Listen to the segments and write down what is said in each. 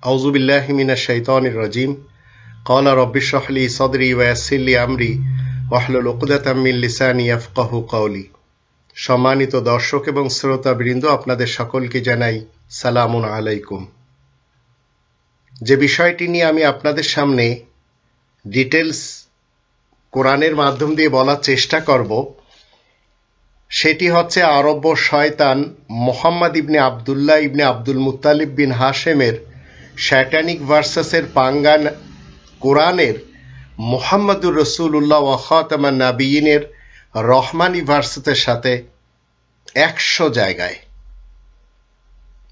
আউযু বিল্লাহি মিনাশ শাইতানির রাজিম। ক্বালা রাব্বি ইশরাহ লি সাদরি ওয়া ইয়াসসির লি আমরি ওয়াহলুল উকদাতাম মিন লিসানি ইয়াফকাহু কওলি। সম্মানিত দর্শক এবং শ্রোতাবৃন্দ, আপনাদের সকলকে জানাই সালামুন আলাইকুম। যে বিষয়টি নিয়ে আমি আপনাদের সামনে ডিটেলস কোরআনের মাধ্যম দিয়ে বলার চেষ্টা করব, সেটি হচ্ছে আরব্য শয়তান মুহাম্মদ ইবনে আবদুল্লাহ ইবনে আব্দুল মুত্তালিব বিন হাশেমের স্যাটানিক ভার্সাসের পাঙ্গান কোরআনের মুহাম্মদুর রাসূলুল্লাহ ওয়া খাতামান নাবিয়িনের রহমানি ভার্সাসের সাথে 100 জায়গায়।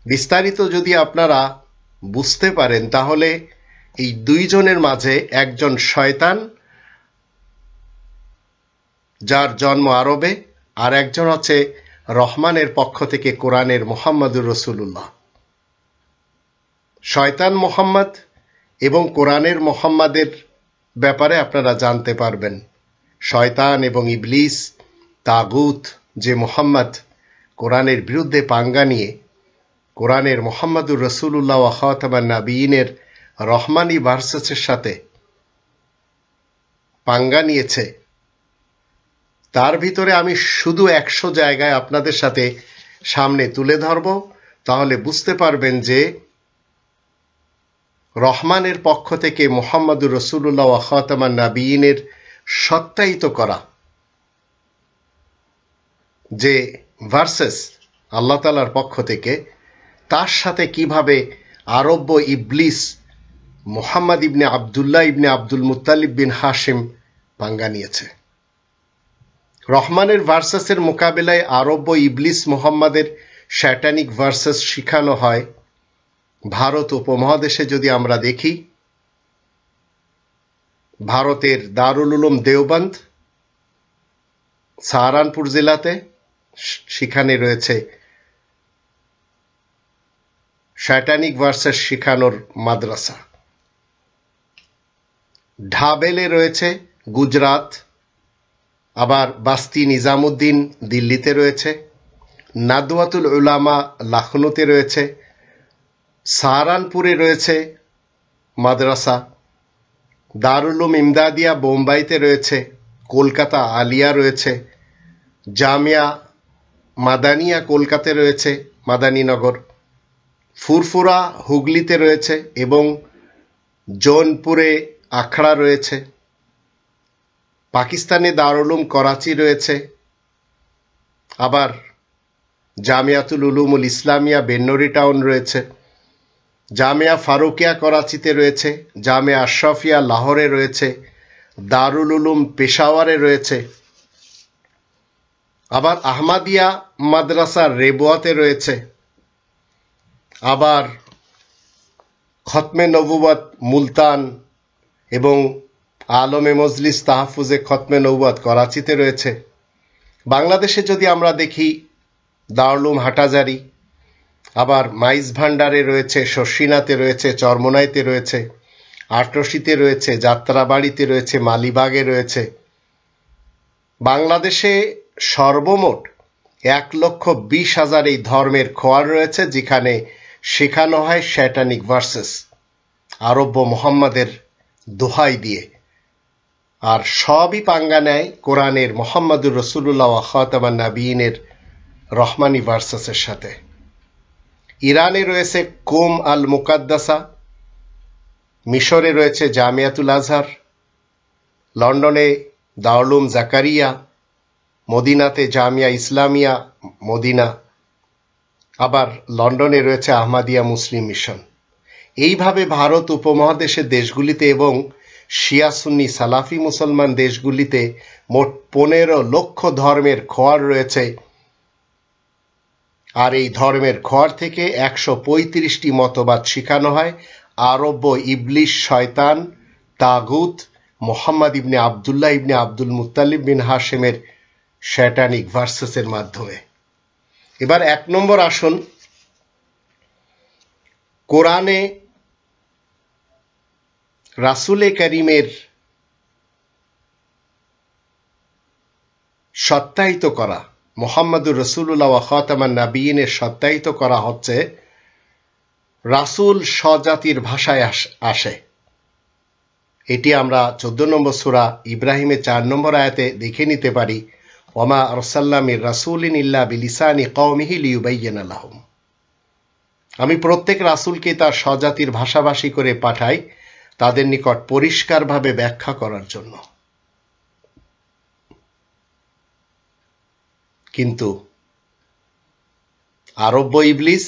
বিস্তারিত যদি আপনারা বুঝতে পারেন, তাহলে এই দুইজনের মাঝে একজন শয়তান, যার জন্ম আরবে, আর একজন হচ্ছে রহমানের পক্ষ থেকে কোরআনের মুহাম্মদুর রাসূলুল্লাহ। শয়তান মুহাম্মদ এবং কোরআনের মুহাম্মাদের ব্যাপারে আপনারা জানতে পারবেন। শয়তান এবং ইবলিস, তাগুত, যে মুহাম্মদ কোরআনের বিরুদ্ধে পাঙ্গা নিয়ে কোরআনের মুহাম্মদুর রাসূলুল্লাহ ওয়া খাতামান নাবিয়িনের রহমানি ভার্সাসের সাথে পাঙ্গা নিয়েছে, তার ভিতরে আমি শুধু 100 জায়গায় আপনাদের সাথে সামনে তুলে ধরব। তাহলে বুঝতে পারবেন যে রহমানের পক্ষ থেকে মুহাম্মদুর রাসূলুল্লাহ ওয়া খাতামান নাবিয়িনের সত্যায়িত করা যে ভার্সেস আল্লাহ তাআলার পক্ষ থেকে, তার সাথে কিভাবে আরব্য ইবলিস মুহাম্মদ ইবনে আবদুল্লাহ ইবনে আব্দুল মুত্তালিব বিন হাশিম পাঙ্গা নিয়েছে। রহমানের ভার্সাসের মোকাবেলায় আরব্য ইবলিস মুহাম্মাদের স্যাটানিক ভার্সাস শিখানো হয় ভারত উপমহাদেশে। যদি আমরা দেখি, ভারতের দারুল উলুম দেওবন্দ সাহারানপুর জেলাতে সেখানে রয়েছে স্যাটানিক ভার্সাস শিখানোর মাদ্রাসা। ঢাবেলে রয়েছে গুজরাট, আবার বাস্তি নিজামুদ্দিন দিল্লিতে রয়েছে, নাদওয়াতুল উলামা লখনৌতে রয়েছে, সাহারানপুরে রয়েছে মাদ্রাসা, দারুল উলুম ইমদাদিয়া বোম্বাইতে রয়েছে, কলকাতা আলিয়া রয়েছে, জামিয়া মাদানিয়া কলকাতায় রয়েছে, মাদানীনগর, ফুরফুরা হুগলিতে রয়েছে এবং জৌনপুরে আখড়া রয়েছে। পাকিস্তানে দারুল উলুম করাচি রয়েছে, আবার জামিয়াতুল উলুমুল ইসলামিয়া বেন্নরি টাউন রয়েছে, জামিয়া ফারুকিয়া করাচিতে রয়েছে, জামিয়া আশরাফিয়া লাহোরে রয়েছে, দারুল উলুম পেশাওয়ারে রয়েছে, আবার আহমাদিয়া মাদ্রাসা রেবুয়াতে রয়েছে, আবার খতমে নবুওয়াত মুলতান এবং আলমে মজলিস তাহফুজে খতমে নবুওয়াত করাচিতে রয়েছে। বাংলাদেশে যদি আমরা দেখি, দারুল উলুম হাটাজারি, আবার মাইজ ভান্ডারে রয়েছে, শর্ষিনাতে রয়েছে, চরমোনাইতে রয়েছে, আটরশিতে রয়েছে, যাত্রাবাড়িতে রয়েছে, মালিবাগে রয়েছে। বাংলাদেশে সর্বমোট 1,20,000 এই ধর্মের খোয়ার রয়েছে, যেখানে শেখানো হয় স্যাটানিক ভার্সেস আরব্য মুহাম্মাদের দোহাই দিয়ে, আর সবই পাঙ্গা নেয় কোরআনের মুহাম্মদুর রাসূলুল্লাহ ওয়া খাতামান নাবিয়িনের রহমানি ভার্সাসের সাথে। ইরানে রয়েছে কুম আল মুকাদ্দাসা, মিশরে রয়েছে জামিয়াতুল আজহার, লন্ডনে দারুল উলুম জাকারিয়া, মদিনাতে জামিয়া ইসলামিয়া মদিনা, আবার লন্ডনে রয়েছে আহমাদিয়া মুসলিম মিশন। এইভাবে ভারত উপমহাদেশের দেশগুলিতে এবং শিয়া সুন্নি সালাফি মুসলমান দেশগুলিতে মোট 15 লক্ষ ধর্মের খোয়ার রয়েছে, আর এই ধর্মের খোয়ার থেকে 135টি মতবাদ শিখানো হয় আরব্য ইবলিস শয়তান তাগুত মুহাম্মদ ইবনে আবদুল্লাহ ইবনে আব্দুল মুত্তালিব বিন হাশেমের স্যাটানিক ভার্সাসের মাধ্যমে। এবার 1 নম্বর আসুন, কোরআনে রাসূলে করিমের সত্যায়িত করা, মুহাম্মদুর রাসূলুল্লাহ ওয়া খাতামান নাবিয়িনের সত্যায়িত করা হচ্ছে রাসূল স্বজাতির ভাষায় আসে। এটি আমরা 14 নম্বর সূরা ইব্রাহিমের 4 নম্বর আয়াতে দেখে নিতে পারি, ওমা আরসালনা মির রাসূলিন ইল্লা বিলিসানি কওমিহি লিয়ুবাইয়িনা লাহুম। আমি প্রত্যেক রাসূলকে তার স্বজাতির ভাষাভাষী করে পাঠাই তাদের নিকট পরিষ্কারভাবে ব্যাখ্যা করার জন্য। কিন্তু আরব্য ইবলিস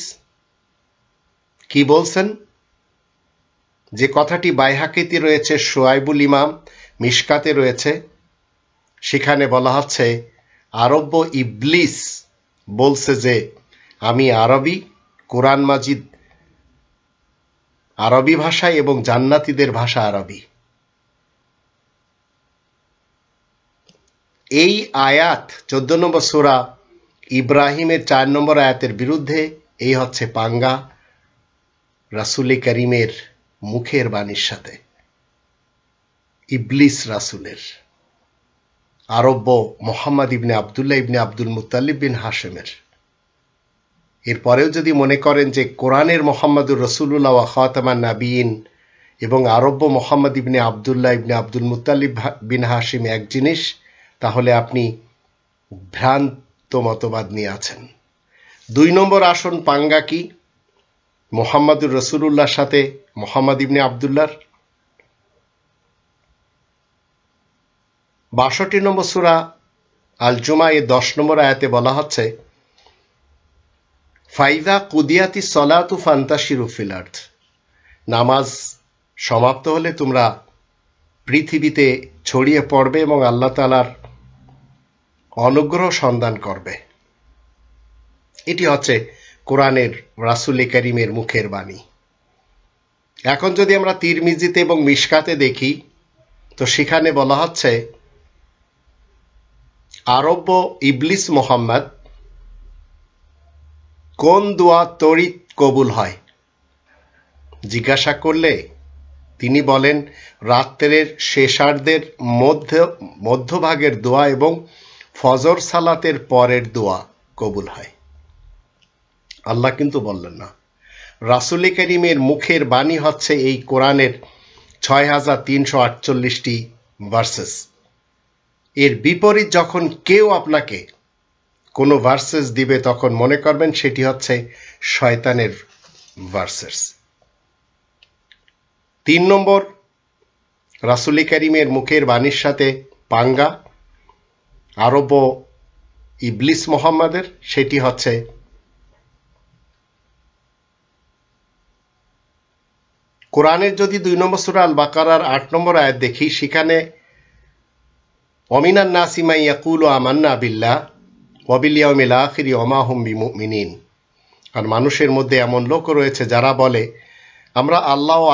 কি বলছেন? যে কথাটি বাইহাকিতে রয়েছে, শুআয়বুল ইমাম মিশকাতে রয়েছে, সেখানে বলা হচ্ছে আরব্য ইবলিস বলছে যে আমি আরবি, কোরআন মাজিদ আরবি ভাষায় এবং জান্নাতীদের ভাষা আরবি। এই আয়াত 14 নম্বর সূরা ইব্রাহিমের 4 নম্বর আয়াতের বিরুদ্ধে এই হচ্ছে পাঙ্গা রাসূল করিমের মুখের বাণীর সাথে, ইবলিস রাসূলের, আরব্য মোহাম্মদ ইবনে আবদুল্লাহ ইবনে আব্দুল মুত্তালিব বিন হাশেমের। এরপরেও যদি মনে করেন যে কোরআনের মোহাম্মদুর রাসূলুল্লাহ ওয়া খাতামান নাবিয়িন এবং আরব্য মোহাম্মদ ইবনে আবদুল্লাহ ইবনে আব্দুল মুত্তালিব বিন হাশিম এক জিনিস, তাহলে আপনি ভ্রান্ত মতবাদ নিয়ে আছেন। 2 নম্বর আসন পাঙ্গা কি মোহাম্মদুর রাসূলুল্লাহর সাথে মোহাম্মদ ইবনে আবদুল্লাহর। 62 নম্বর সূরা আল জুমা এর 10 নম্বর আয়াতে বলা হচ্ছে ফাইদা কুদিয়াতি সলাতু ফান্তাশিরু ফিল আরদ, নামাজ সমাপ্ত হলে তোমরা পৃথিবীতে ছড়িয়ে পড়বে এবং আল্লাহ তাআলার অনুগ্রহ সন্ধান করবে। এটি হচ্ছে কোরআনের রাসূল করিমের মুখের বাণী। এখন যদি আমরা তিরমিজিতে এবং মিশকাতে দেখি, তো সেখানে বলা হচ্ছে আরব্য ইবলিস মোহাম্মদ কোন দোয়া তড়িৎ কবুল হয় জিজ্ঞাসা করলে তিনি বলেন রাত্রের শেষার্ধের মধ্যভাগের দোয়া এবং ফজর সালাতের পরের দোয়া কবুল হয়। আল্লাহ কিন্তু বললেন না। রাসূল করিমের মুখের বাণী হচ্ছে এই কোরআনের 6348টি ভার্সেস। এর বিপরীত যখন কেউ আপনাকে কোনো ভার্সেস দিবে তখন মনে করবেন সেটি হচ্ছে শয়তানের ভার্সেস। 3 নম্বর রাসূল করিমের মুখের বাণীর সাথে পাঙ্গা আরব্য ইবলিস মোহাম্মদের, সেটি হচ্ছে কোরআনের যদি 2 নম্বর সূরা আল বাকারার 8 নম্বর আয়াত দেখি, সেখানে ওয়ামিনান নাসি মান ইয়াকুলু আমান্না বিল্লাহ ওয়া বিল ইয়াউমিল আখির ওয়া মা হুম বিমুমিনিন। আর মানুষের মধ্যে এমন লোক রয়েছে যারা বলে আমরা আল্লাহ ও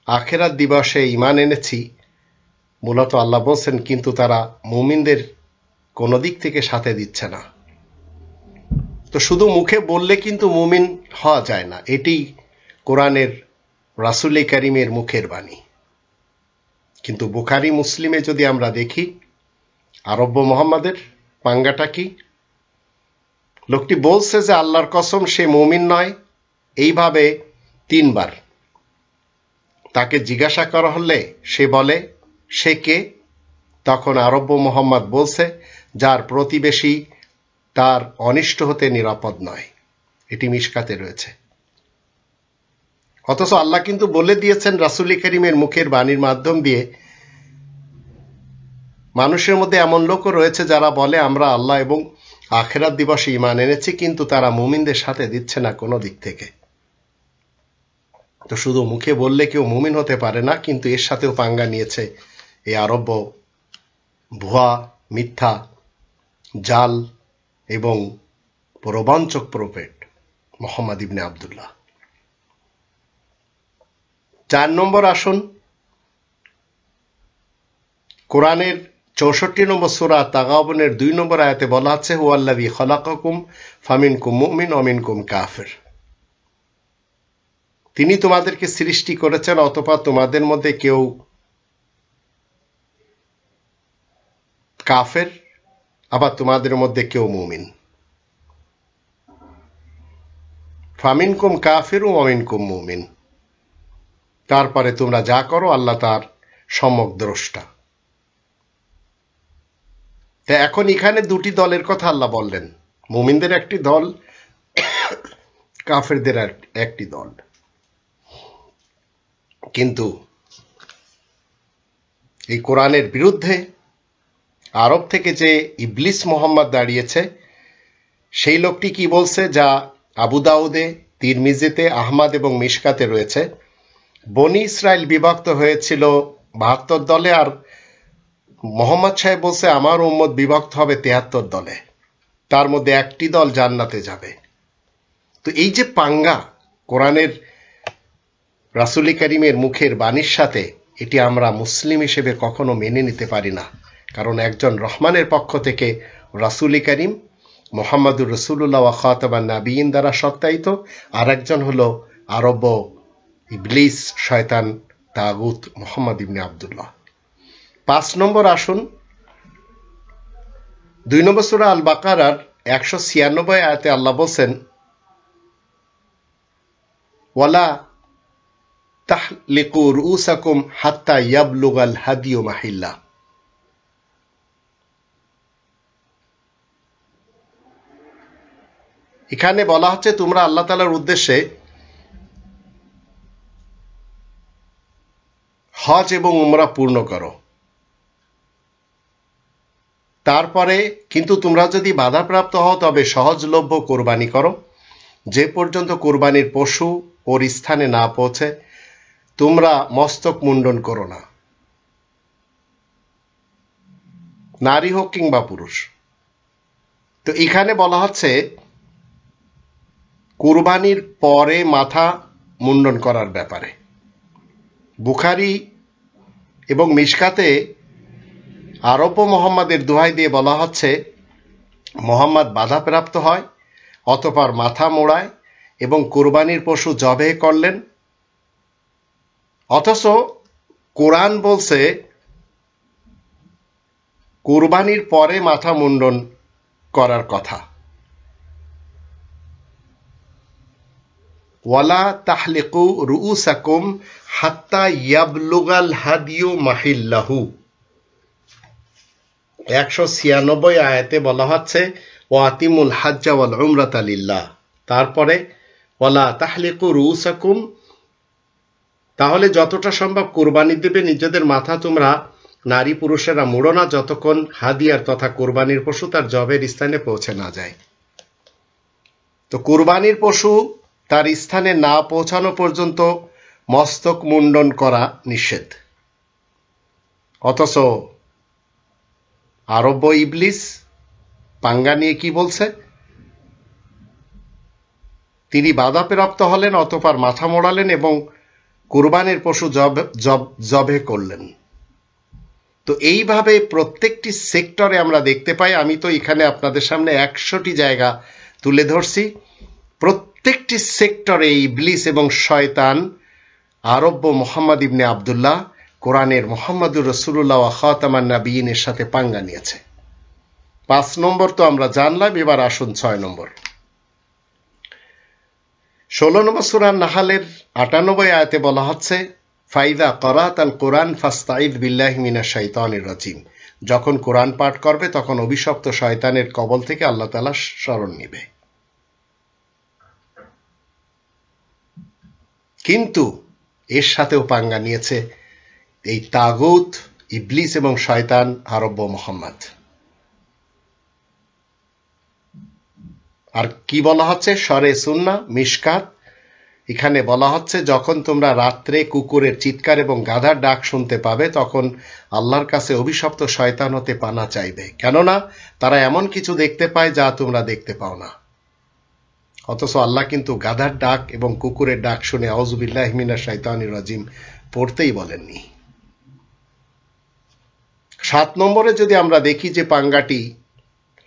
আখিরাত দিবসে ঈমান এনেছি। মূলত আল্লাহ বলছেন কিন্তু তারা মুমিনদের কোনো দিক থেকে সাথে দিচ্ছে না। তো শুধু মুখে বললে কিন্তু মুমিন হওয়া যায় না। এটি কোরআনের রাসূল করিমের মুখের বাণী। কিন্তু বুখারী মুসলিমে যদি আমরা দেখি আরব্য মোহাম্মদের পাঙ্গাটা কি, লোকটি বলছে যে আল্লাহর কসম সে মুমিন নয়, এইভাবে 3 বার। তাকে জিজ্ঞাসা করা হলে সে বলে সে কে? তখন আরব্য মোহাম্মদ বলছে যার প্রতিবেশী তার অনিষ্ট হতে নিরাপদ নয়। এটি মিশকাতে রয়েছে। অথচ আল্লাহ কিন্তু বলে দিয়েছেন রাসূল করিমের মুখের বাণীর মাধ্যম দিয়ে মানুষের মধ্যে এমন লোকও রয়েছে যারা বলে আমরা আল্লাহ এবং আখিরাত দিবসে ঈমান এনেছি, কিন্তু তারা মুমিনদের সাথে দিচ্ছে না কোনো দিক থেকে। তো শুধু মুখে বললে কেউ মুমিন হতে পারে না, কিন্তু এর সাথেও পাঙ্গা নিয়েছে এই আরব্য ভুয়া, মিথ্যা, জাল এবং প্রবঞ্চক প্রফেট মোহাম্মদ ইবনে আবদুল্লাহ। 4 নম্বর আসন কোরআনের 64 নম্বর সূরা তাগাবুনের 2 নম্বর আয়াতে বলা আছে হুয়াল্লাযী খালাকাকুম ফামিনকুম মুমিন ওয়া মিনকুম কাফির। তিনি তোমাদেরকে সৃষ্টি করেছেন, অতঃপর তোমাদের মধ্যে কেউ কাফের আবার তোমাদের মধ্যে কেউ মুমিন। ফামিনকুম কাফির ও অমিনকুম মুমিন। তারপরে তোমরা যা করো আল্লাহ তার সম্যক দ্রষ্টা। তা এখন এখানে দুটি দলের কথা আল্লাহ বললেন, মুমিনদের একটি দল, কাফেরদের একটি দল। কিন্তু এই কোরআনের বিরুদ্ধে আরব থেকে যে ইবলিস মোহাম্মদ দাঁড়িয়েছে, সেই লোকটি কি বলছে, যা আবু দাউদে, তিরমিজিতে, আহমদ এবং মিশকাতে রয়েছে। বনি ইসরায়েল বিভক্ত হয়েছিল 72 দলে, আর মোহাম্মদ সাহেব বলছে আমার উম্মত বিভক্ত হবে 73 দলে, তার মধ্যে একটি দল জান্নাতে যাবে। তো এই যে পাঙ্গা কোরআনের রাসূল করিমের মুখের বাণীর সাথে, এটি আমরা মুসলিম হিসেবে কখনো মেনে নিতে পারি না। কারণ একজন রহমানের পক্ষ থেকে রাসূল করিম মুহাম্মদুর রাসূলুল্লাহ ওয়া খাতামান নাবিয়িন দ্বারা সত্যায়িত, আর একজন হলো আরব ইবলিস, শয়তান, তাগুত মুহাম্মদ ইবনে আব্দুল্লাহ। 5 নম্বর আসুন, 2 নম্বর সূরা আল বাকারার 196 আয়াতে আল্লাহ বলছেন, ওয়ালা তাহলিকু রুউসাকুম হাত্তা ইয়াবলুগাল হাদিয়ু মাহিল্লা। এখানে বলা হচ্ছে তোমরা আল্লাহ তাআলার উদ্দেশ্যে হজ এবং উমরা পূর্ণ করো। তারপরে কিন্তু তোমরা যদি বাধাপ্রাপ্ত হও তবে সহজলভ্য কোরবানি করো। যে পর্যন্ত কোরবানির পশু ওর স্থানে না পৌঁছে তোমরা মস্তক মুন্ডন করো না, নারী হোক কিংবা পুরুষ। তো এখানে বলা হচ্ছে কুরবানির পরে মাথা মুন্ডন করার ব্যাপারে। বুখারী এবং মিশকাতে আরব মোহাম্মদের দোহাই দিয়ে বলা হচ্ছে, মোহাম্মদ বাধাপ্রাপ্ত হয়, অতঃপর মাথা মোড়ায় এবং কুরবানির পশু জবে করলেন। অথচ কোরআন বলছে কুরবানির পরে মাথা মুন্ডন করার কথা। ওয়ালা তাহলিকু রুউসাকুম হাত্তা ইয়াবলুগাল হাদিয়ু মাহিল্লাহু। 196 আয়াতে বলা হচ্ছে ওয়াতিমুল হাজ্জা ওয়াল উমরাতা লিল্লাহ। তারপরে ওয়ালা তাহলিকু রুউসাকুম, তাহলে যতটা সম্ভব কুরবানি দেবে নিজেদের মাথা তোমরা নারী পুরুষেরা মুড়ো না, যতক্ষণ হাদিয়ার তথা কুরবানির পশু তার জবের স্থানে পৌঁছে না যায়। তো কুরবানির পশু তার স্থানে না পৌঁছানো পর্যন্ত মস্তক মুন্ডন করা নিষেধ। অথচ আরব ইবলিস পাঙ্গা নিয়ে কি বলছে, তিনি বাধাপ্রাপ্ত হলেন, অতঃপর মাথা মোড়ালেন এবং কুরবানির পশু জবে করলেন। তো এইভাবে প্রত্যেকটি সেক্টরে আমরা দেখতে পাই। আমি তো এখানে আপনাদের সামনে 100টি জায়গা তুলে ধরছি। প্রত্যেকটি সেক্টরে ইবলিস এবং শয়তান আরব মুহাম্মদ ইবনে আব্দুল্লাহ কোরআনের মুহাম্মদুর রাসূলুল্লাহ ওয়া খাতামান নাবিয়িনের সাথে পাঙ্গা নিয়েছে। 5 নম্বর তো আমরা জানলাম, এবার আসুন 6 নম্বর। 16 নম্বর সূরা নাহলের 98 আয়াতে বলা হচ্ছে, ফাইদা করাতাল কোরআন ফাস্তাইদ বিল্লাহি মিনাশ শাইতানির রাজিম। যখন কোরআন পাঠ করবে তখন অভিশপ্ত শয়তানের কবল থেকে আল্লাহ তাআলা শরণ নেবে। কিন্তু এর সাথেও পাঙ্গা নিয়েছে এই তাগুত, ইবলিস এবং শয়তান আরব মুহাম্মদ। আর কি বলা হচ্ছে সরে সুন্নাহ মিশকাত, এখানে বলা হচ্ছে যখন তোমরা রাত্রে কুকুরের চিৎকার এবং গাধার ডাক শুনতে পাবে তখন আল্লাহর কাছে অভিশপ্ত শয়তান হতে পানা চাইবে, কেননা তারা এমন কিছু দেখতে পায় যা তোমরা দেখতে পাও না। অথচ আল্লাহ কিন্তু গাধার ডাক এবং কুকুরের ডাক শুনে আউযু বিল্লাহি মিনাশ শাইতানির রাজিম পড়তেই বলেননি। 7 নম্বরে যদি আমরা দেখি যে পাঙ্গাটি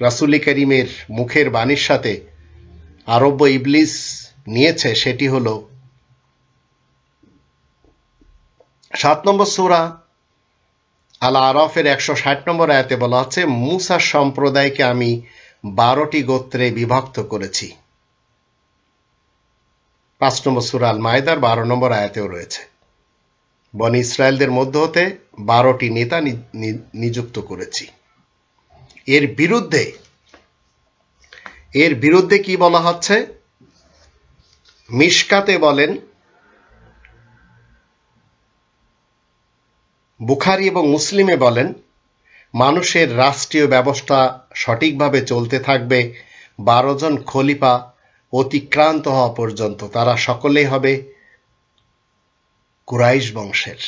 রাসূল করিমের মুখের বাণীর সাথে আরব ইবলিস নিয়েছে, সেটি হলো 7 নম্বর সূরা আল আরাফের 160 নম্বর আয়াতে বলা হচ্ছে, মুসা সম্প্রদায়কে আমি 12টি গোত্রে বিভক্ত করেছি। 5 নম্বর সূরা আল মায়েদার 12 নম্বর আয়াতেও রয়েছে। বনি ইসরায়েলদের মধ্য হতে 12টি নেতা নিযুক্ত করেছি। এর বিরুদ্ধে কি বলা হচ্ছে? মিশকাতে বলেন, বুখারী এবং মুসলিমে বলেন, মানুষের রাষ্ট্রীয় ব্যবস্থা সঠিকভাবে চলতে থাকবে 12 জন খলিফা অতিক্রান্ত হওয়া পর্যন্ত। তারা সকলেই হবে কুরাইশ বংশের।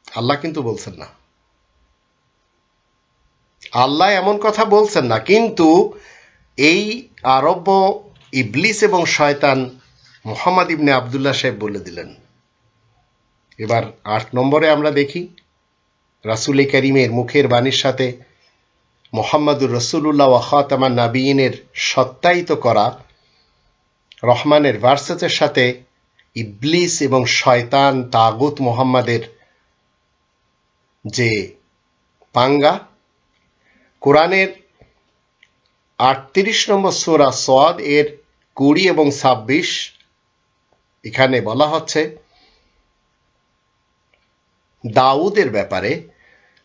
আল্লাহ কিন্তু বলছেন না, আল্লাহ এমন কথা বলছেন না, কিন্তু এই আরব ইবলিস এবং শয়তান মুহাম্মদ ইবনে আবদুল্লাহ সাহেব বলে দিলেন। এবার 8 নম্বরে আমরা দেখি রাসূল করিমের মুখের বাণীর সাথে মুহাম্মাদুর রাসূলুল্লাহ ওয়া খাতামান নাবিয়িনের সত্যায়িত করা রহমানের ভার্সেসের সাথে ইবলিস এবং শয়তান তাগুত মুহাম্মাদের যে পাঙ্গা। কোরআনের 38 নম্বর সূরা সাদ এর 20 এবং 26 এখানে বলা হচ্ছে দাউদের ব্যাপারে,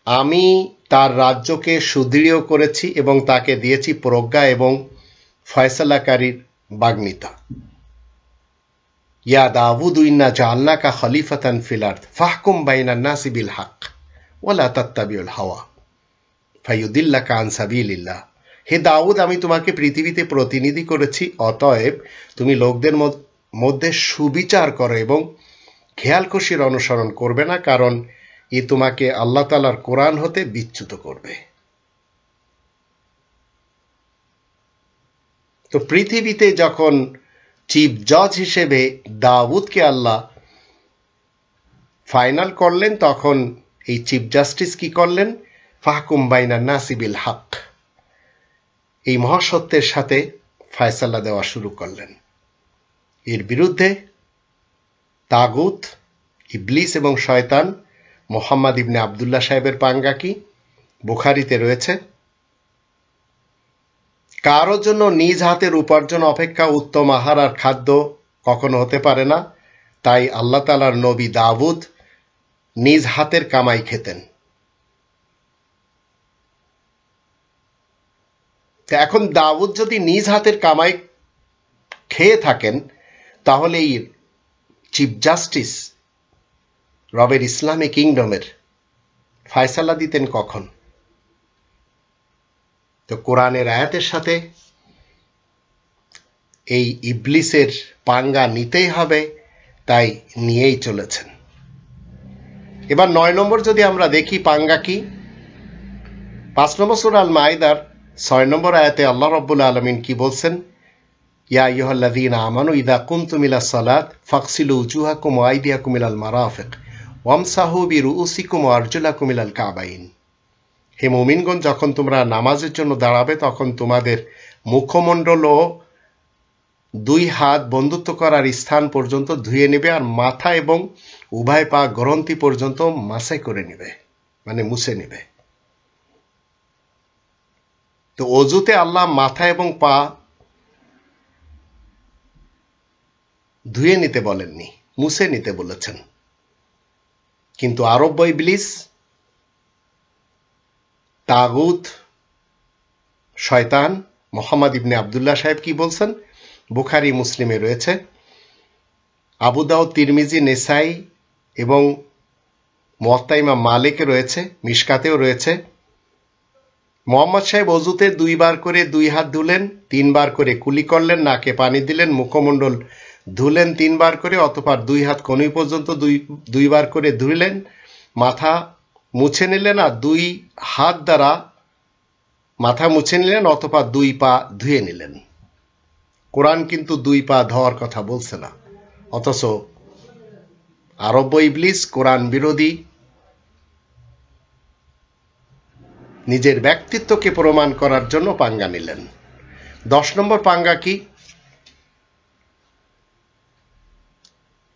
আমি তার রাজ্যকে সুদৃঢ় করেছি এবং তাকে দিয়েছি প্রজ্ঞা এবং ফয়সালাকারীর বাগ্মিতা। ইয়া দাউদ ইন্না জাআলনাকা খলিফাতান ফিল আরদ ফাহকুম বাইনান নাসি বিল হক ওয়া লা তাত্তাবিউল হাওয়া ফায়ুদিল্লাকা আন সাবিলিল্লাহ। হে দাউদ, আমি তোমাকে পৃথিবীতে প্রতিনিধি করেছি, অতএব তুমি লোকদের মধ্যে সুবিচার করো এবং খেয়ালখুশির অনুসরণ করবে না, কারণ এ তোমাকে আল্লাহ তাআলার কোরআন হতে বিচ্যুত করবে। তো পৃথিবীতে যখন চিফ জজ হিসেবে দাউদকে আল্লাহ ফাইনাল করলেন, তখন এই চিফ জাস্টিস কি করলেন? ফাহকুম বাইনান নাসি বিল হক, এই মহাসত্যের সাথে ফয়সালা দেওয়া শুরু করলেন। এর বিরুদ্ধে তাগুত, ইবলিস এবং শয়তান মুহাম্মদ ইবনে আবদুল্লাহ সাহেবের পাঙ্গা কি? বুখারীতে রয়েছে, কারো জন্য নিজ হাতের উপার্জন অপেক্ষা উত্তম আহার আর খাদ্য কখনো হতে পারে না। তাই আল্লাহ তাআলার নবী দাউদ নিজ হাতের কামাই খেতেন। এখন দাউদ যদি নিজ হাতের কামাই খেয়ে থাকেন, তাহলে এই চিফ জাস্টিস রবের ইসলামী কিংডমের ফয়সালা দিতেন কখন? তো কোরআনের আয়াতের সাথে এই ইবলিসের পাঙ্গা নিতেই হবে, তাই নিয়েই চলেছেন। এবার 9 নম্বর যদি আমরা দেখি পাঙ্গা কি? 5 নম্বর সূরা আল মায়েদার 6 নম্বর আয়াতে আল্লাহ রাব্বুল আলামিন কি বলছেন? ইয়া আইয়ুহাল্লাযীনা আমানু ইযা কুমতুম ইলাস সালাত ফাগসিলু উজুহাকুম ওয়া আইদিয়াকুম ইলাল মারাফিক ওয়ামসাহু বিরুউসিকুম ওয়া আরজুলাকুম ইলাল কাবাইন। হে মুমিনগণ, যখন তোমরা নামাজের জন্য দাঁড়াবে, তখন তোমাদের মুখমণ্ডল ও 2 হাত বন্ধুত্ব করার স্থান পর্যন্ত ধুয়ে নেবে, আর মাথা এবং উভয় পা গ্রন্থি পর্যন্ত মাসাই করে নেবে, মানে মুছে নেবে। তো অজুতে আল্লাহ মাথা এবং পা ধুয়ে নিতে বলেননি, মুছে নিতে বলেছেন। কিন্তু আরব ইবলিস, তাগুত, শয়তান মুহাম্মদ ইবনে আবদুল্লাহ সাহেব কি বলছেন? বুখারী মুসলিমে রয়েছে, আবু দাউদ, তিরমিজি, নেসাই এবং মুয়াত্তা ইমাম মালিকে রয়েছে, মিশকাতেও রয়েছে। মোহাম্মদ সাহেব অজুতে 2 বার করে 2 হাত ধুলেন, 3 বার করে কুলি করলেন, নাকে পানি দিলেন, মুখমণ্ডল ধুলেন 3 বার করে, অতঃপর 2 হাত কনুই পর্যন্ত 2 বার করে ধুলেন, মাথা মুছে নিলেন, আর 2 হাত দ্বারা মাথা মুছে নিলেন, অতঃপর 2 পা ধুয়ে নিলেন। কোরআন কিন্তু 2 পা ধোয়ার কথা বলছে না, অথচ আরব ইবলিস কোরআন বিরোধী, নিজের ব্যক্তিত্বকে প্রমাণ করার জন্য পাঙ্গা নিলেন। 10 নম্বর পাঙ্গা কি?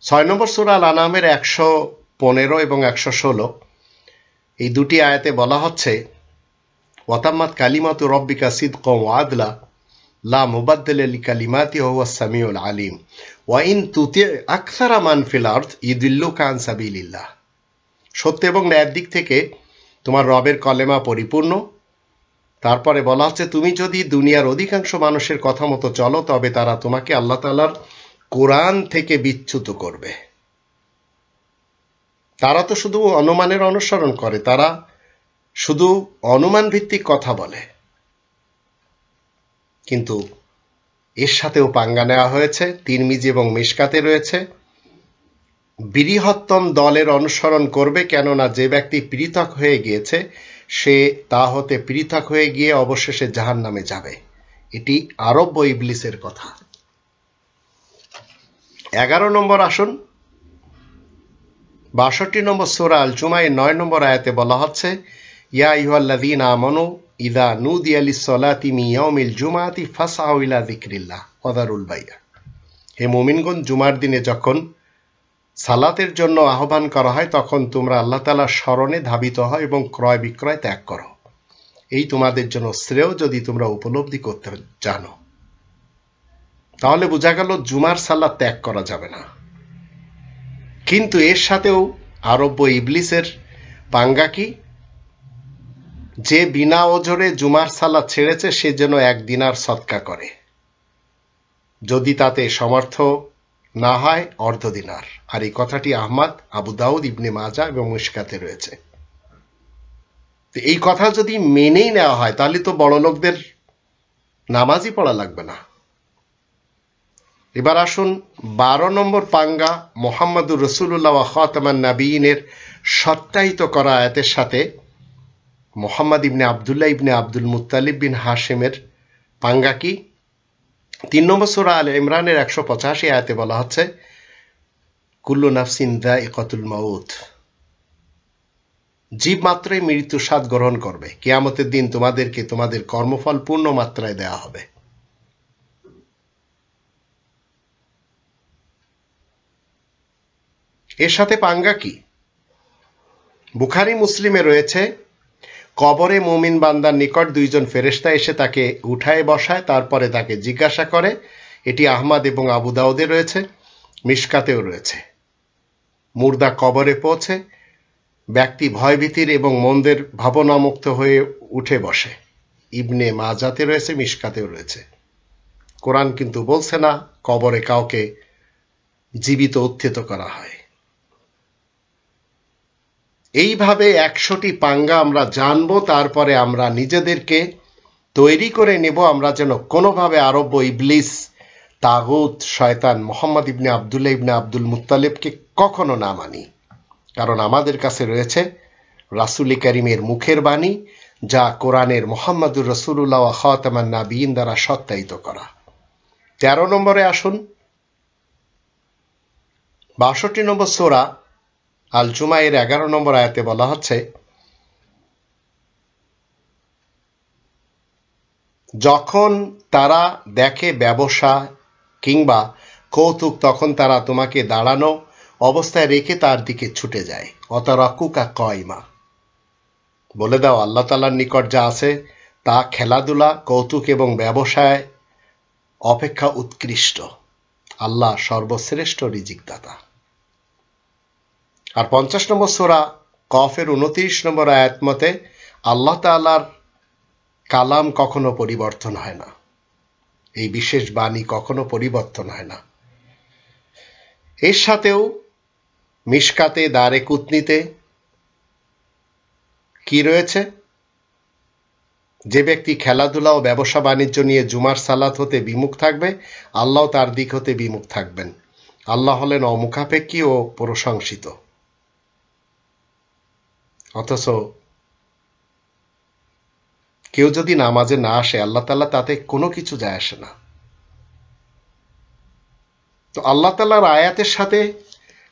6 নম্বর সূরা আল আনামের 115 এবং 116 এই 2টি আয়াতে বলা হচ্ছে, ওয়াতাম্মাত কালিমাতু রাব্বিকা সিদকাও ওয়া আদলা, লা মুবাদ্দিলা লিকালিমাতি ওয়া হুয়াস সামিউল আলিম ওয়া ইন তুতি আকসারা মান ফিল আরদ ইউদিল্লুকা আন সাবিলিল্লাহ। সত্য এবং ন্যায়ের দিক থেকে তোমার রবের কলেমা পরিপূর্ণ। তারপরে বলা হচ্ছে তুমি যদি দুনিয়ার অধিকাংশ মানুষের কথা মতো চলো তবে তারা তোমাকে আল্লাহ তাআলার কোরআন থেকে বিচ্যুত করবে। তারা তো শুধু অনুমানের অনুসরণ করে, তারা শুধু অনুমান ভিত্তিক কথা বলে। কিন্তু এর সাথেও পাঙ্গা নেওয়া হয়েছে, তিরমিজি এবং মিশকাতে রয়েছে, বৃহত্তম দলের অনুসরণ করবে, কেননা যে ব্যক্তি পৃথক হয়ে গিয়েছে সে তা হতে পৃথক হয়ে গিয়ে অবশেষে জাহান্নামে যাবে। এটি আরব ইবলিসের কথা। 11 নম্বর আসুন, 62 নম্বর সূরা আল জুমায় 9 নম্বর আয়াতে বলা হচ্ছে, ইয়া আইয়ুহাল্লাযীনা আমানু ইযা নুদিয়া লিস-সালাতি মিন ইয়াউমিল জুমআতি ফাসআউ ইলা যিকরিল্লাহ ওয়া যারুল বাই'a। হে মুমিনগণ, জুমার দিনে যখন সালাতের জন্য আহ্বান করা হয় তখন তোমরা আল্লাহ তাআলার স্মরণে ধাবিত হও এবং ক্রয় বিক্রয় ত্যাগ করো। এই তোমাদের জন্য শ্রেয় যদি তোমরা উপলব্ধি করতে জানো। তাহলে বোঝা গেল জুমার সালাত ত্যাগ করা যাবে না। কিন্তু এর সাথেও আরব ইবলিসের পাঙ্গা কি, যে বিনা ওজরে জুমার সালাত ছেড়েছে সে যেন 1 দিনার সদকা করে, যদি তাতে সমর্থ না হয় অর্ধ দিনার। আর এই কথাটি আহমদ, আবু দাউদ, ইবনে মাজা এবং মিশকাতে রয়েছে। তো এই কথা যদি মেনেই নেওয়া হয় তাহলে তো বড় লোকদের নামাজই পড়া লাগবে না। এবার আসুন 12 নম্বর পাঙ্গা, মুহাম্মদুর রাসূলুল্লাহ ওয়া খাতামান নাবিয়িনের সত্যায়িত করা আয়াতের সাথে মুহাম্মদ ইবনে আব্দুল্লাহ ইবনে আব্দুল মুত্তালিব বিন হাশিমের পাঙ্গা কি। 3 নম্বর সূরা আলে ইমরানের 185 আয়াতে বলা হচ্ছে, কুল্লু নাফসিন যায়িকাতুল মাউত, জীব মাত্রই মৃত্যু স্বাদ গ্রহণ করবে। কিয়ামতের দিন তোমাদেরকে তোমাদের কর্মফল পূর্ণ মাত্রায় দেয়া হবে। এর সাথে পাঙ্গা কি, বুখারী মুসলিমে রয়েছে, কবরে মুমিন বান্দার নিকট 2 জন ফেরেশতা এসে তাকে উঠায় বসায়, তারপরে তাকে জিজ্ঞাসা করে। এটি আহমদ এবং আবু দাউদে রয়েছে, মিশকাতেও রয়েছে। মুর্দা কবরে পৌঁছে ব্যক্তি ভয়ভীতির এবং মন্দের ভাবনামুক্ত হয়ে উঠে বসে। ইবনে মাজাতে রয়েছে, মিশকাতেও রয়েছে। কোরআন কিন্তু বলছে না কবরে কাউকে জীবিত উত্থিত করা হয়। এইভাবে 100টি পাঙ্গা আমরা জানবো, তারপরে আমরা নিজেদেরকে তৈরি করে নেব আমরা যেন কোনোভাবে আরব ইবলিস, তাগুত, শয়তান মুহাম্মদ ইবনে আব্দুল্লাহ ইবনে আব্দুল মুত্তালিবকে কখনো না মানি। কারণ আমাদের কাছে রয়েছে রাসূল কারীমের মুখের বাণী, যা কোরআনের মুহাম্মদুর রাসূলুল্লাহ ওয়া খাতামান নাবিয়িন দ্বারা সত্যায়িত করা। 13 নম্বরে আসুন, 62 নম্বর সূরা আল জুমায়ের 11 নম্বর আয়াতে বলা হচ্ছে, যখন তারা দেখে ব্যবসা কিংবা কৌতুক তখন তারা তোমাকে দাঁড়ানো অবস্থায় রেখে তার দিকে ছুটে যায়। অতারাকুকা কায়মা, বলে দাও আল্লাহ তাআলার নিকট যা আছে তা খেলাধুলা, কৌতুক এবং ব্যবসায় অপেক্ষা উৎকৃষ্ট। আল্লাহ সর্বশ্রেষ্ঠ রিজিকদাতা। আর 50 নম্বর সূরা কফের 29 নম্বর আয়াত মতে আল্লাহ তাআলার কালাম কখনো পরিবর্তন হয় না, এই বিশেষ বাণী কখনো পরিবর্তন হয় না। এর সাথেও মিশকাতে, দারে কুতনিতে কি রয়েছে, যে ব্যক্তি খেলাধুলা ও ব্যবসা বাণিজ্য নিয়ে জুমার সালাত হতে বিমুখ থাকবে আল্লাহ তার দিক হতে বিমুখ থাকবেন। আল্লাহ হলেন অমুখাপেক্ষী ও প্রশংসিত। অথচ কেউ যদি নামাজে না আসে আল্লাহ তাআলা তাতে কোনো কিছু যায় আসে না। তো আল্লাহ তাআলার আয়াতের সাথে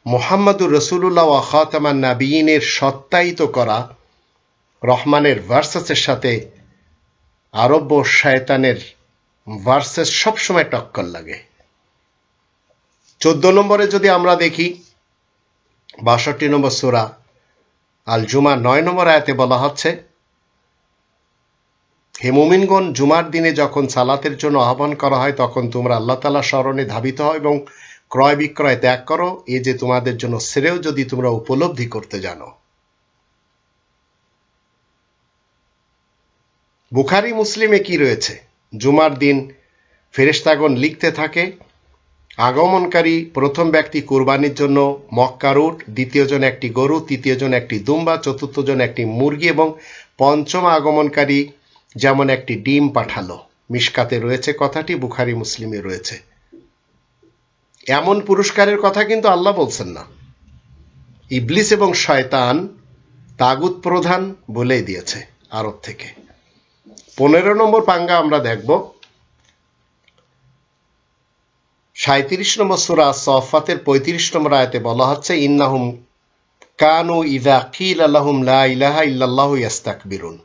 মুহাম্মদুর রাসূলুল্লাহ ওয়া খাতামান নাবিয়িনের সত্যায়িত করা রহমানের ভার্সেসের সাথে আরব ও শয়তানের ভার্সেস সবসময় টক্কর লাগে। 14 নম্বরে যদি আমরা দেখি 62 নম্বর সূরা আল জুমা 9 নম্বর আয়াতে বলা হচ্ছে, হে মুমিনগণ, জুমার দিনে যখন সালাতের জন্য আহ্বান করা হয় তখন তোমরা আল্লাহ তাআলা স্মরণে ধাবিত হও এবং ক্রয় বিক্রয় ত্যাগ করো, এ যে তোমাদের জন্য শ্রেয় যদি তোমরা উপলব্ধি করতে জানো। বুখারী মুসলিমে কি রয়েছে? জুমার দিন ফেরেশতাগণ লিখতে থাকে, আগমনকারী প্রথম ব্যক্তি কুরবানির জন্য মক্কার উট, দ্বিতীয় জন একটি গরু, তৃতীয় জন একটি দুম্বা, চতুর্থ জন একটি মুরগি এবং পঞ্চম আগমনকারী যেমন একটি ডিম পাঠালো। মিশকাতে রয়েছে কথাটি, বুখারী মুসলিমে রয়েছে। এমন পুরস্কারের কথা কিন্তু আল্লাহ বলছেন না, ইবলিস এবং শয়তান তাগুত প্রধান বলেই দিয়েছে আরব থেকে। 15 নম্বর পাঙ্গা আমরা দেখব। 37 নম্বর সূরা আস-সাফফাতের 35 নম্বর আয়াতে বলা হচ্ছে, ইন্নাহুম কানু ইযা কিলা লাহুম লা ইলাহা ইল্লাল্লাহু ইস্তাকবিরুন।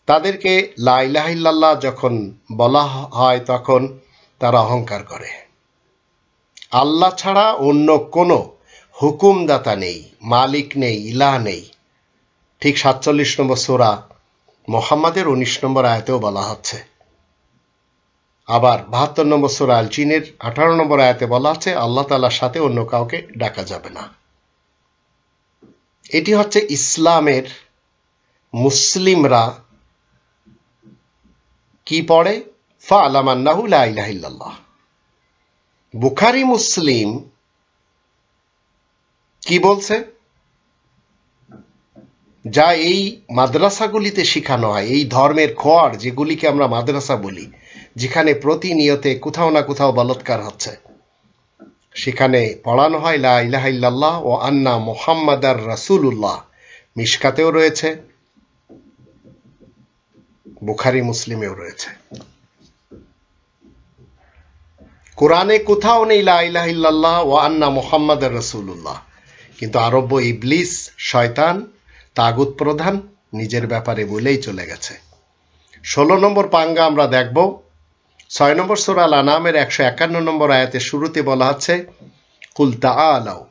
তাদেরকে লা ইলাহা ইল্লাল্লাহ যখন বলা হয় তখন তারা অহংকার করে। আল্লাহ ছাড়া অন্য কোনো হুকুমদাতা নেই, মালিক নেই, ইলাহ নেই। ঠিক 47 নম্বর সূরা মুহাম্মাদের 19 নম্বর আয়াতেও বলা হচ্ছে। আবার 72 নম্বর সূরা আল জিনের 18 নম্বর আয়াতে বলা আছে, আল্লাহ তাআলার সাথে অন্য কাউকে ডাকা যাবে না। এটি হচ্ছে ইসলামের মুসলিমরা কি পড়ে, ফা'লাম আন্নাহু লা ইলাহা ইল্লাল্লাহ। বুখারী মুসলিম কি বলছে? যা এই মাদ্রাসাগুলিতে শেখানো হয়, এই ধর্মের খোয়ার যেগুলিকে আমরা মাদ্রাসা বলি, যেখানে প্রতিনিয়তে কোথাও না কোথাও বলাৎকার হচ্ছে, সেখানে পড়ানো হয় লা ইলাহা ইল্লাল্লাহ ও আন্না মুহাম্মাদার রাসূলুল্লাহ। মিশকাতেও রয়েছে, বুখারী মুসলিমেও রয়েছে। কোরআনে কোথাও নেই লা ইলাহা ইল্লাল্লাহ ও আন্না মুহাম্মাদার রাসূলুল্লাহ, কিন্তু আরব্য ইবলিস শয়তান তাগুত প্রধান নিজের ব্যাপারে বলেই চলে গেছে। 16 নম্বর পাঙ্গা আমরা দেখব। 6 নম্বর সূরা আল আনামের 151 নম্বর আয়াতের শুরুতে বলা হচ্ছে, কুল তাআলাউ,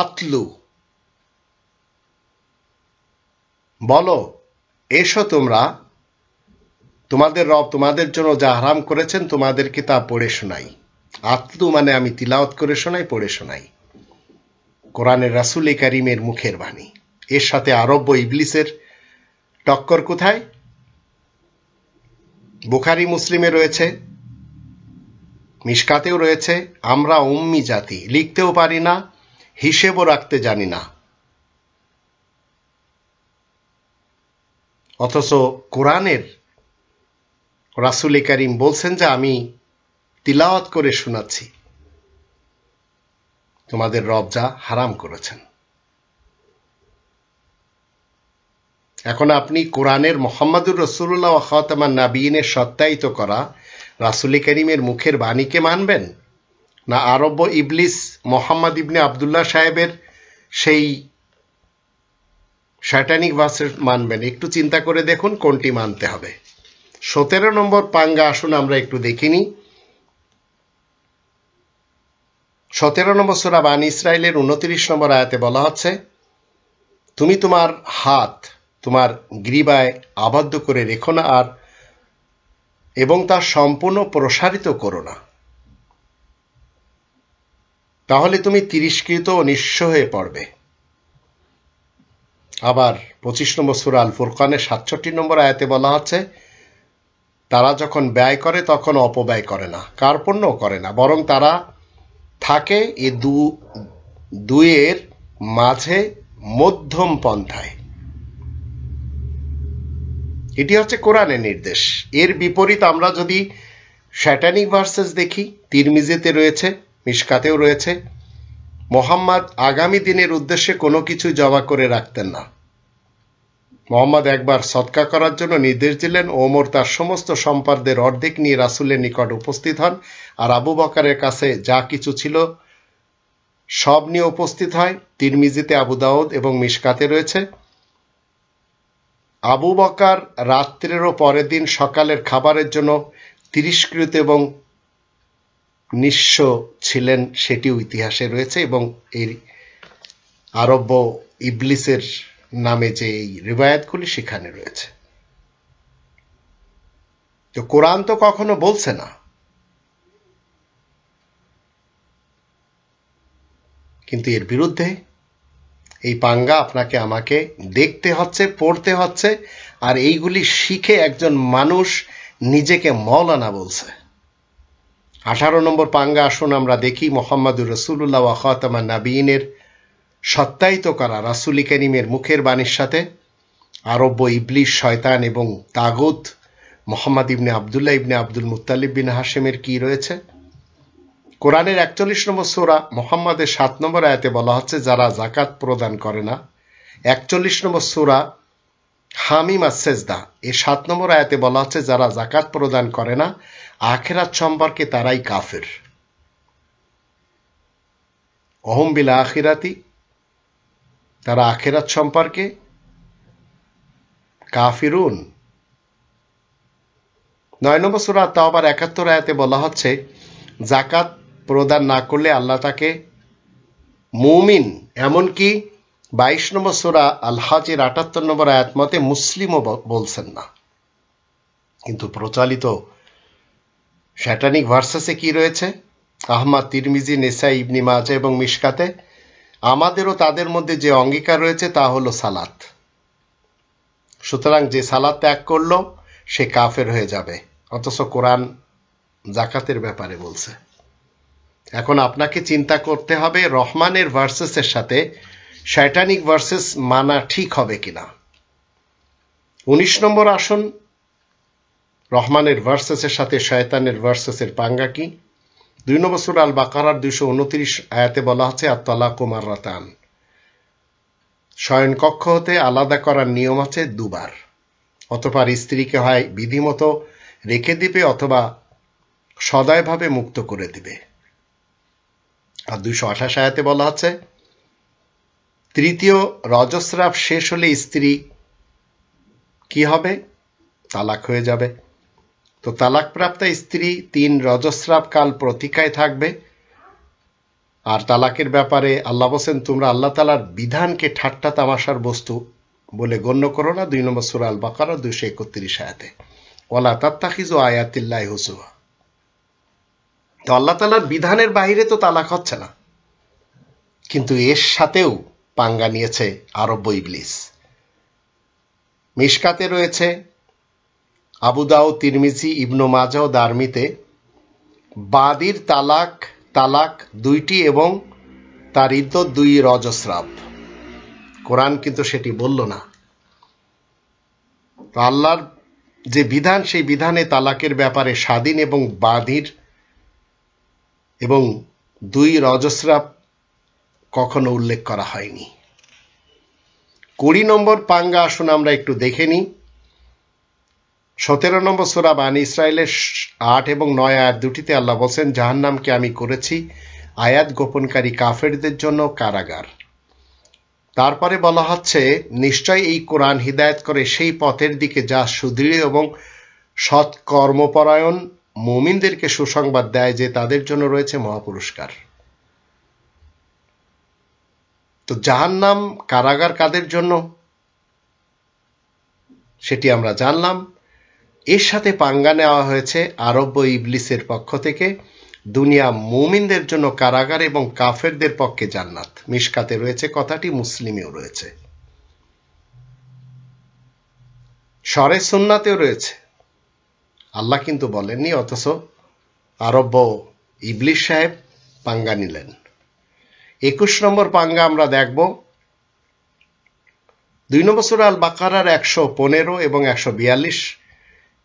আতলু, বলো, এসো তোমরা, তোমাদের রব তোমাদের জন্য যা হারাম করেছেন তোমাদেরকে তা পড়ে শোনাই। আতলু মানে আমি তিলাওয়াত করে শোনাই, পড়ে শোনাই। কোরআনের রাসূল কারীমের মুখের বাণী। এর সাথে আরব্য ইবলিসের টক্কর কোথায়? বুখারী মুসলিমে রয়েছে, মিশকাতেও রয়েছে, আমরা উম্মি জাতি, লিখতেও পারি না, হিসেবও রাখতে জানি না। অথচ কোরআনের রাসূল কারীম বলছেন যে আমি তিলাওয়াত করে শোনাচ্ছি তোমাদের রব যা হারাম করেছেন। এখন আপনি কোরআনের মুহাম্মাদুর রাসূলুল্লাহ ওয়া খাতামান নাবিয়িনের সত্যায়িত করা রাসূল কারীমের মুখের বাণীকে মানবেন, না আরব্য ইবলিস মুহাম্মদ ইবনে আব্দুল্লাহ সাহেবের সেই শয়তানিক ভার্স মানবেন? একটু চিন্তা করে দেখুন কোনটি মানতে হবে। 17 নম্বর পাঙ্গা আসুন আমরা একটু দেখিনি। 17 নম্বর সূরা বানী ইসরাইলের 29 নম্বর আয়াতে বলা হচ্ছে, তুমি তোমার হাত তোমার গ্রীবায় আবদ্ধ করে রেখো না আর এবং তা সম্পূর্ণ প্রসারিত করো না, তাহলে তুমি তিরস্কৃত ও নিঃস্ব হয়ে পড়বে। আবার 25 নম্বর সূরা আল ফুরকানের 67 নম্বর আয়াতে বলা হচ্ছে, তারা যখন ব্যয় করে তখন অপব্যয় করে না, কার্পণ্যও করে না, বরং তারা থাকে এ দুয়ের মাঝে মধ্যম পন্থায়। এটি হচ্ছে কোরআনের নির্দেশ। এর বিপরীত আমরা যদি শয়তানিক ভার্সেস দেখি, তিরমিজিতে রয়েছে, মিশকাতেও রয়েছে, মুহাম্মদ আগামী দিনের উদ্দেশ্যে কোনো কিছু জমা করে রাখতেন না। মুহাম্মদ একবার সদকা করার জন্য নির্দেশ দিলেন, ওমর তার সমস্ত সম্পদের অর্ধেক নিয়ে রাসূলের নিকট উপস্থিত হন, আর আবু বকরের কাছে যা কিছু ছিল সব নিয়ে উপস্থিত হয়। তিরমিজিতে, আবু দাউদ এবং মিশকাতে রয়েছে। আবু বকর রাত্রের ও পরের দিন সকালের খাবারের জন্য তিরস্কৃত এবং নিঃস্ব ছিলেন, সেটিও ইতিহাসে রয়েছে এবং এর আরব্য ইবলিসের নামে যে এই রিবায়াতগুলি সেখানে রয়েছে। তো কোরআন তো কখনো বলছে না, কিন্তু এর বিরুদ্ধে এই পাঙ্গা আপনাকে আমাকে দেখতে হচ্ছে, পড়তে হচ্ছে, আর এইগুলি শিখে একজন মানুষ নিজেকে মৌলানা বলছে। 18 নম্বর পাঙ্গা আসুন আমরা দেখি মুহাম্মদুর রাসূলুল্লাহ ওয়া খাতামান নাবিয়িনের সত্যায়িত করা রাসূল কারীমের মুখের বাণীর সাথে আরব্য ইবলিস, শয়তান এবং তাগুত মুহাম্মদ ইবনে আব্দুল্লাহ ইবনে আব্দুল মুত্তালিব বিন হাশেমের কি রয়েছে। কোরআনের 41 নম্বর সূরা মুহাম্মদের 7 নম্বর আয়াতে বলা হচ্ছে যারা যাকাত প্রদান করে না। 41 নম্বর সূরা হামিম আস-সাজদা এর 7 নম্বর আয়াতে বলা হচ্ছে যারা যাকাত প্রদান করে না আখিরাত সম্পর্কে তারাই কাফের। অহুম বিল আখিরাতি, তারা আখিরাত সম্পর্কে কাফিরুন। 9 নম্বর সূরা তাওবার 71 আয়াতে বলা হচ্ছে যাকাত প্রদান না করলে আল্লাহ তাকে মুমিন, এমনকি 22 নম্বর সূরা আল হজের 78 নম্বর আয়াত মতে মুসলিমও বলছেন না। কিন্তু প্রচলিত শ্যাটানিক ভার্সেসে কি রয়েছে? আহমদ, তিরমিজি, নেসাই, ইবনে মাজাহ এবং মিশকাতে আমাদেরও তাদের মধ্যে যে অঙ্গীকার রয়েছে তা হলো সালাত। সুতরাং যে সালাত ত্যাগ করলো সে কাফের হয়ে যাবে, অথচ কোরআন যাকাতের ব্যাপারে বলছে। এখন আপনাকে চিন্তা করতে হবে রহমানের ভার্সেসের সাথে শয়তানিক ভার্সেস মানা ঠিক হবে কিনা। 19 নম্বর আসুন রহমানের ভার্সেসের সাথে শয়তানের ভার্সেসের পাঙ্গা কি। 2 নম্বর সূরা আল বাকারার 229 আয়াতে বলা হচ্ছে আত-তালাকু মাররাতান, শয়নকক্ষ হতে আলাদা করার নিয়ম আছে দুবার, অতঃপর স্ত্রীকে হয় বিধিমতো রেখে দিবে অথবা সদয়ভাবে মুক্ত করে দিবে। আর 228 আয়াতে বলা হচ্ছে তৃতীয় রজস্রাব শেষ হলে স্ত্রী কি হবে? তালাক হয়ে যাবে। তো তালাকপ্রাপ্ত স্ত্রী 3 রজস্রাব কাল প্রতীক্ষায় থাকবে। আর তালাকের ব্যাপারে আল্লাহ বলেন তোমরা আল্লাহ তাআলার বিধানকে ঠাট্টা তামাশার বস্তু বলে গণ্য করো না। 2 নম্বর সূরা আল বাকারা 231 আয়াতে ওয়ালা তাত্তাখিযু আয়াতিল্লাহি হুজুয়া। তো আল্লাহ তাআলার বিধানের বাইরে তো তালাক হচ্ছে না, কিন্তু এর সাথেও পাঙ্গা নিয়েছে আরব্য ইবলিস। মিশকাতে রয়েছে, আবু দাউদ, তিরমিজি, ইবনে মাজাহ ও দারমিতে বাদীর তালাক 2টি এবং তার ইদ্দত 2 রজস্রাব। কোরআন কিন্তু সেটি বলল না। তো আল্লাহর যে বিধান সেই বিধানে তালাকের ব্যাপারে স্বাধীন এবং বাদীর এবং 2 রজস্রাব কখনো উল্লেখ করা হয়নি। 20 নম্বর পাঙ্গা আসুন আমরা একটু দেখে নিই। 17 নম্বর সূরা বানী ইসরাইলের 8 এবং 9 আয়াত দুটিতে আল্লাহ বলেন জাহান্নামকে আমি করেছি আয়াত গোপনকারী কাফেরদের জন্য কারাগার। তারপরে বলা হচ্ছে নিশ্চয় এই কোরআন হিদায়াত করে সেই পথের দিকে যা সুদৃঢ় এবং সৎ কর্মপরায়ণ মুমিনদেরকে সুসংবাদ দেয় যে তাদের জন্য রয়েছে মহাপুরস্কার। তো জাহান্নাম কারাগার কাদের জন্য সেটি আমরা জানলাম। এর সাথে পাঙ্গা নেওয়া হয়েছে আরব্য ইবলিসের পক্ষ থেকে দুনিয়া মুমিনদের জন্য কারাগার এবং কাফেরদের পক্ষে জান্নাত। মিশকাতে রয়েছে কথাটি, মুসলিমেও রয়েছে, শরে সুন্নাতেও রয়েছে। আল্লাহ কিন্তু বলেননি, অথচ আরব্য ইবলিস সাহেব পাঙ্গা নিলেন। 21 নম্বর পাঙ্গা আমরা দেখব 2 নম্বর সূরা আল বাকারার 115 এবং 142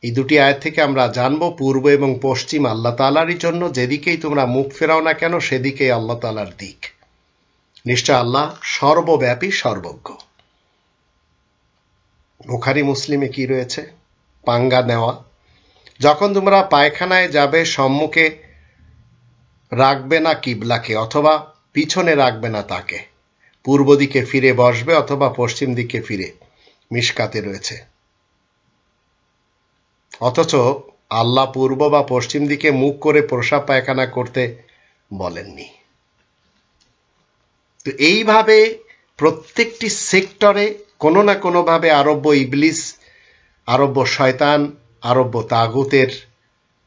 এই দুটি আয়াত থেকে আমরা জানব পূর্ব এবং পশ্চিম আল্লাহ তাআলারই জন্য, যেদিকেই তোমরা মুখ ফেরাও না কেন সেদিকেই আল্লাহ তাআলার দিক। নিশ্চয় আল্লাহ সর্বব্যাপী সর্বজ্ঞ। বুখারী মুসলিমে কি রয়েছে? পাঙ্গা নেওয়া, যখন তোমরা পায়খানায় যাবে সম্মুখে রাখবে না কিবলাকে অথবা পিছনে রাখবে না তাকে, পূর্ব দিকে ফিরে বসবে অথবা পশ্চিম দিকে ফিরে। মিশকাতে রয়েছে। অথচ আল্লাহ পূর্ব বা পশ্চিম দিকে মুখ করে প্রসাব পায়খানা করতে বলেননি। তো এইভাবে প্রত্যেকটি সেক্টরে কোনো না কোনোভাবে আরব্য ইবলিস, আরব্য শয়তান, আরব্য তাগুতের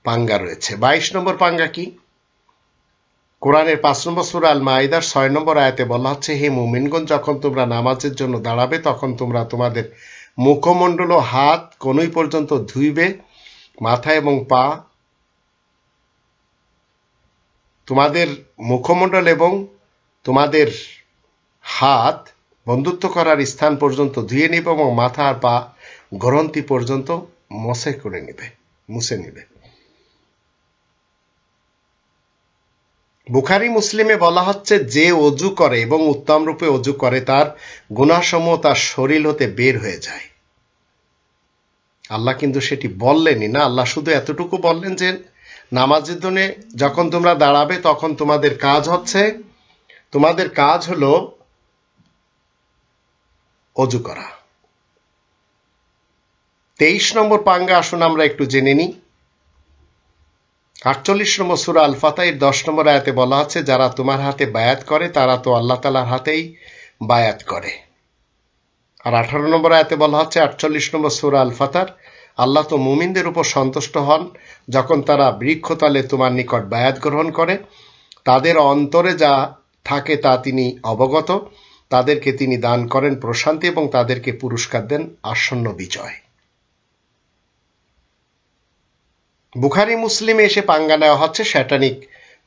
পাঙ্গা রয়েছে। 22 নম্বর পাঙ্গা কি? কোরআনের 5 নম্বর সূরা আল মাইদার 6 নম্বর আয়াতে বলা হচ্ছে, হে মুমিনগণ, যখন তোমরা নামাজের জন্য দাঁড়াবে তখন তোমরা তোমাদের মুখমণ্ডল ও হাত কনুই পর্যন্ত ধুইবে, মাথা এবং পা, তোমাদের মুখমণ্ডল এবং তোমাদের হাত বন্ধুত্ব করার স্থান পর্যন্ত ধুয়ে নিবে এবং মাথা আর পা গ্রন্থি পর্যন্ত মুছে নিবে। বুখারী মুসলিমে বলা হচ্ছে, যে অজু করে এবং উত্তম রূপে অজু করে তার গুনাহসমূহ তার শরীর হতে বের হয়ে যায়। আল্লাহ কিন্তু সেটি বললেনই না, আল্লাহ শুধু এতটুকু বললেন যে নামাজের জন্য যখন তোমরা দাঁড়াবে তখন তোমাদের কাজ হলো অজু করা। 23 নম্বর পাঙ্গা আসুন আমরা একটু জেনে নিই। 48 নম্বর সূরা আল ফাতহির 10 নম্বর আয়াতে বলা আছে, যারা তোমার হাতে বায়াত করে তারা তো আল্লাহ তাআলার হাতেই বায়াত করে। আর 18 নম্বর আয়াতে বলা হচ্ছে 48 নম্বর সূরা আল ফাতর, আল্লাহ তো মুমিনদের উপর সন্তুষ্ট হন যখন তারা বৃক্ষতলে তোমার নিকট বায়াত গ্রহণ করে, তাদের অন্তরে যা থাকে তা তিনি অবগত, তাদেরকে তিনি দান করেন প্রশান্তি এবং তাদেরকে পুরস্কার দেন আসন্ন বিজয়। বুখারী মুসলিমে এসে পাঙ্গা নেওয়া হচ্ছে শ্যাটানিক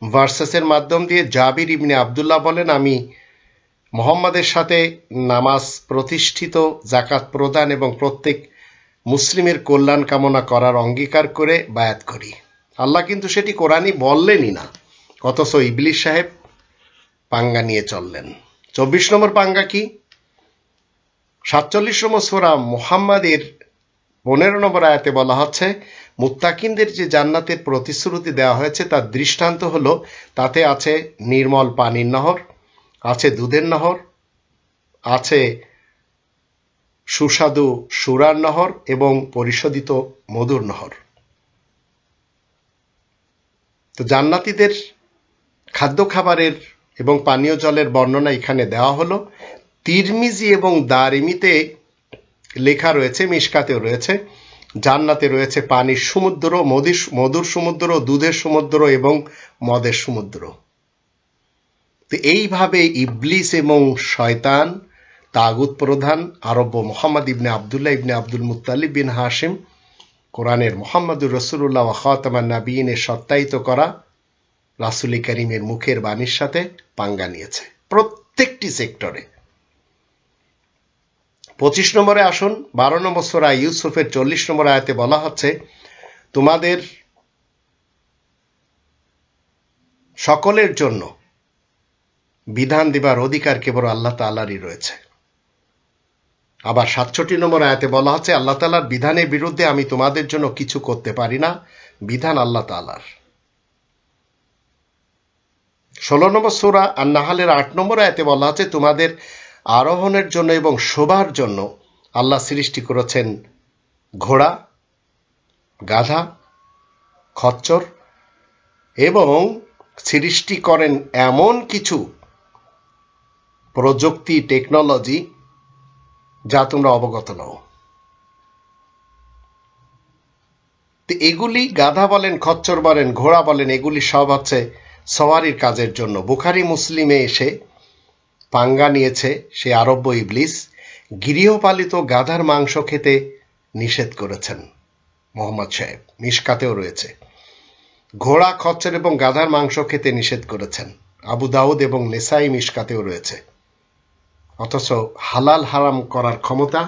ভার্সেসের মাধ্যম দিয়ে। জাবির ইবনে আব্দুল্লাহ বলেন, আমি মুহাম্মাদের সাথে নামাজ প্রতিষ্ঠিত, যাকাত প্রদান এবং প্রত্যেক মুসলিমের কল্যাণ কামনা করার অঙ্গীকার করে বায়াত করি। আল্লাহ কিন্তু সেটি কোরআনই বললেনই না, অথচ ইবলিস সাহেব পাঙ্গা নিয়ে চললেন। 24 নম্বর পাঙ্গা কি? 47 নম্বর সূরা মুহাম্মাদের 15 নম্বর আয়াতে বলা হচ্ছে, মুত্তাকিনদের যে জান্নাতের প্রতিশ্রুতি দেওয়া হয়েছে তার দৃষ্টান্ত হলো, তাতে আছে নির্মল পানির নহর, আছে দুধের নহর, আছে সুস্বাদু সুরার নহর এবং পরিশোধিত মধুর নহর। তো জান্নাতীদের খাদ্য খাবারের এবং পানীয় জলের বর্ণনা এখানে দেওয়া হলো। তিরমিজি এবং দারিমিতে লেখা রয়েছে, মিশকাতেও রয়েছে, জান্নাতে রয়েছে পানির সমুদ্র, মধুর সমুদ্র, দুধের সমুদ্র এবং মদের সমুদ্র। তো এইভাবে ইবলিস এবং শয়তান, তাগুত প্রধান আরব্য মুহাম্মদ ইবনে আব্দুল্লাহ ইবনে আব্দুল মুত্তালিব বিন হাশিম, কোরআনের মুহাম্মদুর রাসূলুল্লাহ ওয়া খাতামান নাবিয়িনের সত্যায়িত করা রাসূল করিমের মুখের বাণীর সাথে পাঙ্গা নিয়েছে প্রত্যেকটি সেক্টরে। 25 নম্বরে আসুন। 12 নম্বর সূরা ইউসুফের 40 নম্বর আয়াতে বলা হচ্ছে, তোমাদের সকলের জন্য বিধান দিবার অধিকার কেবল আল্লাহ তাআলারই রয়েছে। আবার 67 নম্বর আয়াতে বলা হচ্ছে, আল্লাহ তাআলার বিধানের বিরুদ্ধে আমি তোমাদের জন্য কিছু করতে পারি না, বিধান আল্লাহ তাআলার। 16 নম্বর সূরা আন-নাহলের 8 নম্বর আয়াতে বলা হচ্ছে, তোমাদের আরোহণের জন্য এবং শোভার জন্য আল্লাহ সৃষ্টি করেছেন ঘোড়া, গাধা, খচ্চর এবং সৃষ্টি করেন এমন কিছু প্রযুক্তি, টেকনোলজি যা তোমরা অবগত নও। তো এগুলি গাধা বলেন, খচ্চর বলেন, ঘোড়া বলেন, এগুলি সব হচ্ছে সওয়ারির কাজের জন্য। বুখারী মুসলিমে এসে পাঙ্গা নিয়েছে সে আরব্য ইবলিস। গৃহপালিত গাধার মাংস খেতে নিষেধ করেছেন মোহাম্মদ সাহেব, মিশকাতেও রয়েছে। ঘোড়া, খচ্চর এবং গাধার মাংস খেতে নিষেধ করেছেন, আবু দাউদ এবং নেসাই মিশকাতেও রয়েছে। অথচ হালাল হারাম করার ক্ষমতা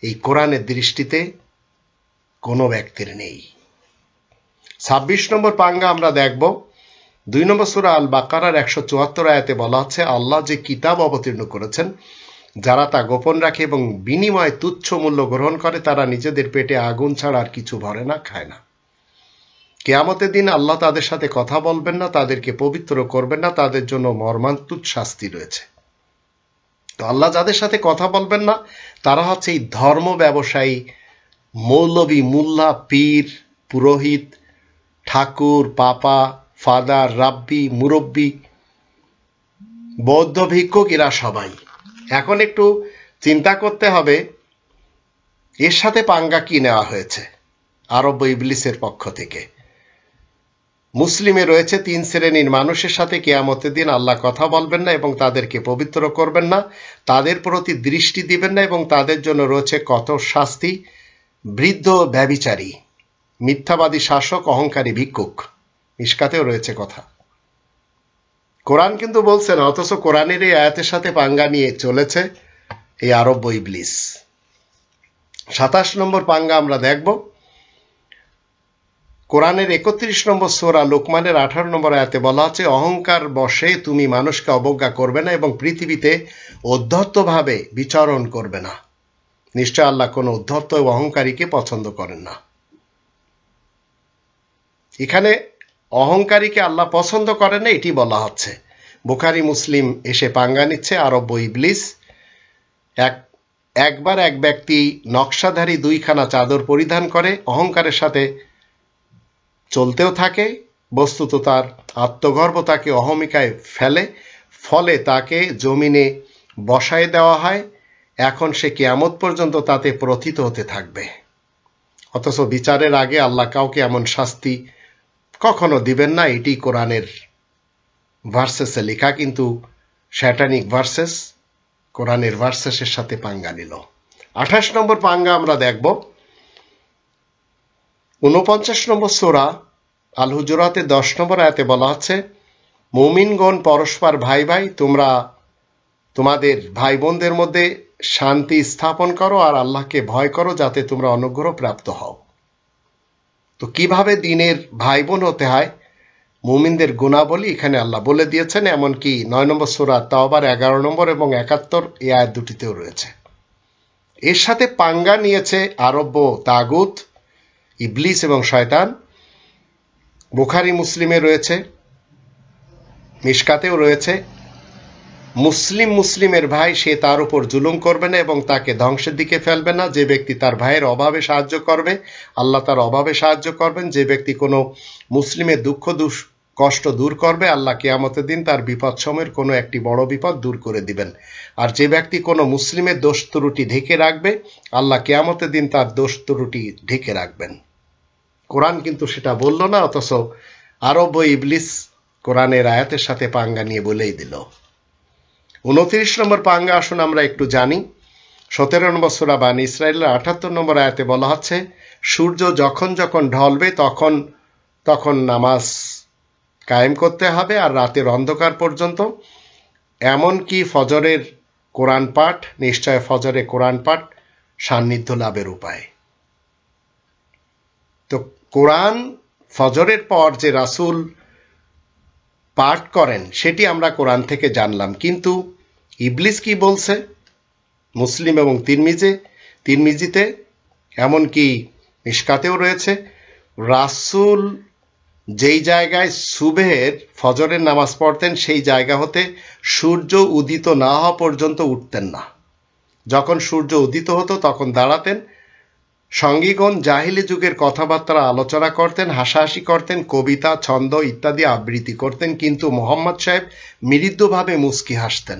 এই কোরআনের দৃষ্টিতে কোনো ব্যক্তির নেই। 26 নম্বর পাঙ্গা আমরা দেখব। 2 নম্বর সূরা আল বাকারার 174 আয়াতে বলা হচ্ছে, আল্লাহ যে কিতাব অবতীর্ণ করেছেন, যারা তা গোপন রাখে এবং বিনিময়ে তুচ্ছ মূল্য গ্রহণ করে, তারা নিজেদের পেটে আগুন ছাড়া আর কিছু ভরে না, খায় না। কিয়ামতের দিন আল্লাহ তাদের সাথে কথা বলবেন না, তাদেরকে পবিত্র করবেন না, তাদের জন্য মর্মান্তিক শাস্তি রয়েছে। তো আল্লাহ যাদের সাথে কথা বলবেন না তারা হচ্ছে এই ধর্ম ব্যবসায়ী, মৌলবী, মুল্লা, পীর, পুরোহিত, ঠাকুর, পাপা, ফাদার, রাব্বি, মুরব্বী, বৌদ্ধ ভিক্ষুক, এরা সবাই এখন একটু চিন্তা করতে হবে এর সাথে পাঙ্গা কি নেওয়া হয়েছে আরব ইবলিসের পক্ষ থেকে। মুসলিমে রয়েছে 3 শ্রেণীর মানুষের সাথে কিয়ামতের দিন আল্লাহ কথা বলবেন না এবং তাদেরকে পবিত্র করবেন না, তাদের প্রতি দৃষ্টি দিবেন না এবং তাদের জন্য রয়েছে কঠোর শাস্তি। বৃদ্ধ ব্যভিচারী, মিথ্যাবাদী শাসক, অহংকারী ভিক্ষুক। মিশকাতেও রয়েছে কথা। কোরআন কিন্তু বলছে না, অথচ কোরআনের এই আয়াতের সাথে পাঙ্গা নিয়ে চলেছে এই আরব ইবলিস। 27 নম্বর পাঙ্গা আমরা দেখব। কোরআনের 31 নম্বর সূরা লোকমানের 18 নম্বর আয়াতে বলা আছে, অহংকার বশে তুমি মানুষকে অবজ্ঞা করবে না এবং পৃথিবীতে উদ্ধত্তভাবে বিচরণ করবে না। নিশ্চয় আল্লাহ কোনো উদ্ধত্ত ও অহংকারীকে পছন্দ করেন না। এখানে অহংকারীকে আল্লাহ পছন্দ করেন না এটি বলা হচ্ছে। বুখারী মুসলিম এসে পাঙ্গা নিচ্ছে আরব ইবলিস। একবার এক ব্যক্তি নকশাধারী 2খানা চাদর পরিধান করে অহংকারের সাথে চলতেও থাকে, বস্তুত তার আত্মগর্ব তাকে অহমিকায় ফেলে, ফলে তাকে জমিনে বসায় দেওয়া হয়। এখন সে কিয়ামত পর্যন্ত তাতে প্রথিত হতে থাকবে। অথচ বিচারের আগে আল্লাহ কাউকে এমন শাস্তি কখনো দিবেন না। এটি কোরআনের ভার্সেসে লেখা, কিন্তু শ্যাটানিক ভার্সেস কোরআনের ভার্সেসের সাথে পাঙ্গা নিল। 28 নম্বর পাঙ্গা আমরা দেখব। 49 নম্বর সূরা আল হুজুরাতের 10 নম্বর আয়াতে বলা আছে, মুমিনগণ পরস্পর ভাই ভাই, তোমরা তোমাদের ভাই বোনদের মধ্যে শান্তি স্থাপন করো আর আল্লাহকে ভয় করো যাতে তোমরা অনুগ্রহ প্রাপ্ত হও। তো কিভাবে দিনের ভাই বোন হতে হয়, মুমিনদের গুণাবলী এখানে আল্লাহ বলে দিয়েছেন। এমনকি 9 নম্বর সূরা তাওবার 11 নম্বর এবং 71 এই আয়াত দুটিতেও রয়েছে। এর সাথে পাঙ্গা নিয়েছে আরব তাগুত, ইবলিস এবং শয়তান। বুখারী মুসলিমে রয়েছে, মিশকাতেও রয়েছে, মুসলিমের ভাই সে তার উপর জুলুম করবে না এবং তাকে ধ্বংসের দিকে ফেলবে না। যে ব্যক্তি তার ভাইয়ের অভাবে সাহায্য করবে আল্লাহ তার অভাবে সাহায্য করবেন। যে ব্যক্তি কোনো মুসলিমের দুঃখ কষ্ট দূর করবে আল্লাহ কিয়ামতের দিন তার বিপদ সময়ের কোনো একটি বড় বিপদ দূর করে দিবেন। আর যে ব্যক্তি কোনো মুসলিমের দোষ ত্রুটি ঢেকে রাখবে আল্লাহ কিয়ামতের দিন তার দোষ ত্রুটি ঢেকে রাখবেন। কোরআন কিন্তু সেটা বলল না, অথচ আরব ইবলিস কোরআনের আয়াতের সাথে পাঙ্গা নিয়ে বলেই দিল। 29 নম্বর পাঙ্গা আসুন আমরা একটু জানি। 17 নম্বর সূরা বানী ইসরাঈলের 78 নম্বর আয়াতে বলা হচ্ছে, সূর্য যখন যখন ঢলবে তখন তখন নামাজ কায়েম করতে হবে আর রাতের অন্ধকার পর্যন্ত, এমনকি ফজরের কোরআন পাঠ, নিশ্চয় ফজরে কোরআন পাঠ সান্নিধ্য লাভের উপায়। তো কোরআন ফজরের পর যে রাসূল পাঠ করেন সেটি আমরা কোরআন থেকে জানলাম, কিন্তু ইবলিস কি বলছে? মুসলিম এবং তিরমিজিতে এমনকি মিশকাতেও রয়েছে, রাসূল যেই জায়গায় সুবহের ফজরের নামাজ পড়তেন সেই জায়গা হতে সূর্য উদিত না হওয়া পর্যন্ত উঠতেন না। যখন সূর্য উদিত হতো তখন দাঁড়াতেন। সঙ্গীগণ জাহিলি যুগের কথাবার্তা আলোচনা করতেন, হাসাহাসি করতেন, কবিতা ছন্দ ইত্যাদি আবৃত্তি করতেন, কিন্তু মোহাম্মদ সাহেব মৃদুভাবে মুস্কি হাসতেন।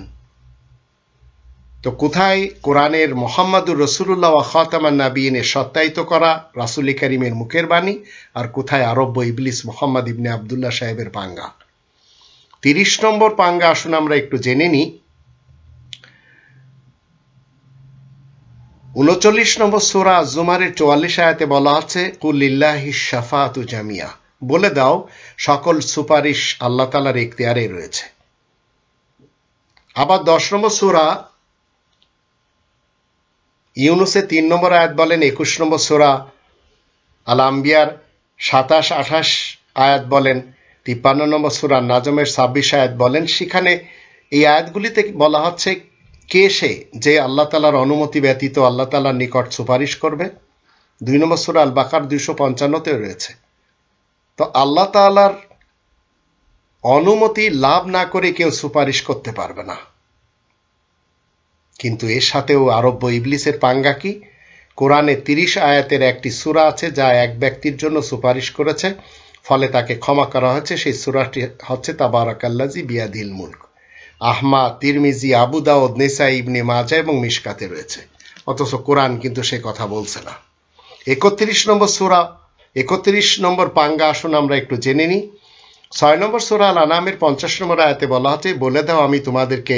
তো কোথায় কোরআনের মোহাম্মদুর রাসূলুল্লাহ ওয়া খাতামান নাবিয়িনের সত্যায়িত করা রাসূল কারীমের মুখের বাণী, আর কোথায় আরব ইবলিস মোহাম্মদ ইবনে আব্দুল্লাহ সাহেবের পাঙ্গা? 30 নম্বর পাঙ্গা আসুন আমরা একটু জেনে নিই। 39 নম্বর সূরা আজ-জুমারের 44 আয়াতে বলা আছে, কুল লিল্লাহিশ শাফাআতু জামিয়া, বলে দাও সকল সুপারিশ আল্লাহ তাআলার এখতিয়ারে রয়েছে। আবার 10 নম্বর সূরা ইউনুসের 3 নম্বর আয়াত বলেন, 21 নম্বর সূরা আল আম্বিয়ার 27-28 আয়াত বলেন, 53 নম্বর সূরা নাজমের 26 আয়াত বলেন। সেখানে এই আয়াতগুলিতে বলা হচ্ছে কে সে যে আল্লাহ তাআলার অনুমতি ব্যতীত আল্লাহ তাআলার নিকট সুপারিশ করবে। 2 নম্বর সূরা আল বাকার 255-তে রয়েছে। তো আল্লাহ তাআলার অনুমতি লাভ না করে কেউ সুপারিশ করতে পারবে না। কিন্তু এর সাথেও আরব ইবলিসের পাঙ্গা কি? কোরআনে 30 আয়াতের একটি সূরা আছে যা এক ব্যক্তির জন্য সুপারিশ করেছে, ফলে তাকে ক্ষমা করা হয়েছে। সেই সূরাটি হচ্ছে তাবারাকাল্লাযী বিয়াদিল মুলক। আহমদ, তিরমিজি, আবু দাউদ, নেসাই, ইবনে মাজাহ এবং মিশকাতে রয়েছে। অথচ কোরআন কিন্তু সে কথা বলছে না। 31 নম্বর সূরা, 31 নম্বর পাঙ্গা আসুন আমরা একটু জেনে নিই। 6 নম্বর সূরা আল আনামের 50 নম্বর আয়াতে বলা হচ্ছে, বলে দাও আমি তোমাদেরকে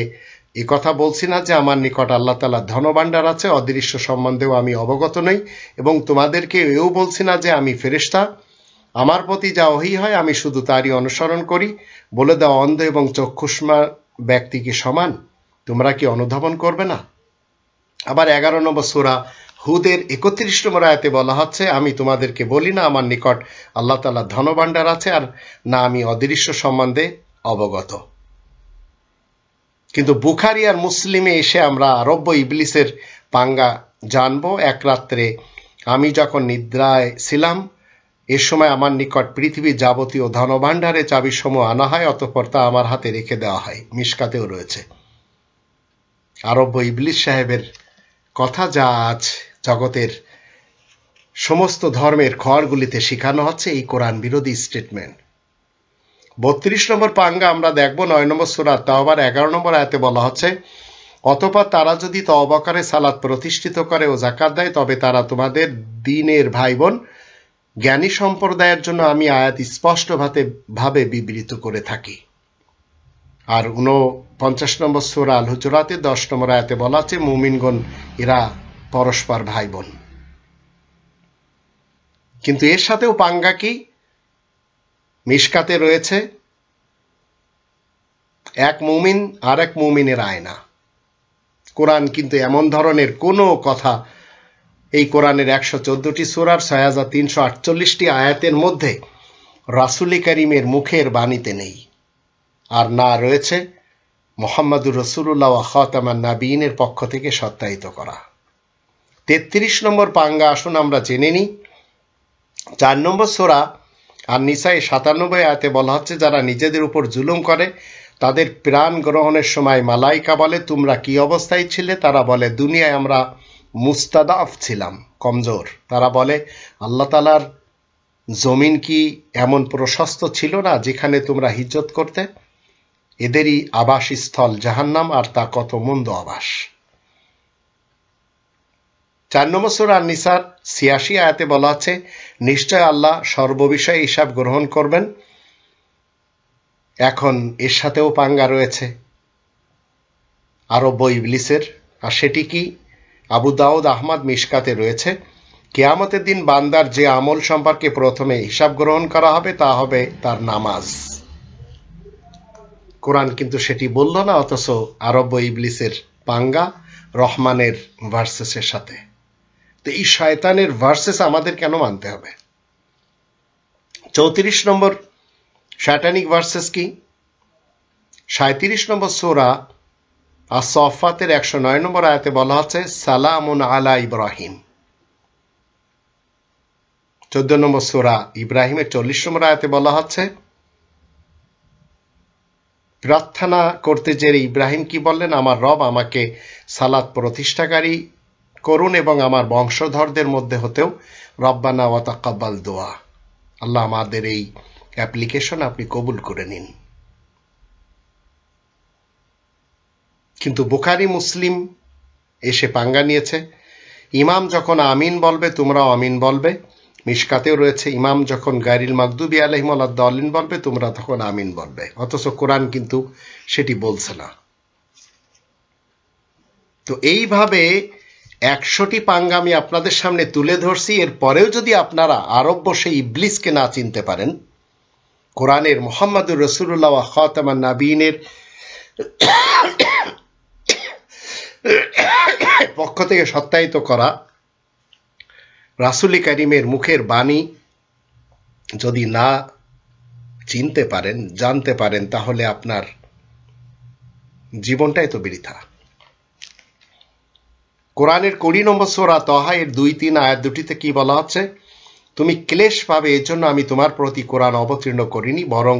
এই কথা বলছি না যে আমার নিকট আল্লাহ তাআলার ধনভাণ্ডার আছে, অদৃশ্য সম্বন্ধেও আমি অবগত নই, এবং তোমাদেরকে এও বলছি না যে আমি ফেরেশতা। আমার প্রতি যা ওহী হয় আমি শুধু তারই অনুসরণ করি। বলে দাও অন্ধ এবং চক্ষুষ্মা ব্যক্তি কি সমান? তোমরা কি অনুধাবন করবে না? আবার 11 নম্বর সূরা হুদের 31 নম্বর আয়াতে বলা হচ্ছে, আমি তোমাদেরকে বলি না আমার নিকট আল্লাহ তাআলার ধনভাণ্ডার আছে, আর না আমি অদৃশ্য সম্বন্ধে অবগত। কিন্তু বুখারী আর মুসলিমে এসে আমরা রব্ব ইবলিসের পাঙ্গা জানবো। এক রাত্রে আমি যখন নিদ্রায় ছিলাম, এ সময় আমার নিকট পৃথিবীর যাবতীয় ধনভাণ্ডারে চাবিসমূহ আনা হয়, অতঃপর তা আমার হাতে রেখে দেওয়া হয়। মিশকাতেও রয়েছে। রব্ব ইবলিস সাহেবের কথা যা আজ জগতের সমস্ত ধর্মের ঘরগুলিতে শেখানো হচ্ছে, এই কোরআন বিরোধী স্টেটমেন্ট। 32 নম্বর পাঙ্গা আমরা দেখব 9 নম্বর সূরা তাওবার 11 নম্বর আয়াতে বলা হচ্ছে, অতঃপর তারা যদি তওবা করে, সালাত প্রতিষ্ঠিত করে ও যাকাত দেয়, তবে তারা তোমাদের দ্বীনের ভাই বোন। জ্ঞানী সম্প্রদায়ের জন্য আমি আয়াত স্পষ্টভাবে বিবৃত করে থাকি। আর 49 নম্বর সূরা আল হুজুরাতে 10 নম্বর আয়াতে বলা আছে, মুমিনগণ এরা পরস্পর ভাই বোন। কিন্তু এর সাথেও পাঙ্গা কি? মিশকাতে রয়েছে, এক মুমিন আর এক মুমিনের আয়না। কোরআন কিন্তু এমন ধরনের কোনো কথা এই কোরআনের 114টি সূরার 6348টি আয়াতের মধ্যে রাসূল করিমের মুখের বাণীতে নেই, আর না রয়েছে মুহাম্মদুর রাসূলুল্লাহ ওয়া খাতামান নাবিয়িনের পক্ষ থেকে সত্যায়িত করা। 33 নম্বর পাঙ্গা আসুন আমরা জেনে নিই। 4 নম্বর সূরা আর নিসায়ে 97 আয়াতে বলা হচ্ছে, যারা নিজেদের উপর জুলুম করে তাদের প্রাণ গ্রহণের সময় মালাইকা বলে, তোমরা কি অবস্থায় ছিলে? তারা বলে, দুনিয়ায় আমরা মুস্তাদাফ ছিলাম, কমজোর। তারা বলে, আল্লাহ তাআলার জমিন কি এমন প্রশস্ত ছিল না যেখানে তোমরা হিজরত করতে? এদেরই আবাসস্থল জাহান্নাম, আর তা কত মন্দ আবাস। 4 নম্বর সূরা আন-নিসার 86 আয়াতে বলা আছে, নিশ্চয় আল্লাহ সর্ববিষয়ে হিসাব গ্রহণ করবেন। এখন এর সাথেও পাঙ্গা রয়েছে রব্ব ইবলিসের। আর সেটি কি? আবু দাউদ, আহমদ, মিশকাতে রয়েছে, কিয়ামতের দিন বান্দার যে আমল সম্পর্কে প্রথমে হিসাব গ্রহণ করা হবে তা হবে তার নামাজ। কোরআন কিন্তু সেটি বলল না, অথচ রব্ব ইবলিসের পাঙ্গা রহমানের ভার্সেসের সাথে। তো এই শয়তানের ভার্সেস আমাদের কেন মানতে হবে? 34 নম্বর শয়তানিক ভার্সেস কি? 37 নম্বর সূরা আস-সাফফাতের 109 নম্বর আয়াতে বলা হচ্ছে, সালামুন আলা ইব্রাহিম। 14 নম্বর সূরা ইব্রাহিমের 40 নম্বর আয়াতে বলা হচ্ছে, প্রার্থনা করতে যে ইব্রাহিম কি বললেন? আমার রব আমাকে সালাত প্রতিষ্ঠাকারী করুন এবং আমার বংশধরদের মধ্যে হতেও রব্বানা ওয়া তাকাব্বাল দোয়া। আল্লাহ আমাদের এই অ্যাপ্লিকেশন আপনি কবুল করে নিন। কিন্তু বুখারী মুসলিম এসে পাঙ্গা নিয়েছে, ইমাম যখন আমিন বলবে তোমরাও আমিন বলবে। মিশকাতেও রয়েছে, ইমাম যখন গায়রিল মাগদুবি আলাইহিম ওয়ালাদ-দাল্লিন বলবে তোমরা তখন আমিন বলবে। অথচ কোরআন কিন্তু সেটি বলছে না। তো এইভাবে 100টি পাঙ্গা আমি আপনাদের সামনে তুলে ধরছি। এর পরেও যদি আপনারা আরব্য সেই ইবলিসকে না চিনতে পারেন, কোরআনের মুহাম্মদুর রাসূলুল্লাহ ওয়া খাতামান নাবিয়িনের পক্ষ থেকে সত্যায়িত করা রাসূল করিমের মুখের বাণী যদি না চিনতে পারেন, জানতে পারেন, তাহলে আপনার জীবনটাই তো বৃথা। কোরআনের 20 নম্বর সূরা তাহা এর 2-3 আয়াত দুটিতে কি বলা হচ্ছে? তুমি ক্লেশ পাবে, এজন্য আমি তোমার প্রতি কোরআন অবতীর্ণ করিনি, বরং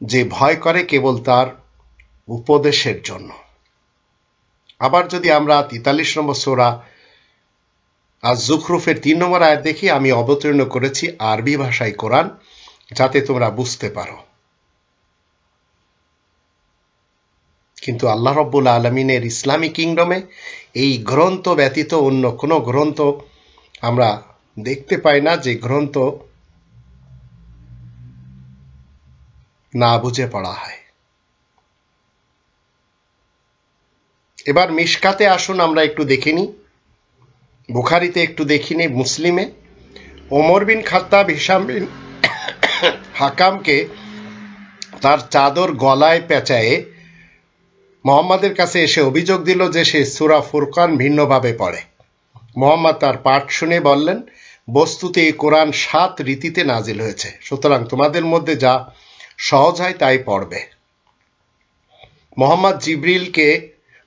যে ভয় করে কেবল তার উপদেশের জন্য। আবার যদি আমরা 43 নম্বর সূরা আজ-জুখরুফের 3 নম্বর আয়াত দেখি, আমি অবতীর্ণ করেছি আরবি ভাষায় কোরআন, যাতে তোমরা বুঝতে পারো। কিন্তু আল্লাহ রব্বুল আলমিনের ইসলামী কিংডমে এই গ্রন্থ ব্যতীত অন্য কোনো গ্রন্থ আমরা দেখতে পাই না যে গ্রন্থ না বুঝে পড়া হয়। এবার মিশকাতে আসুন আমরা একটু দেখে নিই, বুখারিতে একটু দেখিনি, মুসলিমে ওমর বিন খাত্তাব হিশাম বিন হাকামকে তার চাদর গলায় পেঁচায়ে মোহাম্মদের কাছে এসে অভিযোগ দিল যে সে সূরা ফুরকান ভিন্নভাবে পড়ে। মোহাম্মদ তার পাঠ শুনে বললেন, বস্তুতে এই কোরআন 7 রীতিতে নাজিল হয়েছে, সুতরাং তোমাদের মধ্যে যা সহজ হয় তাই পড়বে।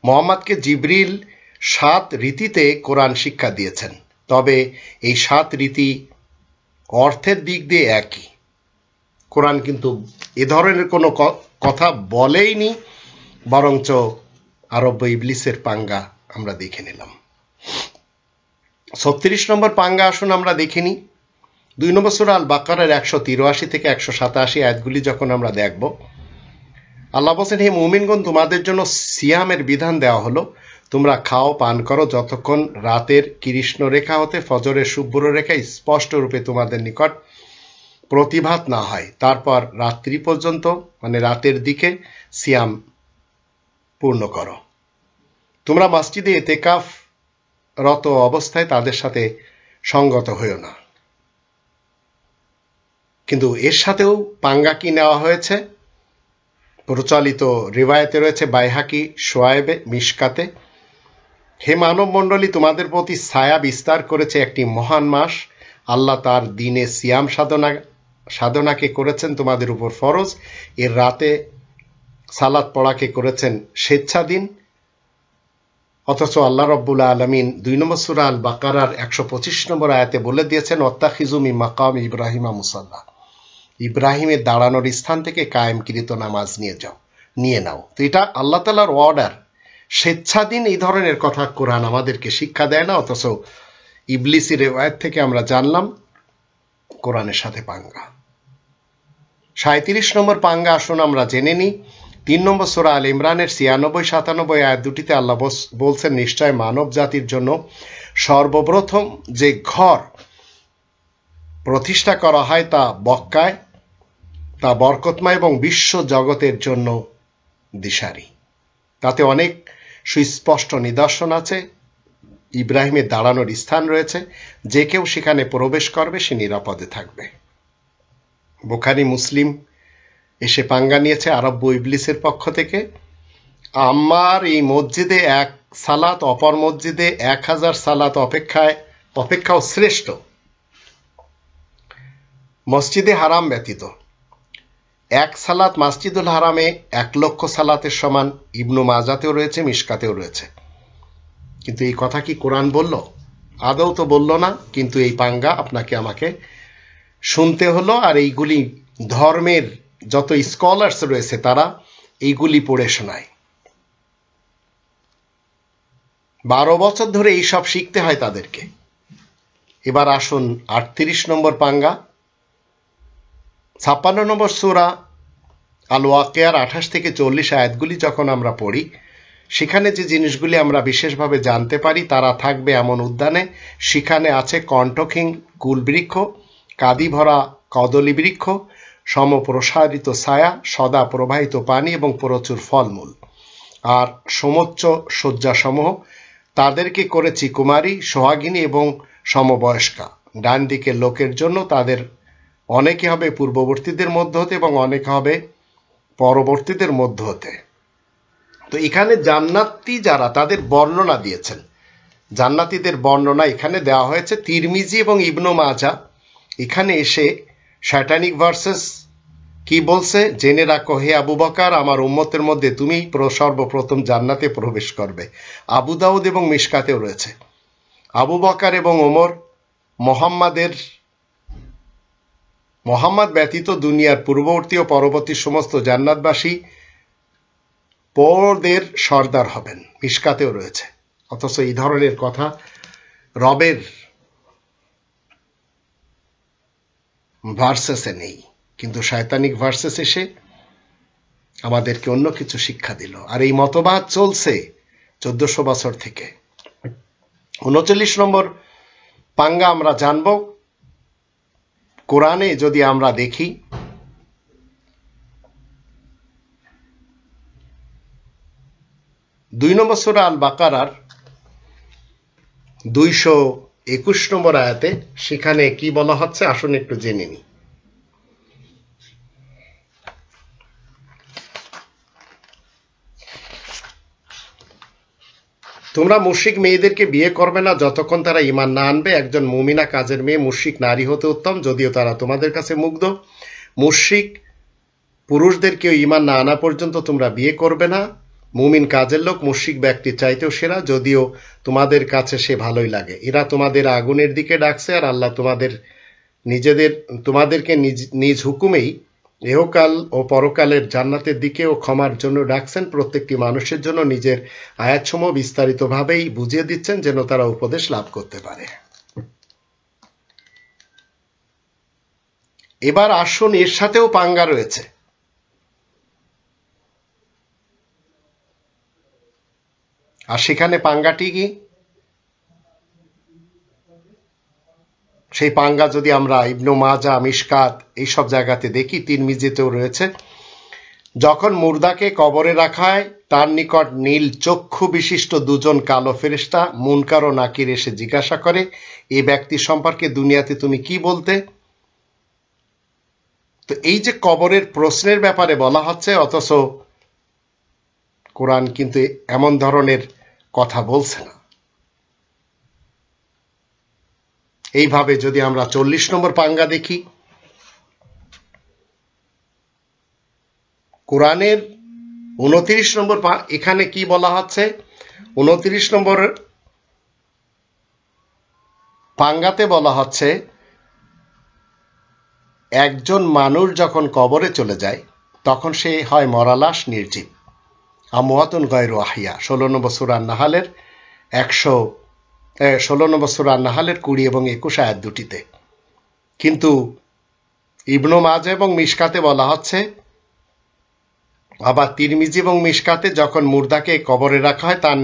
মোহাম্মদকে জিবরিল 7 রীতিতে কোরআন শিক্ষা দিয়েছেন, তবে এই 7 রীতি অর্থের দিক দিয়ে একই। কোরআন কিন্তু এ ধরনের কোনো কথা বলেইনি, বরঞ্চ আরব্য ইবলিসের পাঙ্গা আমরা দেখে নিলাম। 36 নম্বর পাঙ্গা আসুন আমরা দেখিনি। 2 নম্বর সূরা আল বাকারার 183 থেকে 187 আয়াতগুলি যখন আমরা দেখব, আল্লাহ বলেন, হে মুমিনগণ, তোমাদের জন্য সিয়ামের বিধান দেওয়া হলো, তোমরা খাও পান করো যতক্ষণ রাতের কৃষ্ণ রেখা হতে ফজরের শুভ্র রেখা স্পষ্ট রূপে তোমাদের নিকট প্রতিভাত না হয়, তারপর রাত্রি পর্যন্ত মানে রাতের দিকে সিয়াম পূর্ণ করো। তোমরা মসজিদে ইতিকাফ রত অবস্থায় তাদের সাথে সঙ্গত হইও না। কিন্তু এর সাথেও পাঙ্গা কি নেওয়া হয়েছে? প্রচলিত রিওয়ায়েতে রয়েছে বাইহাকি, শোয়াইবে, মিশকাতে, হে মানব মণ্ডলী, তোমাদের প্রতি ছায়া বিস্তার করেছে একটি মহান মাস। আল্লাহ তার দিনে সিয়াম সাধনাকে করেছেন তোমাদের উপর ফরজ, এর রাতে সালাত পড়াকে করেছেন স্বেচ্ছাধীন। অথচ আল্লাহ রব্বুল আলমিন 2 নম্বর সূরা আল বাকারার 125 নম্বর আয়াতে বলে দিয়েছেন, ওয়াত্তাখিযু মিন মাকাম ইব্রাহিমা মুসাল্লা, ইব্রাহিমের দাঁড়ানোর স্থান থেকে কায়েমকৃত নামাজ নিয়ে নাও। তো এটা আল্লাহ তাআলার অর্ডার, স্বেচ্ছাধীন এই ধরনের কথা কোরআন আমাদেরকে শিক্ষা দেয় না। অথচ ইবলিসি রিওয়ায়াত থেকে আমরা জানলাম কোরআনের সাথে পাঙ্গা। 37 নম্বর পাঙ্গা আসুন আমরা জেনে নিই। 3 নম্বর সূরা আল ইমরানের 96-97 আয়াত দুটিতে আল্লাহ বলছেন, নিশ্চয় মানব জাতির জন্য সর্বপ্রথম যে ঘর প্রতিষ্ঠা করা হয় তা মক্কায়, তা বরকতময় এবং বিশ্ব জগতের জন্য দিশারি। তাতে অনেক সুস্পষ্ট নিদর্শন আছে, ইব্রাহিমের দাঁড়ানোর স্থান রয়েছে, যে কেউ সেখানে প্রবেশ করবে সে নিরাপদে থাকবে। বুখারী মুসলিম এসে পাঙ্গা নিয়েছে আরব্য ইবলিসের পক্ষ থেকে, আমার এই মসজিদে 1 সালাত অপর মসজিদে 1000 সালাত অপেক্ষাও শ্রেষ্ঠ। মসজিদে হারাম ব্যতীত 1 সালাত মসজিদুল হারামে 1 লক্ষ সালাতের সমান। ইবনু মাজাতেও রয়েছে, মিশকাতেও রয়েছে। কিন্তু এই কথা কি কোরআন বলল? আদৌ তো বলল না, কিন্তু এই পাঙ্গা আপনাকে আমাকে শুনতে হলো। আর এইগুলি ধর্মের যত স্কলার্স রয়েছে তারা এইগুলি পড়ে শোনায়। 12 বছর ধরে এইসব শিখতে হয় তাদেরকে। এবার আসুন 38 নম্বর পাঙ্গা। 56 নম্বর সূরা আল ওয়াকিয়ার 28 থেকে 40 আয়াতগুলি যখন আমরা পড়ি, সেখানে যে জিনিসগুলি আমরা বিশেষভাবে জানতে পারি, তারা থাকবে এমন উদ্যানে, সেখানে আছে কণ্ঠহীন কুলবৃক্ষ, কাদি ভরা কদলী বৃক্ষ, সমপ্রসারিত ছায়া, সদা প্রবাহিত পানি এবং প্রচুর ফলমূল, আর সমোচ্চ শয্যাসমূহ। তাদেরকে করেছি কুমারী, সোহাগিনী এবং সমবয়স্কা। ডান দিকের লোকের জন্য তাদের অনেকে হবে পূর্ববর্তীদের মধ্য হতে এবং অনেকে হবে পরবর্তীদের মধ্য হতে। তো এখানে জান্নাতি যারা, তাদের বর্ণনা দিয়েছেন। জান্নাতীদের বর্ণনা এখানে দেওয়া হয়েছে তিরমিজি এবং ইবনু মাজাহ। এখানে এসে শয়তানিক ভার্সেস কি বলছে জেনে রাখো, হে আবু বকর, আমার উম্মতের মধ্যে তুমি সর্বপ্রথম জান্নাতে প্রবেশ করবে। আবু দাউদ এবং মিশকাতেও রয়েছে। আবু বকর এবং ওমর মোহাম্মদ ব্যতীত দুনিয়ার পূর্ববর্তী ও পরবর্তী সমস্ত জান্নাতবাসী পরদের সর্দার হবেন। মিশকাতেও রয়েছে। অথচ এই ধরনের কথা রবের ভার্সেসে নেই, কিন্তু শয়তানিক ভার্সেস এসে আমাদেরকে অন্য কিছু শিক্ষা দিল। আর এই মতবাদ চলছে 1400 বছর থেকে। 39 নম্বর পাঙ্গা আমরা জানব। কোরআনে যদি আমরা দেখি, দুই নম্বর সূরা আল বাকারার 221 নম্বর আয়াতে সেখানে কি বলা হচ্ছে, আসুন একটু জেনে নিই। তোমরা মুশরিক মেয়েদেরকে বিয়ে করবে না যতক্ষণ তারা ঈমান না আনবে। একজন মুমিনা কাজের মেয়ে মুশরিক নারী হতে উত্তম, যদিও তারা তোমাদের কাছে মুগ্ধ। মুশরিক পুরুষদেরকেও ঈমান না আনা পর্যন্ত তোমরা বিয়ে করবে না। মুমিন কাজের লোক মুশরিক ব্যক্তির চাইতেও সেরা, যদিও তোমাদের কাছে সে ভালোই লাগে। এরা তোমাদের আগুনের দিকে ডাকছে, আর আল্লাহ তোমাদেরকে নিজ হুকুমেই ইহকাল ও পরকালের জান্নাতের দিকে ও ক্ষমার জন্য ডাকছেন। প্রত্যেকটি মানুষের জন্য নিজের আয়াতসমূহ বিস্তারিতভাবেই বুঝিয়ে দিচ্ছেন, যেন তারা উপদেশ লাভ করতে পারে। এবার আসুন, এর সাথেও পাঙ্গা রয়েছে। আর সেখানে পাঙ্গাটি কি? সেই পাঙ্গা যদি আমরা ইবনু মাজা, মিশকাত এইসব জায়গাতে দেখি, তিরমিজিতেও রয়েছে। যখন মুর্দাকে কবরে রাখা হয়, তার নিকট নীল চক্ষু বিশিষ্ট দুজন কালো ফেরেশতা মুনকার ও নাকির এসে জিজ্ঞাসা করে, এই ব্যক্তি সম্পর্কে দুনিয়াতে তুমি কি বলতে? তো এই যে কবরের প্রশ্নের ব্যাপারে বলা হচ্ছে, অথচ কোরআন কিন্তু এমন ধরনের কথা বলছে না। এইভাবে যদি আমরা 40 নম্বর পাঙ্গা দেখি, কোরআনের 29 নম্বর এখানে কি বলা হচ্ছে? 29 নম্বর পাঙ্গাতে বলা হচ্ছে, একজন মানুষ যখন কবরে চলে যায় তখন সে হয় মরালাশ, নির্জীব। আমওয়াতুন গায়রু আহিয়া, 16 নম্বর সূরা নাহালের 16 নম্বর সূরা নাহালের 20 এবং 21 আয়াত দুটিতে। কিন্তু ইবনু মাজা এবং মিশকাতে বলা হচ্ছে, আবার তিরমিজি এবং মিশকাতে, যখন মুর্দাকে কবরে রাখা হয় তার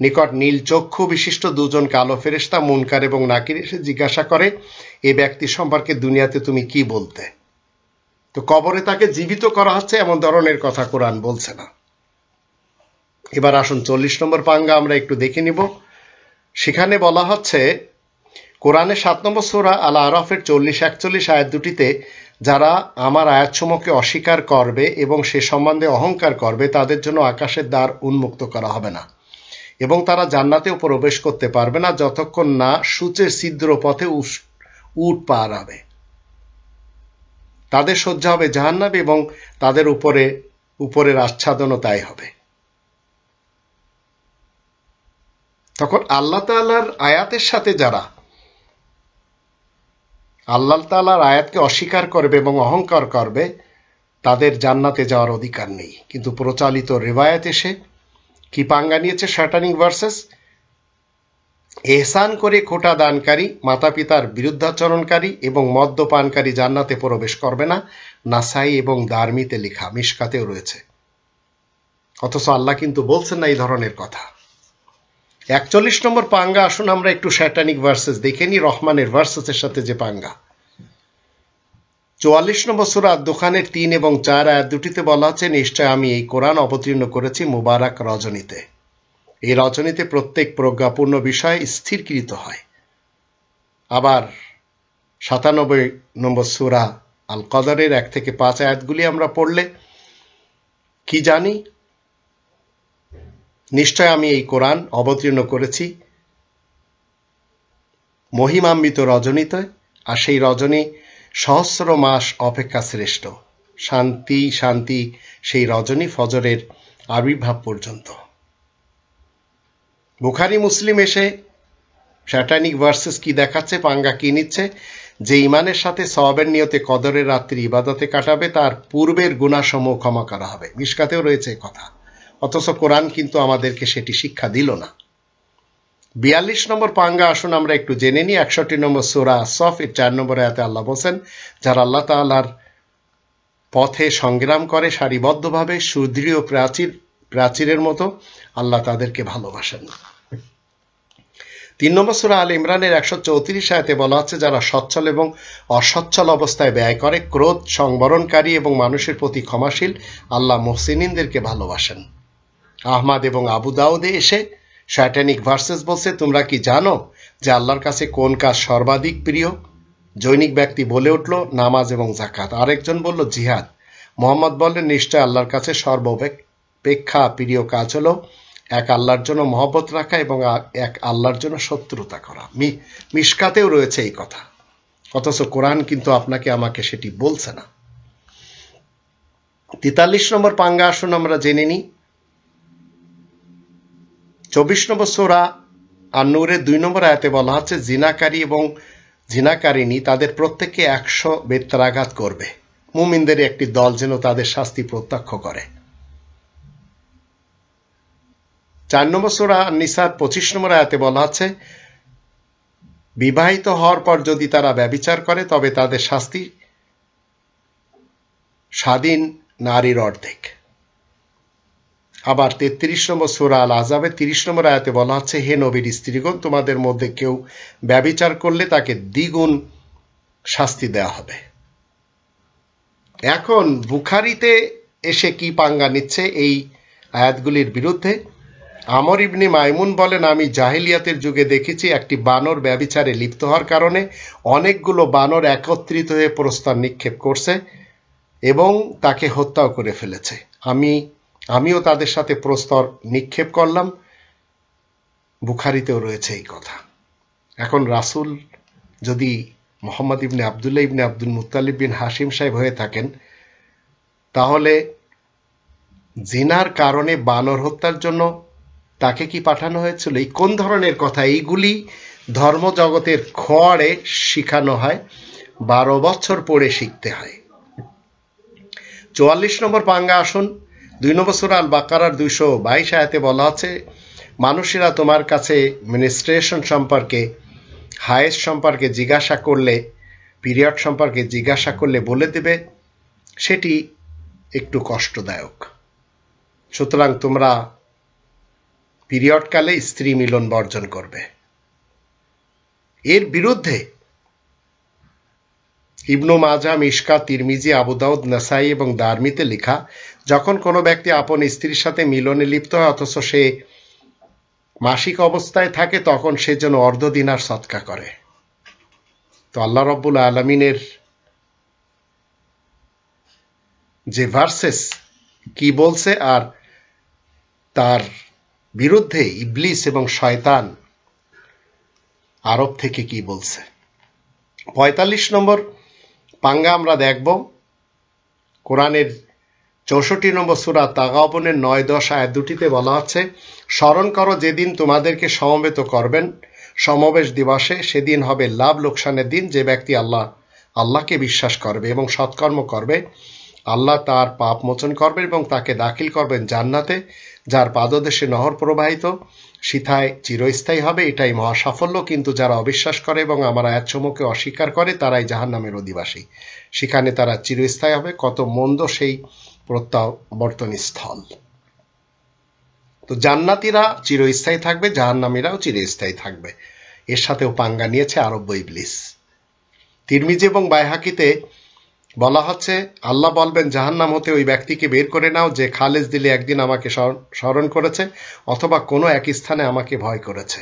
নিকট নীল চক্ষু বিশিষ্ট দুজন কালো ফেরেশতা মুনকার এবং নাকির এসে জিজ্ঞাসা করে, এই ব্যক্তি সম্পর্কে দুনিয়াতে তুমি কি বলতে? তো কবরে তাকে জীবিত করা হচ্ছে, এমন ধরনের কথা কোরআন বলছে না। এবার আসুন 40 নম্বর পাঙ্গা আমরা একটু দেখে নিব। সেখানে বলা হচ্ছে, কোরআনের 7 নম্বর সূরা আল আরাফের 40-41 আয়াত দুটিতে, যারা আমার আয়াতসমূহকে অস্বীকার করবে এবং সে সম্বন্ধে অহংকার করবে, তাদের জন্য আকাশের দ্বার উন্মুক্ত করা হবে না এবং তারা জান্নাতেও প্রবেশ করতে পারবে না যতক্ষণ না সূচের ছিদ্র পথে উট পার হবে। তাদের সহ্য হবে জাহান্নাম এবং তাদের উপরের আচ্ছাদনও তাই হবে। তখন আল্লাহ তাআলার আয়াতের সাথে যারা আল্লাহ তাআলার আয়াতকে অস্বীকার করবে এবং অহংকার করবে, তাদের জান্নাতে যাওয়ার অধিকার নেই। কিন্তু প্রচালিত রিওয়ায়াত এসে কি পাঙ্গা নিয়েছে? শয়তানিক ভার্সেস, এহসান করে খোটা দানকারী, মাতা পিতার বিরুদ্ধাচরণকারী এবং মদ্যপানকারী জান্নাতে প্রবেশ করবে না। নাসাই এবং দারমিতে লেখা, মিশকাতেও রয়েছে। অথচ আল্লাহ কিন্তু বলছেন না এই ধরনের কথা। 41 নম্বর পাঙ্গা, আসুন আমরা একটু শয়তানিক ভার্সেস দেখে নিই, রহমানের ভার্সেসের সাথে যে পাঙ্গা। 44 নম্বর সূরা দোকানের 3 এবং 4 আয়াত দুটিতে বলা আছে, নিশ্চয় আমি এই কোরআন অবতীর্ণ করেছি মুবারক রজনীতে। এই রজনীতে প্রত্যেক প্রজ্ঞাপূর্ণ বিষয় স্থিরকৃত হয়। আবার 97 নম্বর সূরা আল কদরের 1 থেকে 5 আয়াতগুলি আমরা পড়লে কি জানি? নিশ্চয় আমি এই কোরআন অবতীর্ণ করেছি মহিমান্বিত রজনীতে, আর সেই রজনী সহস্র মাস অপেক্ষা শ্রেষ্ঠ। শান্তি শান্তি সেই রজনী ফজরের আবির্ভাব পর্যন্ত। বুখারী মুসলিম এসে শয়তানিক ভার্সেস কি দেখাচ্ছে, পাঙ্গা কি নিচ্ছে? যে ইমানের সাথে সওয়াবের নিয়তে কদরের রাত্রি ইবাদতে কাটাবে, তার পূর্বের গুনাহসমূহ ক্ষমা করা হবে। মিশকাতেও রয়েছে কথা, অথচ কোরআন কিন্তু আমাদেরকে সেটি শিক্ষা দিল না। 42 নম্বর পাঙ্গা, আসুন আমরা একটু জেনে নিই। 61 নম্বর সূরা সফ এর 4 নম্বর আয়াতে আল্লাহ বলেন, যারা আল্লাহ তাআলার পথে সংগ্রাম করে সারিবদ্ধভাবে সুদৃঢ় প্রাচীরের মতো, আল্লাহ তাদেরকে ভালোবাসেন। 3 নম্বর সূরা আল ইমরানের 134 আয়াতে বলা হচ্ছে, যারা সচ্ছল এবং অসচ্ছল অবস্থায় ব্যয় করে, ক্রোধ সংবরণকারী এবং মানুষের প্রতি ক্ষমাশীল, আল্লাহ মুহসিনিনদেরকে ভালোবাসেন। আহমদ এবং আবু দাউদে এসে শয়তানিক ভার্সেস বলছে, তোমরা কি জানো যে আল্লাহর কাছে কোন কাজ সর্বাধিক প্রিয়? জৈনিক ব্যক্তি বলে উঠল, নামাজ এবং যাকাত। আরেকজন বলল, জিহাদ। মোহাম্মদ বললেন, নিশ্চয় আল্লাহর কাছে সর্বাপেক্ষা প্রিয় কাজ হলো এক আল্লাহর জন্য মহব্বত রাখা এবং এক আল্লাহর জন্য শত্রুতা করা। মিশকাতেও রয়েছে এই কথা, অথচ কোরআন কিন্তু আপনাকে আমাকে সেটি বলছে না। 43 নম্বর পাঙ্গা আসুন আমরা জেনে নিই। 24 নম্বর সূরা আন-নূরের 2 নম্বর আয়াতে বলা হচ্ছে, জিনাকারী এবং জিনাকারিনী তাদের প্রত্যেককে 100 বেত্রাঘাত করবে। মুমিনদের একটি দল যেন তাদের শাস্তি প্রত্যক্ষ করে। 4 নম্বর সূরা আন-নিসার 25 নম্বর আয়াতে বলা হচ্ছে, বিবাহিত হওয়ার পর যদি তারা ব্যভিচার করে তবে তাদের শাস্তি স্বাধীন নারীর অর্ধেক। আবার 33 নম্বর সূরা আল আহজাবের 30 নম্বর আয়াতে বলা হচ্ছে, হে নবীর স্ত্রীগণ, তোমাদের মধ্যে কেউ ব্যভিচার করলে তাকে দ্বিগুণ শাস্তি দেওয়া হবে। এখন বুখারীতে এসে কি পাঙ্গা নিচ্ছে এই আয়াতগুলির বিরুদ্ধে? আমর ইবনে মাইমুন বলেন, আমি জাহিলিয়াতের যুগে দেখেছি একটি বানর ব্যভিচারে লিপ্ত হওয়ার কারণে অনেকগুলো বানর একত্রিত হয়ে প্রস্তর নিক্ষেপ করছে এবং তাকে হত্যাও করে ফেলেছে। আমিও তাদের সাথে প্রস্তর নিক্ষেপ করলাম। বুখারীতেও রয়েছে এই কথা। এখন রাসূল যদি মুহাম্মদ ইবনে আব্দুল্লাহ ইবনে আব্দুল মুত্তালিব বিন হাশিম সাহেব হয়ে থাকেন, তাহলে জিনার কারণে বানর হত্যার জন্য তাকে কি পাঠানো হয়েছিল? এই কোন ধরনের কথা? এইগুলি ধর্মজগতের খোয়াড়ে শিখানো হয়, 12 বছর পড়ে শিখতে হয়। 44 নম্বর পাঙ্গা আসুন। 2 নম্বর সূরা আল বাকারার 222 আয়াতে বলা আছে, মানুষেরা তোমার কাছে মেনস্ট্রুয়েশন সম্পর্কে, হায়েজ সম্পর্কে জিজ্ঞাসা করলে, পিরিয়ড সম্পর্কে জিজ্ঞাসা করলে বলে দেবে সেটি একটু কষ্টদায়ক। সুতরাং তোমরা পিরিয়ডকালে স্ত্রী মিলন বর্জন করবে। এর বিরুদ্ধে ইবনু মাজাহ, মিশকাত, তিরমিজি, আবু দাউদ, নাসাই এবং দারমিতে লেখা, যখন কোনো ব্যক্তি আপন স্ত্রীর সাথে মিলনে লিপ্ত হয় অথচ সে মাসিক অবস্থায় থাকে, তখন সে যেন অর্ধ দিনার সদকা করে। তো আল্লাহ রাব্বুল আলামিনের যে ভার্সেস কি বলছে আর তার বিরুদ্ধে ইবলিস এবং শয়তান আরব থেকে কি বলছে। 45 নম্বর পাঙ্গা আমরা দেখব। কোরআনের 64 নম্বর সূরা তাগাবনের 9-10 আয়াত দুটিতে বলা হচ্ছে, স্মরণ করো যেদিন তোমাদেরকে সমবেত করবেন সমাবেশ দিবসে, সেদিন হবে লাভ লোকসানের দিন। যে ব্যক্তি আল্লাহকে বিশ্বাস করবে এবং সৎকর্ম করবে, আল্লাহ তার পাপ মোচন করবেন এবং তাকে দাখিল করবেন জান্নাতে, যার পাদদেশে নহর প্রবাহিত, সিথায় চিরস্থায়ী হবে। এটাই মহা সাফল্য। কিন্তু যারা অবিশ্বাস করে এবং আমার আয়াতসমূহকে অস্বীকার করে, তারাই জাহান্নামের অধিবাসী, সেখানে তারা চিরস্থায়ী হবে। কত মন্দ সেই প্রত্যাবর্তনী স্থল। তো জান্নাতীরা চিরস্থায়ী থাকবে, জাহান্নামীরাও চিরস্থায়ী থাকবে। এর সাথেও পাঙ্গা নিয়েছে আরব্য ইবলিস। তিরমিজি এবং বাইহাকিতে বলা হচ্ছে, আল্লাহ বলবেন জাহান্নাম হতে ওই ব্যক্তিকে বের করে নাও যে খালেজ দিলে একদিন আমাকে স্মরণ করেছে অথবা কোনো এক স্থানে আমাকে ভয় করেছে।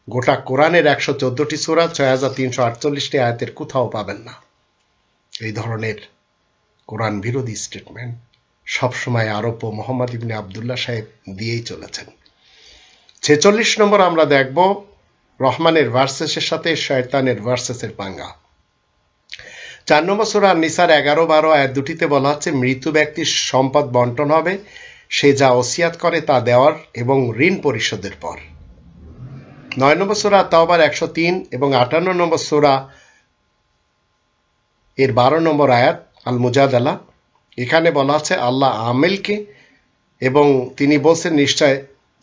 গোটা কোরআনের 114টি সূরা 6348টি আয়াতের কোথাও পাবেন না এই ধরনের কোরআন বিরোধী স্টেটমেন্ট। সবসময় আরব ও মুহাম্মদ ইবনে আব্দুল্লাহ সাহেব দিয়েই চলেছেন। 46 নম্বর আমরা দেখব রহমানের ভার্সেসের সাথে শয়তানের ভার্সেসের পাঙ্গা। 4 নম্বর সূরা আন-নিসার 11-12 আয়াত দুটিতে বলা হচ্ছে, মৃত্যু ব্যক্তির সম্পদ বন্টন হবে সে যা ওসিয়াত করে তা দেওয়ার এবং ঋণ পরিশোধের পর। 9 নম্বর সূরা তাওবার 103 এবং 58 নম্বর সূরা এর 12 নম্বর আয়াত আল মুজাদালা, এখানে বলা আছে আল্লাহ আমেলকে, এবং তিনি বলছেন নিশ্চয়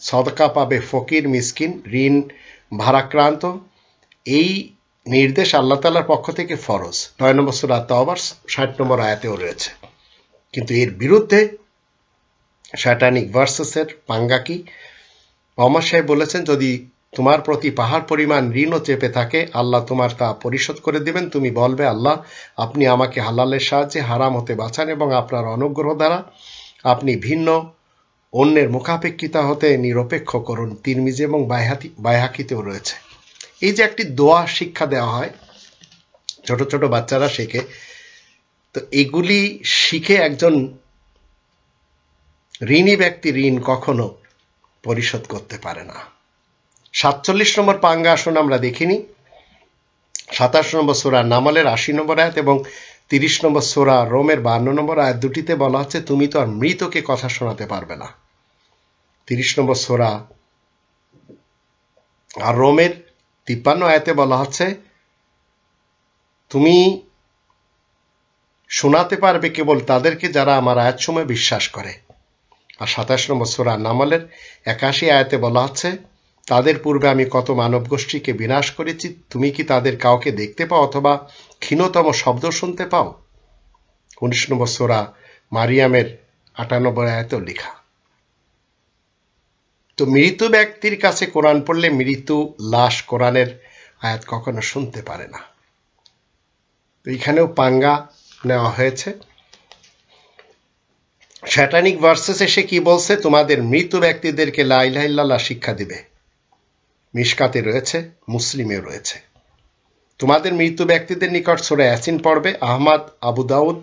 সদকা পাবে ফকির, মিসকিন, ঋণ ভারাক্রান্ত। এই নির্দেশ আল্লাহ তাআলার পক্ষ থেকে ফরজ। 9 নম্বর সূরা তাওবার 60 নম্বর আয়াতেও রয়েছে। কিন্তু এর বিরুদ্ধে শয়তানিক ভার্সেসের পাঙ্গা কি? ওমর সাহেব বলেছেন, যদি তোমার প্রতি পাহাড় পরিমাণ ঋণও চেপে থাকে, আল্লাহ তোমার তা পরিশোধ করে দিবেন। তুমি বলবে, আল্লাহ, আপনি আমাকে হালালের সাহায্যে হারাম হতে বাঁচান এবং আপনার অনুগ্রহ দ্বারা আপনি ভিন্ন অন্যের মুখাপেক্ষিতা হতে নিরপেক্ষ করুন। তিরমিজি এবং বাইহাকিতেও রয়েছে। এই যে একটি দোয়া শিক্ষা দেওয়া হয়, ছোট ছোট বাচ্চারা শেখে, তো এগুলি শিখে একজন ঋণী ব্যক্তি ঋণ কখনো পরিশোধ করতে পারে না। 47 নম্বর পাঙ্গা আসুন আমরা দেখিনি। 27 নম্বর সূরা নামলের 80 নম্বর আয়াত এবং 30 নম্বর সূরা রোমের 52 নম্বর আয়াত দুটিতে বলা হচ্ছে, তুমি তো আর মৃতকে কথা শোনাতে পারবে না। 30 নম্বর সূরা আর রোমের 53 আয়াতে বলা হচ্ছে, তুমি শোনাতে পারবে কেবল তাদেরকে যারা আমার আয়াতসমূহে বিশ্বাস করে। আর 27 নম্বর সূরা নামলের 81 আয়াতে বলা হচ্ছে, তাদের পূর্বে আমি কত মানব গোষ্ঠীকে বিনাশ করেছি, তুমি কি তাদের কাউকে দেখতে পাও অথবা ক্ষীণতম শব্দ শুনতে পাও? 19 নম্বর সূরা মারিয়ামের 98 আয়াতেও লেখা। তো মৃত ব্যক্তির কাছে কোরআন পড়লে মৃত্যু লাশ কোরআনের আয়াত কখনো শুনতে পারে না। তো এখানেও পাঙ্গা নেওয়া হয়েছে। শয়তানিক ভার্সেস এসে কি বলছে? তোমাদের মৃত ব্যক্তিদেরকে লা ইলাহা ইল্লাল্লাহ শিক্ষা দিবে। মিশকাতে রয়েছে, মুসলিমে রয়েছে। তোমাদের মৃত ব্যক্তিদের নিকট সূরা ইয়াসিন পড়বে। আহমদ, আবু দাউদ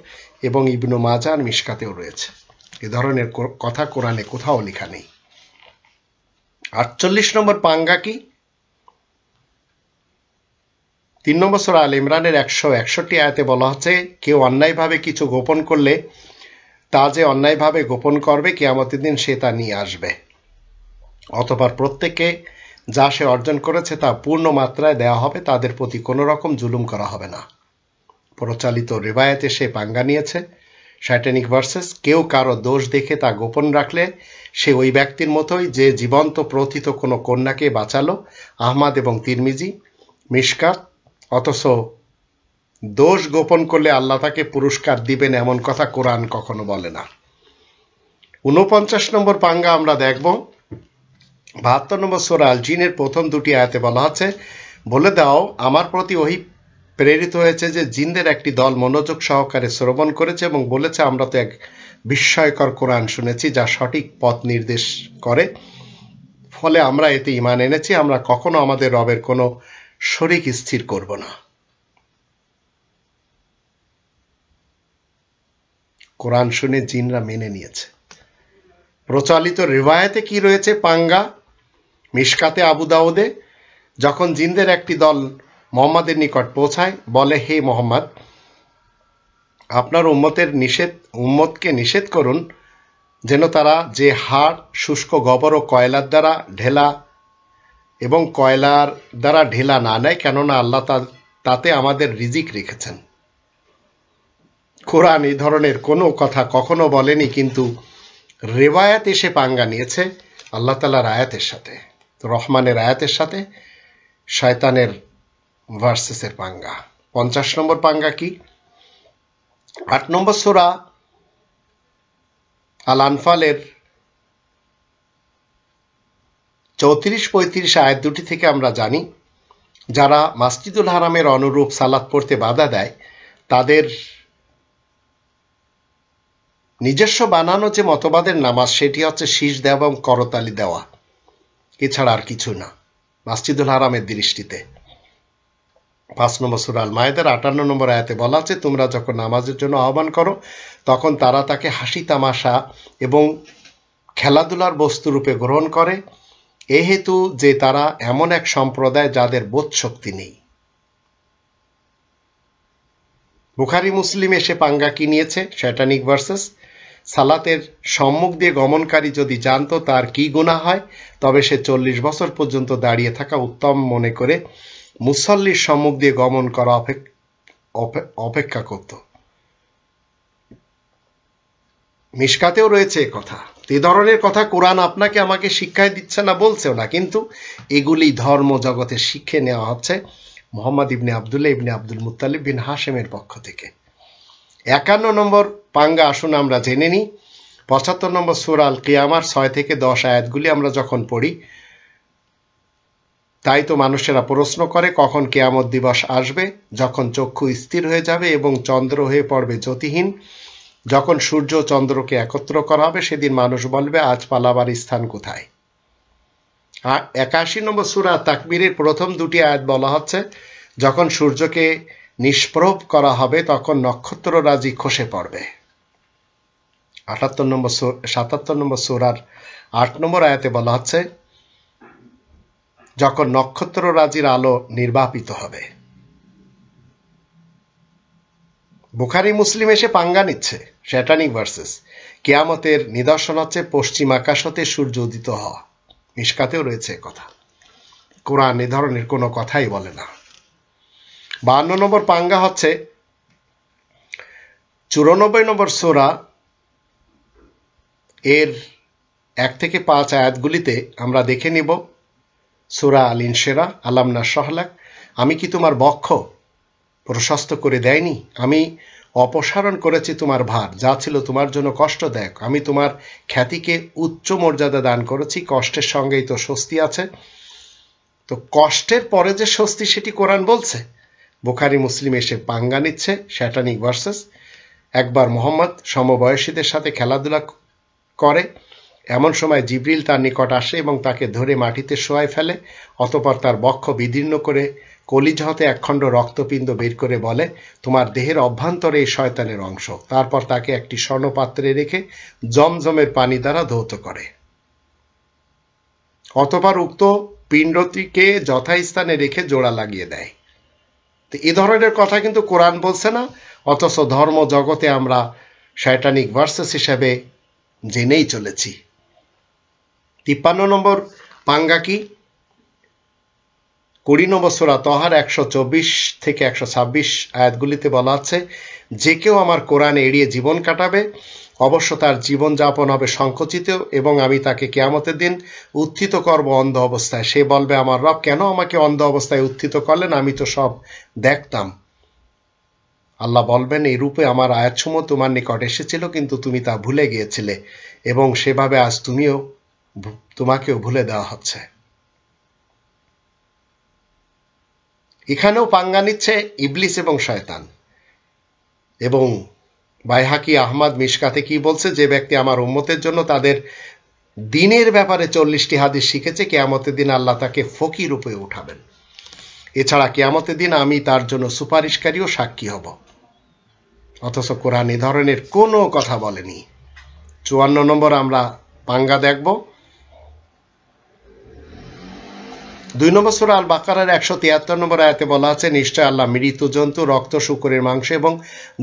এবং ইবনু মাজাহ আর মিশকাতেও রয়েছে। এ ধরনের কথা কোরআনে কোথাও লেখা নেই। 48 নম্বর পাঙ্গা কি? 3 নম্বর সূরা আল ইমরানের 161 আয়াতে বলা হচ্ছে, কেউ অন্যায়ভাবে কিছু গোপন করলে তা যে অন্যায়ভাবে গোপন করবে, কিয়ামতের দিন সে তা নিয়ে আসবে। অতঃপর প্রত্যেককে যা সে অর্জন করেছে তা পূর্ণ মাত্রায় দেওয়া হবে, তাদের প্রতি কোনো রকম জুলুম করা হবে না। প্রচালিত রিবায়াতে সে পাঙ্গা নিয়েছে। শয়তানিক ভার্সেস, কেউ কারো দোষ দেখে তা গোপন রাখলে সে ওই ব্যক্তির মতোই যে জীবন্ত প্রথিত কোনো কন্যাকে বাঁচালো। আহমদ এবং তিরমিজি, মিশকাত। অথচ দোষ গোপন করলে আল্লাহ তাকে পুরস্কার দিবেন এমন কথা কোরআন কখনো বলে না। 49 নম্বর পাঙ্গা আমরা দেখব। 72 নম্বর সূরা আল জিনের প্রথম দুটি আয়াতে বলা আছে, বলে দাও আমার প্রতি ওহী প্রেরিত হয়েছে যে জিনদের একটি দল মনোযোগ সহকারে শ্রবণ করেছে এবং বলেছে, আমরা তো এক বিস্ময়কর কোরআন শুনেছি যা সঠিক পথ নির্দেশ করে, ফলে আমরা এতে ঈমান এনেছি। আমরা কখনো আমাদের রবের কোনো শরীক স্থির করব না। কোরআন শুনে জিনরা মেনে নিয়েছে। প্রচলিত রিওয়ায়াতে কি রয়েছে পাঙ্গা? মিশকাতে, আবু দাউদে, যখন জিনদের একটি দল মুহাম্মাদের নিকট পৌঁছায়, বলে, হে মুহাম্মদ, আপনার উম্মতকে নিষেধ করুন যেন তারা যে হাড়, শুষ্ক গোবর ও কয়লার দ্বারা ঢেলা না নেয়, কেননা আল্লাহ তাতে আমাদের রিজিক রেখেছেন। কোরআন এই ধরনের কোনো কথা কখনো বলেনি, কিন্তু রিওয়ায়াত এসে পাঙ্গা নিয়েছে আল্লাহ তাআলার আয়াতের সাথে, রহমানের আয়াতের সাথে শয়তানের ভার্সেসের পাঙ্গা। 50 নম্বর পাঙ্গা কি? 8 নম্বর সূরা আল আনফালের 34-35 আয়াত দুটি থেকে আমরা জানি, যারা মসজিদুল হারামের অনুরূপ সালাত পড়তে বাধা দেয়, তাদের নিজস্ব বানানো যে মতবাদের নামাজ, সেটি হচ্ছে শীষ দেওয়া এবং করতালি দেওয়া, এছাড়া আর কিছু না মসজিদুল হারামের দৃষ্টিতে। 5 নম্বর সূরা আল মায়েদার 58 নম্বর আয়াতে বলা আছে, তোমরা যখন নামাজের জন্য আহ্বান করো, তখন তারা তাকে হাসি তামাশা এবং খেলাধুলার বস্তুরূপে গ্রহণ করে, এ হেতু যে তারা এমন এক সম্প্রদায় যাদের বোধ শক্তি নেই। বুখারী মুসলিম এসে পাঙ্গা কি নিয়েছে? শয়তানিক ভার্সেস, সালাতের সম্মুখ দিয়ে গমনকারী যদি জানতো তার কি গুনাহ হয়, তবে সে 40 বছর পর্যন্ত দাঁড়িয়ে থাকা উত্তম মনে করে মুসল্লির সম্মুখ দিয়ে গমন করা অপেক্ষা করত। মিশকাতেও রয়েছে কথা। এই ধরনের কথা কোরআন আপনাকে আমাকে শিক্ষায় দিচ্ছে না, বলছেও না, কিন্তু এগুলি ধর্ম জগতে শিক্ষে নেওয়া হচ্ছে মুহাম্মদ ইবনে আবদুল্লাহ ইবনে আব্দুল মুত্তালিব বিন হাশেমের পক্ষ থেকে। 51 নম্বর পাঙ্গা আসুন আমরা জেনে নিই। 75 নম্বর সূরা আল কিয়ামার 6 থেকে 10 আয়াতগুলি আমরা যখন পড়ি, তাই তো মানুষেরা প্রশ্ন করে কখন কিয়ামত দিবস আসবে, যখন চক্ষু স্থির হয়ে যাবে এবং চন্দ্র হয়ে পড়বে জ্যোতিহীন, যখন সূর্য চন্দ্রকে একত্র করা হবে, সেদিন মানুষ বলবে আজ পালাবার স্থান কোথায়। 81 নম্বর সূরা তাকবীরের প্রথম দুটি আয়াত বলা হচ্ছে যখন সূর্যকে নিষ্প্রভ করা হবে তখন নক্ষত্ররাজি খসে পড়বে। 77 নম্বর সূরার 8 নম্বর আয়াতে বলা হচ্ছে যখন নক্ষত্ররাজির আলো নির্বাপিত হবে। বুখারী মুসলিম এসে পাঙ্গা নিচ্ছে শ্যাটানিক ভার্সেস। কিয়ামতের নিদর্শন হচ্ছে পশ্চিম আকাশ হতে সূর্য উদিত হওয়া। মিশকাতেও রয়েছে কথা। কোরআন এ ধরনের কোনো কথাই বলে না। 52 নম্বর পাঙ্গা হচ্ছে 94 নম্বর সূরা এর 1 থেকে 5 আয়াতগুলিতে আমরা দেখে নিব। সূরা আল ইনশিরা, আলাম নাশরাহ লাক, আমি কি তোমার বক্ষ প্রশস্ত করে দেয়নি? আমি অপসারণ করেছি তোমার ভার, যা ছিল তোমার জন্য কষ্টদায়ক। আমি তোমার খ্যাতিকে উচ্চ মর্যাদা দান করেছি, কষ্টের সঙ্গেই তো স্বস্তি আছে। তো কষ্টের পরে যে স্বস্তি সেটি কোরআন বলছে। বুখারী মুসলিম এসে পাঙ্গা নিচ্ছে শ্যাটানিক ভার্সেস। একবার মুহাম্মদ সমবয়সীদের সাথে খেলাধুলা করে, এমন সময় জিবরিল তার নিকট আসে এবং তাকে ধরে মাটিতে শোয়ায় ফেলে। অতঃপর তার বক্ষ বিদীর্ণ করে কলিজা হতে একখণ্ড রক্তপিণ্ড বের করে বলে, তোমার দেহের অভ্যন্তরে এই শয়তানের অংশ। তারপর তাকে একটি স্বর্ণপাত্রে রেখে জমজমের পানি দ্বারা ধৌত করে। অতঃপর উক্ত পিণ্ডটিকে যথাস্থানে রেখে জোড়া লাগিয়ে দেয়। তো এ ধরনের কথা কিন্তু কোরআন বলছে না, অথচ ধর্ম জগতে আমরা শয়তানিক ভার্সেস হিসেবে জেনেই চলেছি। 53 নম্বর পাঙ্গা কি? 20 নম্বর সূরা তহার 124 থেকে 126 আয়াতগুলিতে বলা আছে, যে কেউ আমার কোরআন এড়িয়ে জীবন কাটাবে অবশ্য তার জীবন যাপন হবে সংকুচিত এবং আমি তাকে কিয়ামতের দিন উত্থিত করব অন্ধ অবস্থায়। সে বলবে, আমার রব কেন আমাকে অন্ধ অবস্থায় উত্থিত করলেন? আমি তো সব দেখতাম। আল্লাহ বলবেন, এই রূপে আমার আয়াতসমূহ তোমার নিকট এসেছিল কিন্তু তুমি তা ভুলে গিয়েছিলে এবং সেভাবে আজ তোমাকেও ভুলে দেওয়া হচ্ছে। এখানেও পাঙ্গা নিচ্ছে ইবলিস এবং শয়তান। এবং বাইহাকি আহমদ মিশকাতে কি বলছে, যে ব্যক্তি আমার উম্মতের জন্য তাদের দিনের ব্যাপারে 40টি হাদিস শিখেছে, কিয়ামতের দিন আল্লাহ তাকে ফকির রূপে উঠাবেন। এছাড়া কিয়ামতের দিন আমি তার জন্য সুপারিশকারী ও সাক্ষী হব। অথচ কোরআন এ ধরনের কোনো কথা বলেনি। 54 নম্বর আমরা পাঙ্গা দেখব। 2 নম্বর সূরা আল বাকারার 173 নম্বর আয়াতে বলা আছে, নিশ্চয় আল্লাহ মৃত জন্তু, রক্ত, শূকরের মাংস এবং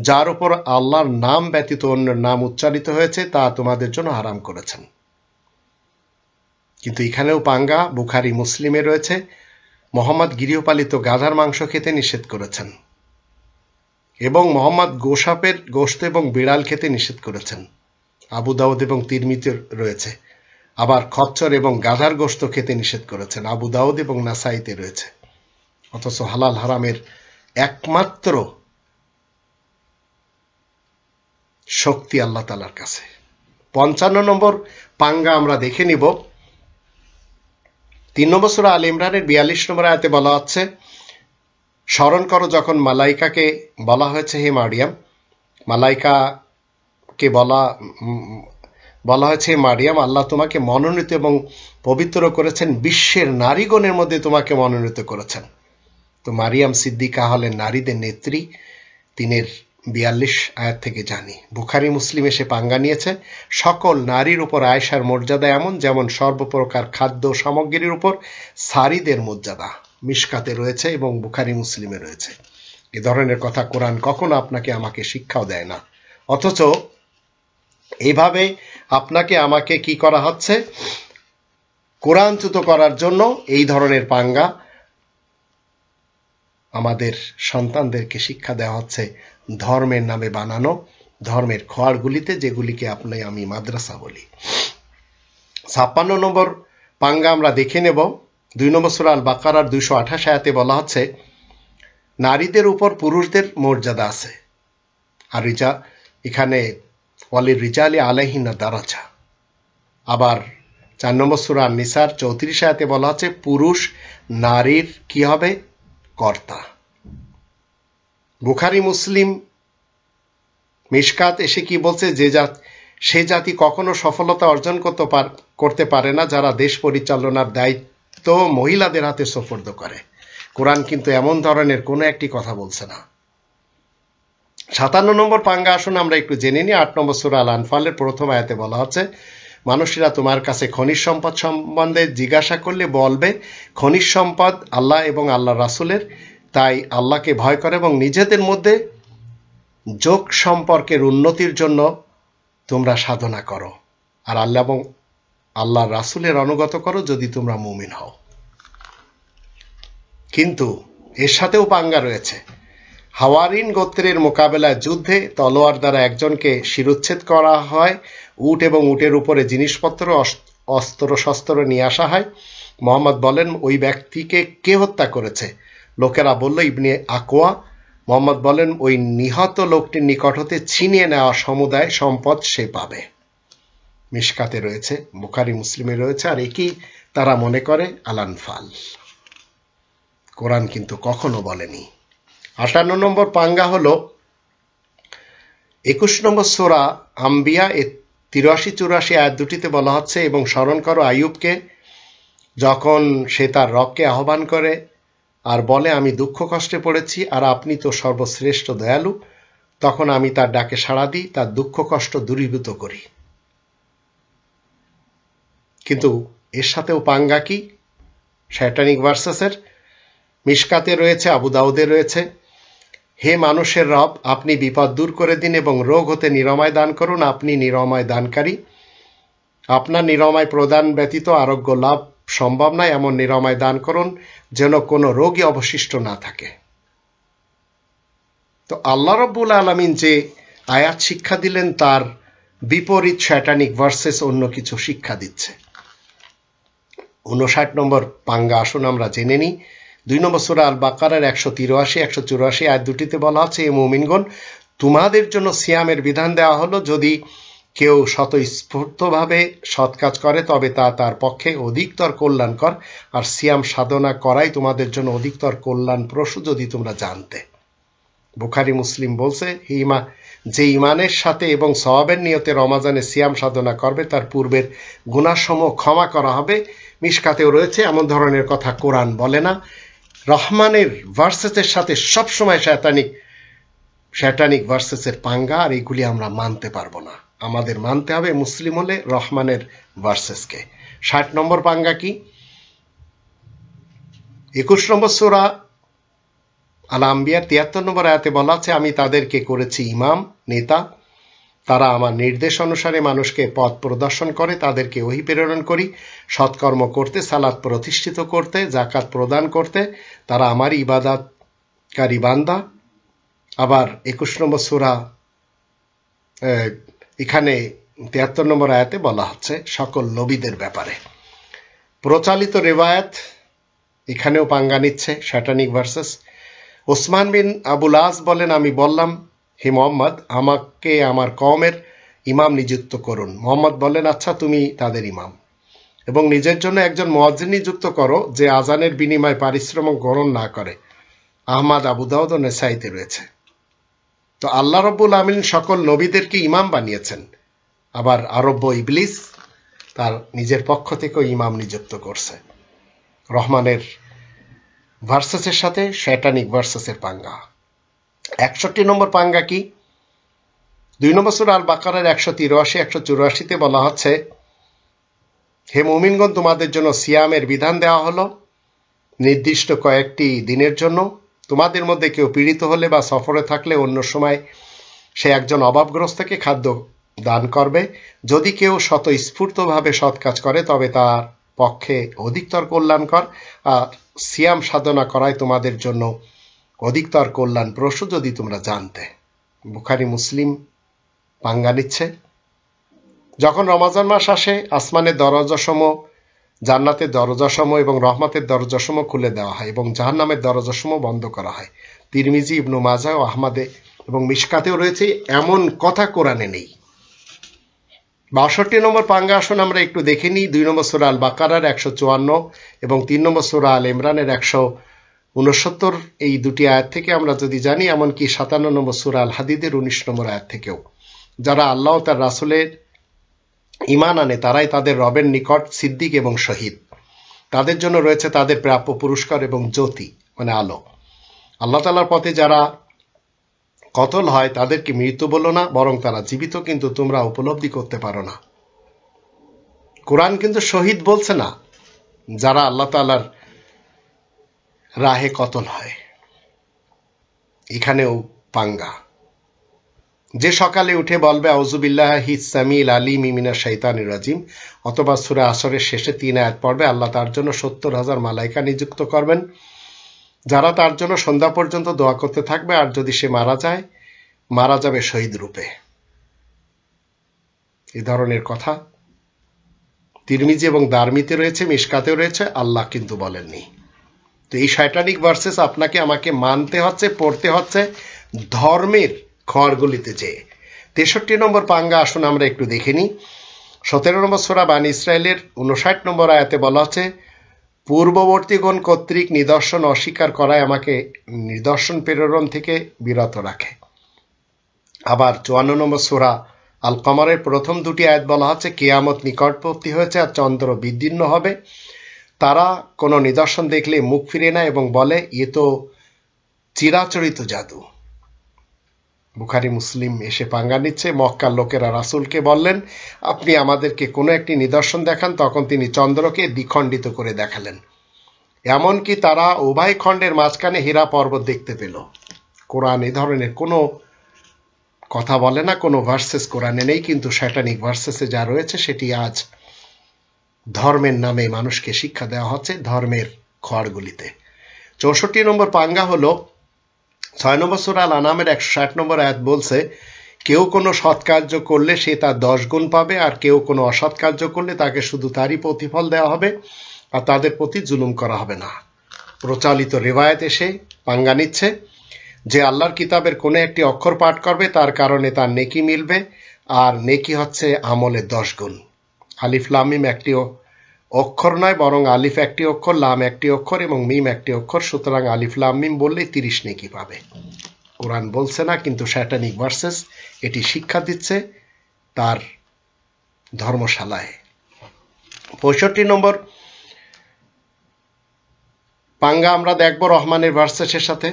যার উপর আল্লাহর নাম ব্যতীত অন্য নাম উচ্চারিত হয়েছে তা তোমাদের জন্য হারাম করেছেন। কিন্তু এখানেও পাঙ্গা বুখারী মুসলিমে রয়েছে, মুহাম্মদ গৃহপালিত গাধার মাংস খেতে নিষেধ করেছেন এবং মুহাম্মদ গোশাপের গোশত এবং বিড়াল খেতে নিষেধ করেছেন। আবু দাউদ এবং তিরমিজিতে রয়েছে। আবার খচ্চর এবং গাধার গোশত খেতে নিষেধ করেছেন, আবু দাউদ এবং নাসাইতে রয়েছে। অথচ হালাল হারামের একমাত্র শক্তি আল্লাহ তাআলার কাছে। 55 নম্বর পাঙ্গা আমরা দেখে নিব। 3 নম্বর সূরা আল ইমরানের 42 নম্বর আয়াতে বলা হচ্ছে, স্মরণ করো যখন মালাইকাকে বলা হয়েছে, হে মারিয়াম, মালাইকাকে বলা হয়েছে, হে মারিয়াম, আল্লাহ তোমাকে মনোনীত এবং পবিত্র করেছেন, বিশ্বের নারীগণের মধ্যে তোমাকে মনোনীত করেছেন। তো মারিয়াম সিদ্দিকা হলেন নারীদের নেত্রী। 3-42 আয়াত থেকে জানি। বুখারী মুসলিম এসে পাঙ্গা নিয়েছে, সকল নারীর উপর আয়েশার মর্যাদা এমন যেমন সর্বপ্রকার খাদ্য সামগ্রীর উপর সারিদের মর্যাদা। মিশকাতে রয়েছে এবং বুখারী মুসলিমে রয়েছে। এ ধরনের কথা কোরআন কখনো আপনাকে আমাকে শিক্ষাও দেয় না। অথচ এইভাবে আপনাকে আমাকে কি করা হচ্ছে? কোরআনচ্যুত করার জন্য এই ধরনের পাঙ্গা আমাদের সন্তানদেরকে শিক্ষা দেওয়া হচ্ছে ধর্মের নামে বানানো ধর্মের খোয়াড়গুলিতে, যেগুলিকে আমি মাদ্রাসা বলি। 56 নম্বর পাঙ্গা আমরা দেখে নেব। 2 নম্বর সূরা আল বাকারার 228 আয়াতে বলা হচ্ছে, নারীদের উপর পুরুষদের মর্যাদা আছে। আর এখানে ওয়ালির রিজালি আলাইহিন্না দারাজা। আবার 4 নম্বর সূরা আন-নিসার 34 আয়াতে বলা আছে পুরুষ নারীর কি হবে? কর্তা। বুখারী মুসলিম মিশকাত এসে কি বলছে? সে জাতি কখনো সফলতা অর্জন করতে পারে না যারা দেশ পরিচালনার দায়িত্ব মহিলাদের হাতে সুপর্দ করে। কোরআন কিন্তু এমন ধরনের কোনো একটি কথা বলছে না। 57 নম্বর পাঙ্গা আসুন আমরা একটু জেনে নিই। 8 নম্বর সূরা আল আনফালের প্রথম আয়াতে বলা হচ্ছে মানুষেরা তোমার কাছে খনিজ সম্পদ সম্বন্ধে জিজ্ঞাসা করলে বলবে খনিজ সম্পদ আল্লাহ এবং আল্লাহ রাসূলের, তাই আল্লাহকে ভয় করে এবং নিজেদের মধ্যে যোগ সম্পর্কের উন্নতির জন্য তোমরা সাধনা করো, আর আল্লাহ এবং আল্লাহ রাসূলের অনুগত করো যদি তোমরা মুমিন হও। কিন্তু এর সাথেও পাঙ্গা রয়েছে। হাওয়ারিন গোত্রের মোকাবেলায় যুদ্ধে তলোয়ার দ্বারা একজনকে শিরোচ্ছেদ করা হয়, উট এবং উটের উপরে জিনিসপত্র অস্ত্র শস্ত্র নিয়ে আসা হয়। মোহাম্মদ বলেন ওই ব্যক্তিকে কে হত্যা করেছে? লোকেরা বলল ইবনে আকওয়া। মোহাম্মদ বলেন ওই নিহত লোকটির নিকট হতে ছিনিয়ে নেওয়া সমুদায় সম্পদ সে পাবে। মিশকাতে রয়েছে, বুখারী মুসলিমে রয়েছে, আর একই তারা মনে করে আল আনফাল। কোরআন কিন্তু কখনো বলেনি। 58 নম্বর পাঙ্গা হলো 21 নম্বর সূরা আম্বিয়া 83-84 আয়াত দুটিতে বলা হচ্ছে এবং স্মরণ করো আইয়ুবকে যখন সে তার রবকে আহ্বান করে আর বলে আমি দুঃখ কষ্টে পড়েছি আর আপনি তো সর্বশ্রেষ্ঠ দয়ালু, তখন আমি তার ডাকে সাড়া দিই, তার দুঃখ কষ্ট দূরীভূত করি। কিন্তু এর সাথেও পাঙ্গা কি? শয়তানিক ভার্সেসের মিশকাতে রয়েছে, আবু দাউদে রয়েছে, হে মানুষের রব আপনি বিপদ দূর করে দিন এবং রোগ হতে নিরাময় দান করুন, আপনি নিরাময় দানকারী, আপনার নিরাময় প্রদান ব্যতীত আরোগ্য লাভ সম্ভব নয়, এমন নিরাময় দান করুন যেন কোনো রোগই অবশিষ্ট না থাকে। তো আল্লাহ রাব্বুল আলামিন যে আয়াত শিক্ষা দিলেন তার বিপরীত শয়তানিক ভার্সেস অন্য কিছু শিক্ষা দিচ্ছে। 59 নম্বর পাঙ্গা আসুন আমরা জেনে নিই। 2 নম্বর সূরা আল বাকারার 183-184 আয়াত দুটিতে বলা আছে হে মুমিনগণ তোমাদের জন্য সিয়ামের বিধান দেওয়া হলো, যদি কেউ স্বতঃস্ফূর্তভাবে সৎ কাজ করে তবে তা তার পক্ষে অধিকতর কল্যাণকর, আর সিয়াম সাধনা করাই তোমাদের জন্য অধিকতর কল্যাণপ্রসূ যদি তোমরা জানতে। বুখারী মুসলিম বলছে যে ইমানের সাথে এবং সওয়াবের নিয়তে রমাজানে সিয়াম সাধনা করবে তার পূর্বের গুনাহসমূহ ক্ষমা করা হবে। মিশকাতেও রয়েছে, এমন ধরনের কথা কোরআন বলে না। রহমানের ভার্সেসের সাথে সবসময় শয়তানিক ভার্সেসের পাঙ্গা, আর এগুলি আমরা মানতে পারবো না। আমাদের মানতে হবে মুসলিম হলে রহমানের ভার্সেসকে। 60 নম্বর পাঙ্গা কি? 21 নম্বর সূরা আল আম্বিয়ার 73 নম্বর আয়াতে বলা আছে আমি তাদেরকে করেছি ইমাম, নেতা, তারা আমার নির্দেশ অনুসারে মানুষকে পথ প্রদর্শন করে, তাদেরকে ওহী প্রেরণ করি সৎকর্ম করতে, সালাত প্রতিষ্ঠিত করতে, যাকাত প্রদান করতে, তারা আমার ইবাদতকারী বান্দা। আবার 21 নম্বর সূরা এখানে 73 নম্বর আয়াতে বলা হচ্ছে সকল নবীদের ব্যাপারে। প্রচালিত রিওয়ায়াত এখানেও পাঙ্গা নিচ্ছে শয়তানিক ভার্সেস। ওসমান বিন আবুল আস বলেন আমি বললাম হে মোহাম্মদ আমাকে আমার কওমের ইমাম নিযুক্ত করুন। মোহাম্মদ বলেন আচ্ছা তুমি তাদের ইমাম, এবং নিজের জন্য একজন মুয়াজ্জিন নিযুক্ত করো যে আজানের বিনিময়ে পারিশ্রমিক গ্রহণ না করে। আহমদ, আবু দাউদ ও নেসাইতে রয়েছে। তো আল্লাহ রাব্বুল আমিন সকল নবীদেরকে ইমাম বানিয়েছেন, আবার আরব্য ইবলিস তার নিজের পক্ষ থেকেও ইমাম নিযুক্ত করছে। রহমানের ভার্সেসের সাথে শয়তানিক ভার্সেসের পাঙ্গা। 61 নম্বর পাঙ্গা কি? 2 নম্বর সূরা আল বাকারার 183-184-তে বলা হচ্ছে হে মুমিনগণ তোমাদের জন্য সিয়ামের বিধান দেওয়া হলো নির্দিষ্ট কয়েকটি দিনের জন্য। তোমাদের মধ্যে কেউ পীড়িত হলে বা সফরে থাকলে অন্য সময় সে একজন অভাবগ্রস্তকে খাদ্য দান করবে। যদি কেউ স্বতঃস্ফূর্তভাবে সৎ কাজ করে তবে তার পক্ষে অধিকতর কল্যাণকর, আর সিয়াম সাধনা করায় তোমাদের জন্য অধিকতর কল্যাণপ্রসূ যদি তোমরা জানতে। বুখারী মুসলিম পাঙ্গা নিচ্ছে। যখন রমজান মাস আসে আসমানের দরজাসমূহ, জান্নাতের দরজাসমূহ এবং রহমতের দরজাসমূহ খুলে দেওয়া হয় এবং জাহান্নামের দরজাসমূহ বন্ধ করা হয়। তিরমিজি, ইবনু মাজাহ ও আহমদে এবং মিশকাতেও রয়েছে, এমন কথা কোরআনে নেই। ৬২ নম্বর পাঙ্গা আসুন আমরা একটু দেখে নিই। ২ নম্বর সূরা আল বাকারার ১৫৪ এবং ৩ নম্বর সূরা আল ইমরানের ১৬৯, এই দুটি আয়াত থেকে আমরা যদি জানি, এমনকি ৫৭ নম্বর সূরা আল হাদিদের ১৯ নম্বর আয়াত থেকেও, যারা আল্লাহ ও তার রাসূলের ঈমান আনে তারাই তাদের রবের নিকট সিদ্দিক এবং শহীদ। তাদের জন্য রয়েছে তাদের প্রাপ্য পুরস্কার এবং জ্যোতি মানে আলো। আল্লাহ তাআলার পথে যারা কতল হয় তাদেরকে মৃত্যু বলো না, বরং তারা জীবিত, কিন্তু তোমরা উপলব্ধি করতে পারো না। কোরআন কিন্তু শহীদ বলছে না যারা আল্লাহ তাআলার রাহে কতল হয়। এখানেও পাঙ্গা। যে সকালে উঠে বলবে আউযুবিল্লাহিস সামিল আলিম মিনাশ শাইতানির রাজিম, অথবা সূরা আসরের শেষে ৩ আয়াত পড়বে, আল্লাহ তার জন্য ৭০,০০০ মালাইকা নিযুক্ত করবেন, যারা তার জন্য সন্ধ্যা পর্যন্ত দোয়া করতে থাকবে, আর যদি সে মারা যাবে শহীদ রূপে। এই ধরনের কথা তিরমিজি এবং দারমিতে রয়েছে, মিশকাতেও রয়েছে, আল্লাহ কিন্তু বলেননি। তো এই শয়তানিক ভার্সেস আপনাকে আমাকে মানতে হচ্ছে, পড়তে হচ্ছে ধর্মের খড়গুলিতে যেয়ে। ৬৩ নম্বর পাঙ্গা আসুন আমরা একটু দেখে নিই। ১৭ নম্বর সূরা বানী ইসরাইলের ৫৯ নম্বর আয়াতে বলা হচ্ছে, পূর্ববর্তীগণ কর্তৃক নিদর্শন অস্বীকার করায় আমাকে নিদর্শন প্রেরণ থেকে বিরত রাখে। আবার ৫৪ নম্বর সূরা আল কমরের প্রথম দুটি আয়াত বলা হচ্ছে, কিয়ামত নিকটবর্তী হয়েছে আর চন্দ্র বিদীর্ণ হবে। তারা কোনো নিদর্শন দেখলে মুখ ফিরে নেয় এবং বলে, এ তো চিরাচরিত জাদু। বুখারী মুসলিম এসে পাঙ্গা নিচ্ছে। মক্কার লোকেরা রাসূলকে বললেন, আপনি আমাদেরকে কোনো একটি নিদর্শন দেখান। তখন তিনি চন্দ্রকে দ্বিখণ্ডিত করে দেখালেন। এমনকি তারা উভয় খণ্ডের মাঝখানে হীরা পর্বত দেখতে পেল। কোরআন এ ধরনের কোনো কথা বলে না, কোনো ভার্সেস কোরআনে নেই, কিন্তু শয়তানিক ভার্সেসে যা রয়েছে সেটি আজ ধর্মের নামে মানুষকে শিক্ষা দেওয়া হচ্ছে ধর্মের খড়গুলিতে। ৬৪ নম্বর পাঙ্গা হলো ৬ নম্বর সূরা আল আনামের ১৬০ নম্বর আয়াত বলছে, কেউ কোনো সৎ কার্য করলে সে তার ১০ গুণ পাবে, আর কেউ কোনো অসৎ কার্য করলে তাকে শুধু তারই প্রতিফল দেওয়া হবে, আর তাদের প্রতি জুলুম করা হবে না। প্রচলিত রিওয়ায়াত এসে পাঙ্গা নিচ্ছে যে আল্লাহর কিতাবের কোনো একটি অক্ষর পাঠ করবে তার কারণে তার নেকি মিলবে, আর নেকি হচ্ছে আমলের ১০ গুণ। আলিফ লাম মিম একটি অক্ষর নয়, বরং আলিফ একটি অক্ষর, লাম একটি অক্ষর এবং মিম একটি অক্ষর। সুতরাং আলিফ লাম মিম বললে ৩০ নেকি পাবে। কোরআন বলছে না, কিন্তু শয়তানিক ভার্সেস এটি শিক্ষা দিচ্ছে তার ধর্মশালায়। ৬৫ নম্বর পাঙ্গা আমরা দেখব রহমানের ভার্সেসের সাথে।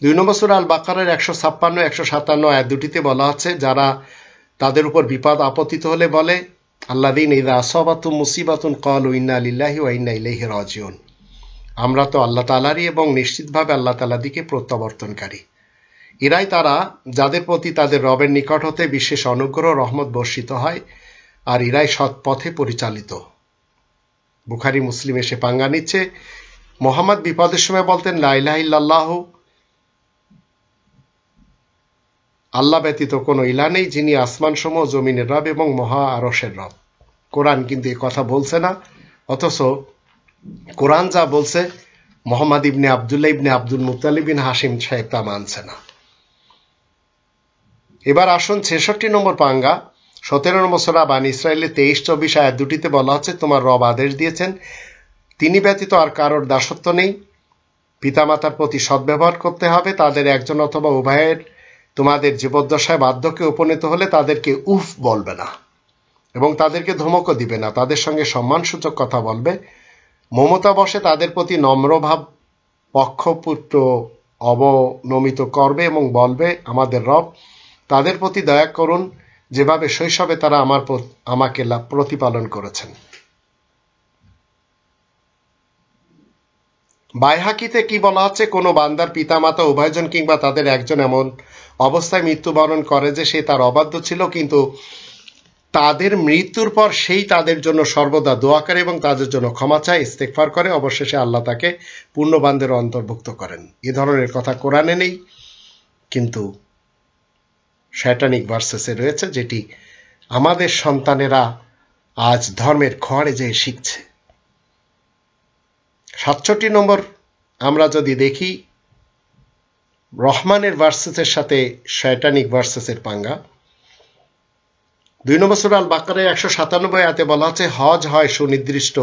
২ নম্বর সূরা আল বাকারার ১৫৬ ১৫৭ আয়াত দুটিতে বলা হচ্ছে, যারা তাদের উপর বিপদ আপতিত হলে বলে, আল্লাযীনা ইযা আসাবাতুহুম মুসিবাতুন ক্বালু ইন্না লিল্লাহি ওয়া ইন্না ইলাইহি রাজিউন, আমরা তো আল্লাহ তাআলারই এবং নিশ্চিতভাবে আল্লাহ তাআলার দিকে প্রত্যাবর্তনকারী। এরাই তারা যাদের প্রতি তাদের রবের নিকট হতে বিশেষ অনুগ্রহ রহমত বর্ষিত হয়, আর এরাই সৎ পথে পরিচালিত। বুখারী মুসলিম এসে পাঙ্গা নিচ্ছে, মুহাম্মদ বিপদের সময় বলতেন, লা ইলাহা ইল্লাল্লাহ, আল্লাহ ব্যতীত কোনো ইলাহ নেই, যিনি আসমানসমূহ জমিনের রব এবং মহা আরশের রব। কোরআন কিন্তু এই কথা বলছে না, অথচ কোরআন যা বলছে মুহাম্মদ ইবনে আব্দুল্লাহ ইবনে আব্দুল মুত্তালিব বিন হাশিম সাহেব তা মানছে না। এবার আসুন ৬৬ নম্বর পাঙ্গা। ১৭ নম্বর সূরা বানী ইসরাইলের ২৩-২৪ আয়াত দুটিতে বলা হচ্ছে, তোমার রব আদেশ দিয়েছেন, তিনি ব্যতীত আর কারোর দাসত্ব নেই। পিতামাতার প্রতি সদ্ব্যবহার করতে হবে, তাদের একজন অথবা উভয়ের তোমাদের জীবদ্দশায় বার্ধক্যে উপনীত হলে তাদেরকে উফ বলবে না এবং তাদেরকে ধমকও দিবে না, তাদের সঙ্গে সম্মানসূচক কথা বলবে। মমতা বশে তাদের প্রতি নম্রভাব পক্ষপুত্র অবনমিত করবে এবং বলবে, আমাদের রব তাদের প্রতি দয়া করুন, যেভাবে শৈশবে তারা আমাকে প্রতিপালন করেছেন। বাইহাকিতে কি বলা হচ্ছে, কোনো বান্দার পিতামাতা উভয়জন কিংবা তাদের একজন এমন অবস্থায় মৃত্যুবরণ করে যে সে তার অবাধ্য ছিল, কিন্তু তাদের মৃত্যুর পর সেই তাদের জন্য সর্বদা দোয়া করে এবং তাদের জন্য ক্ষমা চায়, ইস্তেগফার করে, অবশেষে আল্লাহ তাকে পূর্ণবানদের অন্তর্ভুক্ত করেন। এ ধরনের কথা কোরআনে নেই, কিন্তু শয়তানিক ভার্সেসে রয়েছে, যেটি আমাদের সন্তানেরা আজ ধর্মের খড়ে যেয়ে শিখছে। ৬৭ নম্বর আমরা যদি দেখি, রহমানের ভার্সেসের সাথে শয়তানিক ভার্সেসের পাঙ্গা। 2 নম্বর সূরা আল বাকারায় 197 আয়াতে বলা আছে, হজ হয় সুনির্দিষ্ট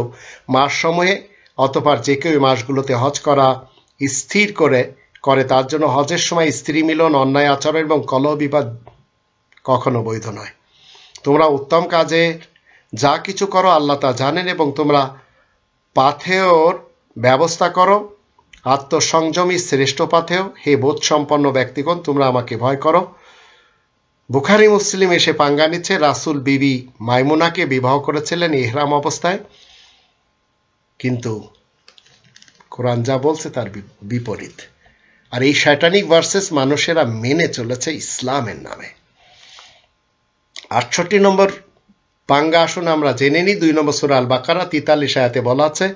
মাস সমূহে, অতঃপর যে কেউ মাসগুলোতে হজ করা স্থির করে তার জন্য হজের সময় স্ত্রী মিলন, অন্যায় আচরণ এবং কলহ বিবাদ কখনো বৈধ নয়। তোমরা উত্তম কাজে যা কিছু করো আল্লাহ তা জানেন, এবং তোমরা পাথেয়র ব্যবস্থা করো, আত্মসংযমী শ্রেষ্ঠ পাথেয়। হে বোধ সম্পন্ন ব্যক্তিগণ, তোমরা আমাকে ভয় করো। বুখারী মুসলিম এসে পাঙ্গা নিচ্ছে, রাসূল বিবি মাইমুনাকে বিবাহ করেছিলেন ইহরাম অবস্থায়, কিন্তু কোরআন যা বলছে তার বিপরীত। আর এই শয়তানিক ভার্সেস মানুষেরা মেনে চলেছে ইসলামের নামে। 68 নম্বর পাঙ্গা আসুন আমরা জেনে নিই। 2 নম্বর সূরা আল বাকারা 43 আয়াতে বলা আছে,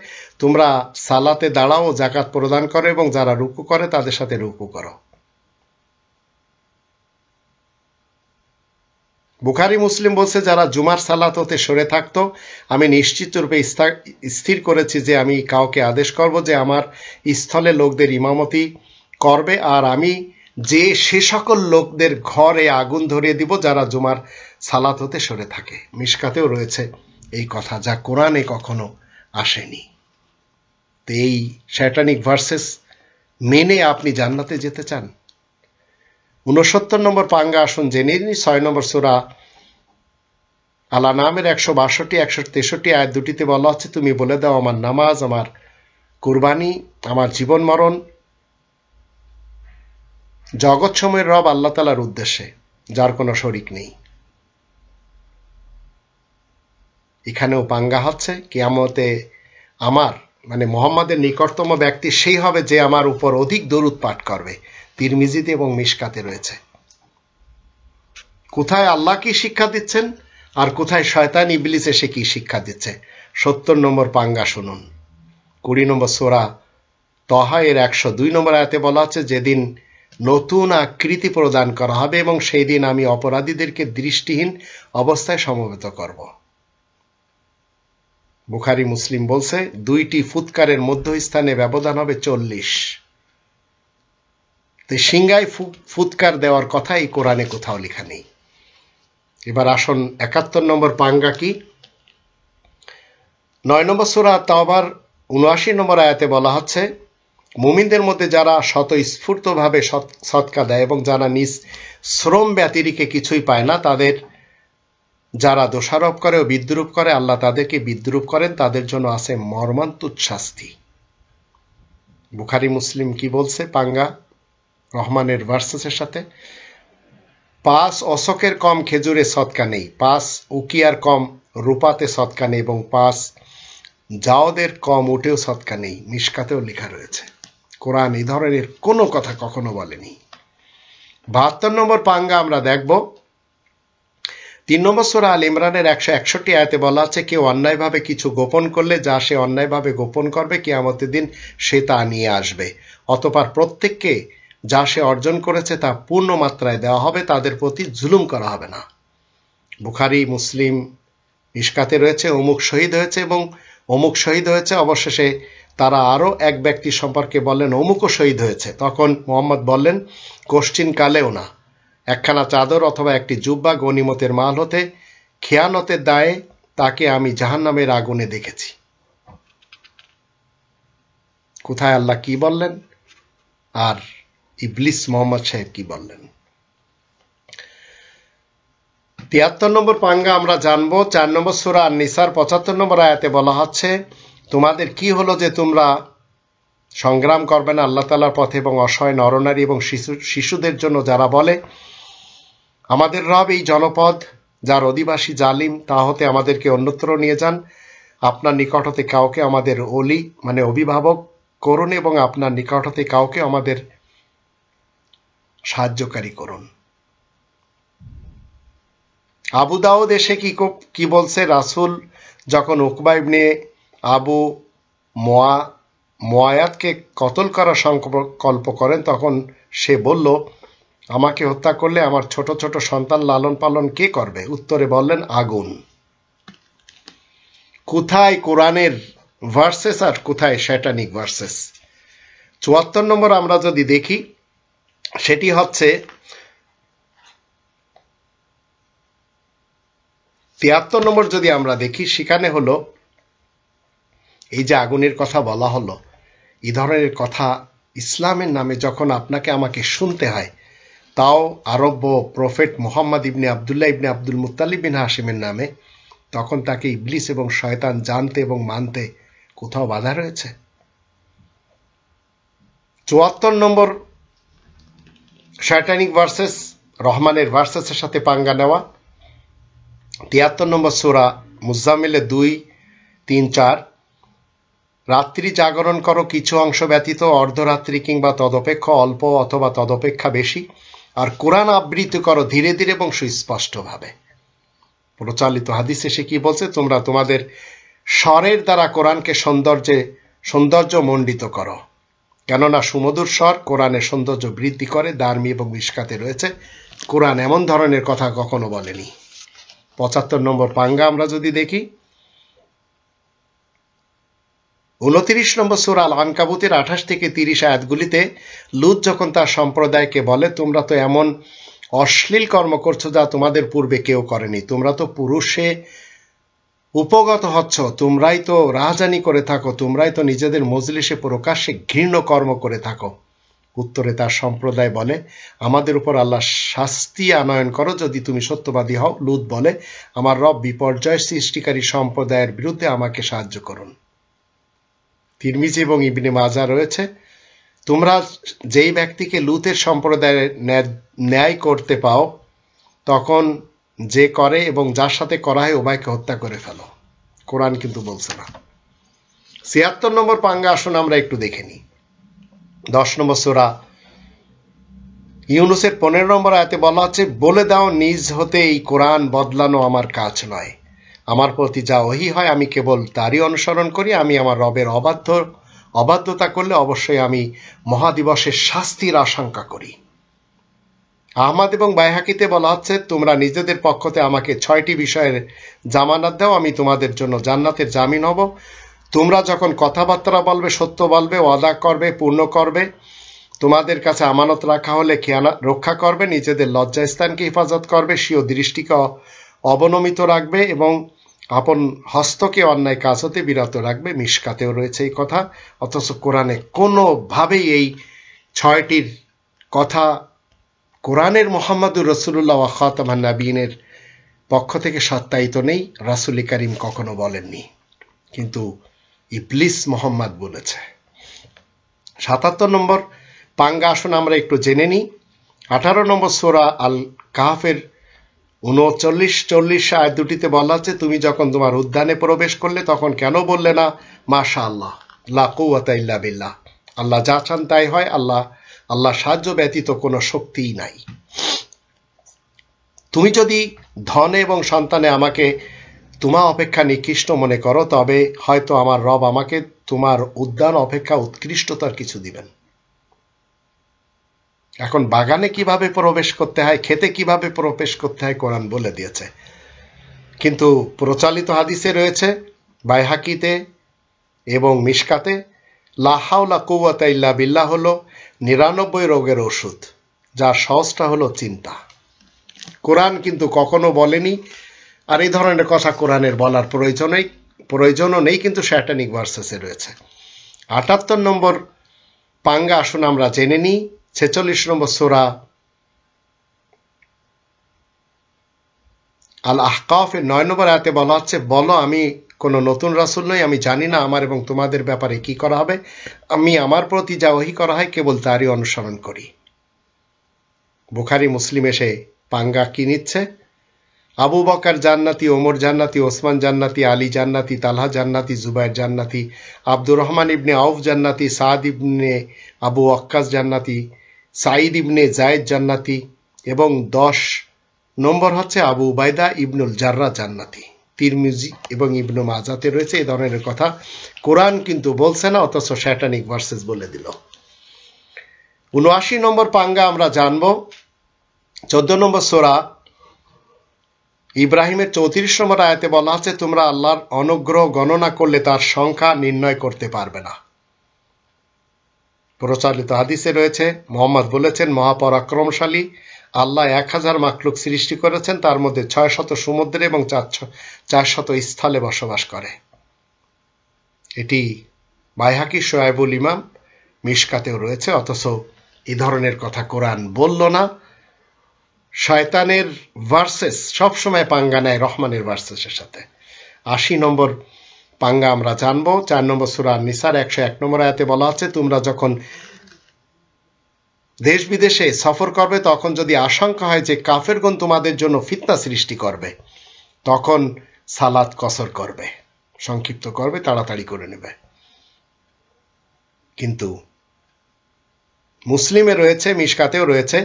তোমরা সালাতে দাঁড়াও ও যাকাত প্রদান করো, এবং যারা রুকু করে তাদের সাথে রুকু করো। বুখারী মুসলিম বলছে, যারা জুমার সালাত হতে সরে থাকতো, আমি নিশ্চিত রূপে স্থির করেছি যে আমি কাউকে আদেশ করব যে আমার স্থলে লোকদের ইমামতি করবে, আর আমি যে সে সকল লোকদের ঘরে আগুন ধরিয়ে দিব যারা জুমার সালাত হতে সরে থাকে। মিশকাতেও রয়েছে এই কথা, যা কোরআনে কখনো আসেনি। তো এই শয়তানিক ভার্সেস মেনে আপনি জান্নাতে যেতে চান? 69 নম্বর পাঙ্গা আসুন জেনে নিই। 6 নম্বর সূরা আল আনআমের 162, 163 আয়াত দুটিতে বলা হচ্ছে, তুমি বলে দাও আমার নামাজ, আমার কুরবানি, আমার জীবন মরণ জগৎসমূহের রব আল্লাহ তাআলার উদ্দেশ্যে, যার কোনো শরিক নেই। এখানেও পাঙ্গা হচ্ছে, কিয়ামতে আমার মানে মুহাম্মাদের নিকটতম ব্যক্তি সেই হবে যে আমার উপর অধিক দরুদ পাঠ করবে। তিরমিজিতে এবং মিশকাতে রয়েছে। কোথায় আল্লাহ কি শিক্ষা দিচ্ছেন আর কোথায় শয়তান ইবলিস এসে কি শিক্ষা দিচ্ছে? 70 নম্বর পাঙ্গা শুনুন। 20 নম্বর সূরা তহা এর 102 নম্বর আয়াতে বলা আছে, যেদিন নতুন আকৃতি প্রদান করা হবে এবং সেই দিন আমি অপরাধীদেরকে দৃষ্টিহীন অবস্থায় সমবেত করব। বুখারী মুসলিম বলছে, 2টি ফুৎকারের মধ্যস্থানে ব্যবধান হবে 40। তো সিংহায় ফুৎকার দেওয়ার কথা এই কোরআনে কোথাও লেখা নেই। এবার আসুন 71 নম্বর পাঙ্গা কি। 9 নম্বর সূরা তাওবার 79 নম্বর আয়াতে বলা হচ্ছে, মুমিনদের মধ্যে যারা স্বতঃস্ফূর্তভাবে সদকা দেয় এবং যারা নিজ শ্রম ব্যতিরিকে কিছুই পায় না, তাদের যারা দোষারোপ করে ও বিদ্রূপ করে, আল্লাহ তাদেরকে বিদ্রূপ করেন, তাদের জন্য আছে মর্মান্তিক শাস্তি। বুখারী মুসলিম কি বলছে পাঙ্গা রহমানের ভার্সেসের সাথে? 5 অশকের কম খেজুরে সদকা নেই, 5 উকিয়ার কম রূপাতে সদকা নেই, এবং 5 জাওদের কম উটেও সদকা নেই। মিশকাতেও লেখা রয়েছে। কোরআন এই ধরনের কোনো কথা কখনো বলেনি। 72 নম্বর পাঙ্গা আমরা দেখব। 3 নম্বর সূরা আল ইমরানের 161 আয়াতে বলা আছে, কেউ অন্যায়ভাবে কিছু গোপন করলে যা সে অন্যায়ভাবে গোপন করবে কিয়ামতের দিন সে তা নিয়ে আসবে, অতঃপর প্রত্যেককে যা সে অর্জন করেছে তা পূর্ণ মাত্রায় দেওয়া হবে, তাদের প্রতি জুলুম করা হবে না। বুখারী মুসলিম মিশকাতে রয়েছে, অমুক শহীদ হয়েছে এবং অমুক শহীদ হয়েছে। অবশেষে তারা আরো এক ব্যক্তি সম্পর্কে বললেন, অমুকও শহীদ হয়েছে। তখন মুহাম্মদ বললেন, কোশ্চিন কালেও না। একখানা চাদর অথবা একটি জুব্বা গনিমতের মাল হতে খেয়ানতের দায়ে তাকে আমি জাহান্নামের আগুনে দেখেছি। কোথায় আল্লাহ কি বললেন আর ইবলিস মোহাম্মদ সাহেব কি বললেন? 73 নম্বর পাঙ্গা আমরা জানবো। 4 নম্বর সূরা আন-নিসার 75 নম্বর আয়াতে বলা হচ্ছে, তোমাদের কি হলো যে তোমরা সংগ্রাম করবে না আল্লাহ তাআলার পথে এবং অসহায় নরনারী এবং শিশুদের জন্য যারা বলে, আমাদের রব এই জনপদ যার অধিবাসী জালিম, তা হতে আমাদেরকে অন্যত্র নিয়ে যান। আপনার নিকট হতে কাউকে আমাদের ওলি মানে অভিভাবক করুন এবং আপনার নিকট হতে কাউকে আমাদের সাহায্যকারী করুন। আবু দাউদ এসে কি বলছে, রাসূল যখন উকবা ইবনে আবু মুয়ায়াদকে কতল করার সংকল্প করেন, তখন সে বলল, আমাকে হত্যা করলে আমার ছোট ছোট সন্তান লালন পালন কে করবে? উত্তরে বললেন, আগুন। কোথায় কোরআনের ভার্সেস আর কোথায় শয়তানিক ভার্সেস? 74 নম্বর আমরা যদি দেখি, সেটি হচ্ছে ৭৩ নম্বর যদি আমরা দেখি, সেখানে হলো এই যে আগুনের কথা বলা হলো, এই ধরনের কথা ইসলামের নামে যখন আপনাকে আমাকে শুনতে হয়, তাও আরব প্রফেট মুহাম্মদ ইবনে আবদুল্লাহ ইবনে আব্দুল মুত্তালিব বিন হাশিমের নামে, তখন তাকে ইবলিস এবং শয়তান জানতে এবং মানতে কোথাও বাধা রয়েছে? ৭৪ নম্বর শয়তানিক ভার্সেস, রহমানের ভার্সেসের সাথে পাঙ্গা নেওয়া। ৭৩ নম্বর সূরা মুজাম্মিলে ২, ৩, ৪, রাত্রি জাগরণ করো কিছু অংশ ব্যতীত, অর্ধরাত্রি কিংবা তদপেক্ষা অল্প অথবা তদপেক্ষা বেশি, আর কোরআন আবৃত্তি করো ধীরে ধীরে এবং সুস্পষ্টভাবে। প্রচলিত হাদিসে সে কি বলছে? তোমরা তোমাদের স্বরের দ্বারা কোরআনকে সৌন্দর্য মণ্ডিত করো, কেননা সুমধুর স্বর কোরআনের সৌন্দর্য বৃদ্ধি করে। দারমি এবং মিশকাতে রয়েছে, কোরআন এমন ধরনের কথা কখনো বলেনি। ৭৫ নম্বর পাঙ্গা আমরা যদি দেখি, ২৯ নম্বর সূরা আল আনকাবুতের ২৮ থেকে ৩০ আয়াতগুলিতে লূত যখন তার সম্প্রদায়কে বলে, তোমরা তো এমন অশ্লীল কর্ম করছো যা তোমাদের পূর্বে কেউ করেনি, তোমরা তো পুরুষে উপগত হচ্ছ, তোমরাই তো রাহাজানি করে থাকো, তোমরাই তো নিজেদের মজলিসে প্রকাশ্যে ঘৃণ্য কর্ম করে থাকো। উত্তরে তার সম্প্রদায় বলে, আমাদের উপর আল্লাহ শাস্তি আনয়ন করো যদি তুমি সত্যবাদী হও। লূত বলে, আমার রব বিপর্যয় সৃষ্টিকারী সম্প্রদায়ের বিরুদ্ধে আমাকে সাহায্য করুন। তিরমিজি এবং ইবনে মাজা রয়েছে, তোমরা যেই ব্যক্তিকে লূতের সম্প্রদায়ের ন্যায় করতে পাও, তখন যে করে এবং যার সাথে করা হয় উভয়কে হত্যা করে ফেলো। কোরআন কিন্তু বলছে না। ৭৬ নম্বর পাঙ্গা আসুন আমরা একটু দেখে নিই। ১০ নম্বর সূরা ইউনুসের ১৫ নম্বর আয়াতে বলা হচ্ছে, বলে দাও নিজ হতে এই কোরআন বদলানো আমার কাজ নয়, আমার প্রতি যা ওহী হয় আমি কেবল তারই অনুসরণ করি। আমি আমার রবের অবাধ্যতা করলে অবশ্যই আমি মহাদিবসের শাস্তির আশঙ্কা করি। আহমদ এবং বাইহাকিতে বলা হচ্ছে, তোমরা নিজেদের পক্ষতে আমাকে ৬টি বিষয়ের জামানত দাও, আমি তোমাদের জন্য জান্নাতের জামিন হব। তোমরা যখন কথাবার্তা বলবে সত্য বলবে, ওয়াদা করবে পূর্ণ করবে, তোমাদের কাছে আমানত রাখা হলে খেয়ানত রক্ষা করবে, নিজেদের লজ্জাস্থানকে হেফাজত করবে, স্বীয় দৃষ্টিকে অবনমিত রাখবে এবং আপন হস্তকে অন্যায় কাজ হতে বিরত রাখবে। মিশকাতেও রয়েছে এই কথা, অথচ কোরআনে কোনোভাবেই এই ৬টির কথা কোরআনের মুহাম্মদুর রাসূলুল্লাহ ওয়া খাতামান নাবিয়িনের পক্ষ থেকে সত্যায়িত নেই, রাসূল করিম কখনো বলেননি, কিন্তু ইবলিস মুহাম্মদ বলেছে। ৭৭ নম্বর পাঙ্গা আসুন আমরা একটু জেনে নিই। ১৮ নম্বর সূরা আল কাহফের ৩৯-৪০ আয়াত দুটিতে বলা হচ্ছে, তুমি যখন তোমার উদ্যানে প্রবেশ করলে তখন কেন বললে না মাশাআল্লাহ লা কুওয়াতা ইল্লা বিল্লাহ, আল্লাহ যা চান তাই হয়, আল্লাহ সাহায্য ব্যতীত কোনো শক্তিই নাই। তুমি যদি ধনে এবং সন্তানে আমাকে তোমা অপেক্ষা নিকৃষ্ট মনে করো, তবে হয়তো আমার রব আমাকে তোমার উদ্যান অপেক্ষা উৎকৃষ্টতার কিছু দিবেন। এখন বাগানে কিভাবে প্রবেশ করতে হয়, খেতে কিভাবে প্রবেশ করতে হয় কোরআন বলে দিয়েছে, কিন্তু প্রচলিত হাদিসে রয়েছে বাইহাকিতে এবং মিশকাতে, লা হাওলা কুওয়াতা ইল্লা বিল্লাহ হলো ৯৯ রোগের ওষুধ, যার সহজটা হলো চিন্তা। কোরআন কিন্তু কখনো বলেনি, আর এই ধরনের কথা কোরআনের বলার প্রয়োজনও নেই, কিন্তু শয়তানিক ভার্সেসে রয়েছে। ৭৮ নম্বর পাঙ্গা আসুন আমরা জেনে নিই। ৪৬ নম্বর সূরা আল আহকাফের ৯ নম্বর আয়াতে বলা হচ্ছে, বলো আমি কোনো নতুন রাসূল নই, আমি জানি না আমার এবং তোমাদের ব্যাপারে কি করা হবে, আমি আমার প্রতি যা ওহী করা হয় কেবল তারই অনুসরণ করি। বুখারী মুসলিম এসে পাঙ্গা কি নিচ্ছে, আবু বকর জান্নাতি, ওমর জান্নাতি, ওসমান জান্নাতি, আলী জান্নাতি, তালহা জান্নাতি, জুবাইর জান্নাতি, আব্দুর রহমান ইবনে আউফ জান্নাতি, সাদ ইবনে আবু ওয়াক্কাস জান্নাতি, সাঈদ ইবনে যায়েদ জান্নাতি, এবং ১০ নম্বর হচ্ছে আবু উবাইদা ইবনুল জাররা জান্নাতি। তিরমিজি এবং ইবনে মাজাতে রয়েছে এই ধরনের কথা, কোরআন কিন্তু বলছে না, অথচ শয়তানিক ভার্সেস বলে দিল। ৭৯ নম্বর পাঙ্গা আমরা জানব। ১৪ নম্বর সূরা ইব্রাহিমের ৩৪ নম্বর আয়াতে বলা আছে, তোমরা আল্লাহর অনুগ্রহ গণনা করলে তার সংখ্যা নির্ণয় করতে পারবে না। প্রচলিত হাদিসে রয়েছে মুহাম্মদ বলেছেন, মহাপরাক্রমশালী আল্লাহ 1000 মাখলুক সৃষ্টি করেছেন, তার মধ্যে 600 সমুদ্রে এবং 400 স্থলে বসবাস করে। এটি বাইহাকি শোয়েবুল ইমাম মিশকাতেও রয়েছে, অথচ এই ধরনের কথা কোরআন বলল না। শয়তানের ভার্সেস সবসময় পাঙ্গা নেয় রহমানের ভার্সেসের সাথে। 80 নম্বর পাঙ্গা আমরা জানবো। 4 নম্বর সূরা নিসার 101 নম্বর আয়াতে বলা আছে, তোমরা যখন দেশ বিদেশে সফর করবে তখন যদি আশঙ্কা হয় যে কাফেরগণ তোমাদের জন্য ফিতনা সৃষ্টি করবে, তখন সালাত কসর করবে, সংক্ষিপ্ত করবে, তাড়াতাড়ি করে নেবে। কিন্তু মুসলিমে রয়েছে, মিশকাতেও রয়েছে,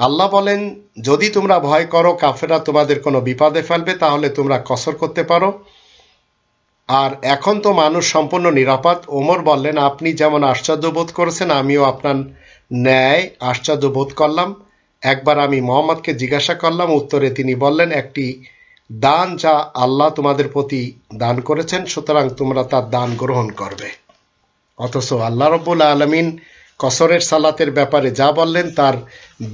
আল্লাহ বলেন, যদি তোমরা ভয় করো কাফেররা তোমাদের কোনো বিপদে ফেলবে তাহলে তোমরা কসর করতে পারো। আর এখন তো মানুষ সম্পূর্ণ নিরাপদ। ওমর বললেন, আপনি যেমন আশ্চর্য বোধ করেছেন আমিও আপনার ন্যায় আশ্চর্য বোধ করলাম। একবার আমি মুহাম্মদকে জিজ্ঞাসা করলাম, উত্তরে তিনি বললেন, একটি দান যা আল্লাহ তোমাদের প্রতি দান করেছেন, সুতরাং তোমরা তার দান গ্রহণ করবে। অথচ আল্লাহ রাব্বুল আলামিন কসরের সালাতের ব্যাপারে যা বললেন তার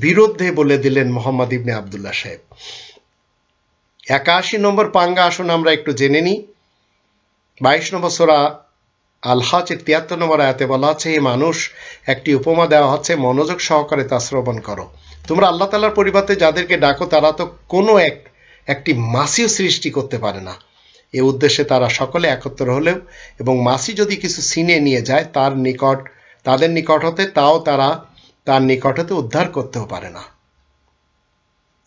বিরুদ্ধে বলে দিলেন মুহাম্মদ ইবনে আব্দুল্লাহ সাহেব। 81 নম্বর পাঙ্গা আসুন আমরা একটু জেনে নিই। 22 নম্বর সূরা আল হজের 73 নম্বর আয়াতে বলা আছে, হে মানুষ, একটি উপমা দেওয়া হচ্ছে, মনোযোগ সহকারে তা শ্রবণ করো। তোমরা আল্লাহ তাআলার পরিবর্তে যাদেরকে ডাকো তারা তো কোনো একটি মাছিও সৃষ্টি করতে পারে না। এ উদ্দেশ্যে তারা সকলে একত্র হলেও এবং মাছি যদি কিছু ছিনে নিয়ে যায় তাদের নিকট হতে, তাও তারা তার নিকট হতে উদ্ধার করতেও পারে না।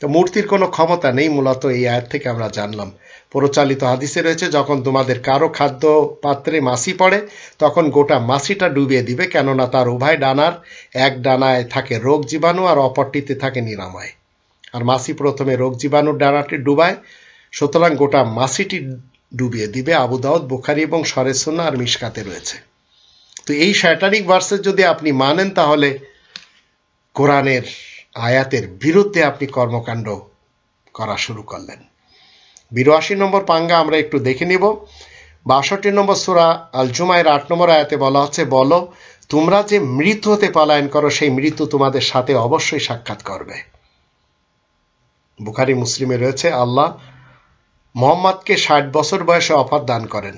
তো মূর্তির কোনো ক্ষমতা নেই, মূলত এই আয়াত থেকে আমরা জানলাম। প্রচলিত হাদিসে রয়েছে, যখন তোমাদের কারো খাদ্য পাত্রে মাছি পড়ে তখন গোটা মাছিটা ডুবিয়ে দিবে, কেননা তার উভয় ডানার এক ডানায় থাকে রোগ জীবাণু আর অপরটিতে থাকে নিরাময়। আর মাছি প্রথমে রোগ জীবাণুর ডানাটি ডুবায়, সুতরাং গোটা মাছিটি ডুবিয়ে দিবে। আবু দাউদ, বুখারী এবং সরে সুন্নাহ আর মিশকাতে রয়েছে। তো এই শয়তানিক ভার্সেস যদি আপনি মানেন তাহলে কোরআনের আয়াতের বিরুদ্ধে আপনি কর্মকাণ্ড করা শুরু করলেন। 82 নম্বর পাঙ্গা আমরা একটু দেখে নিব। 62 নম্বর সূরা আল জুমায়ের 8 নম্বর আয়াতে বলা হচ্ছে, বলো তোমরা যে মৃত্যু হতে পলায়ন করো সেই মৃত্যু তোমাদের সাথে অবশ্যই সাক্ষাৎ করবে। বুখারী মুসলিমে রয়েছে, আল্লাহ মুহাম্মদকে 60 বছর বয়সে ওফাত দান করেন।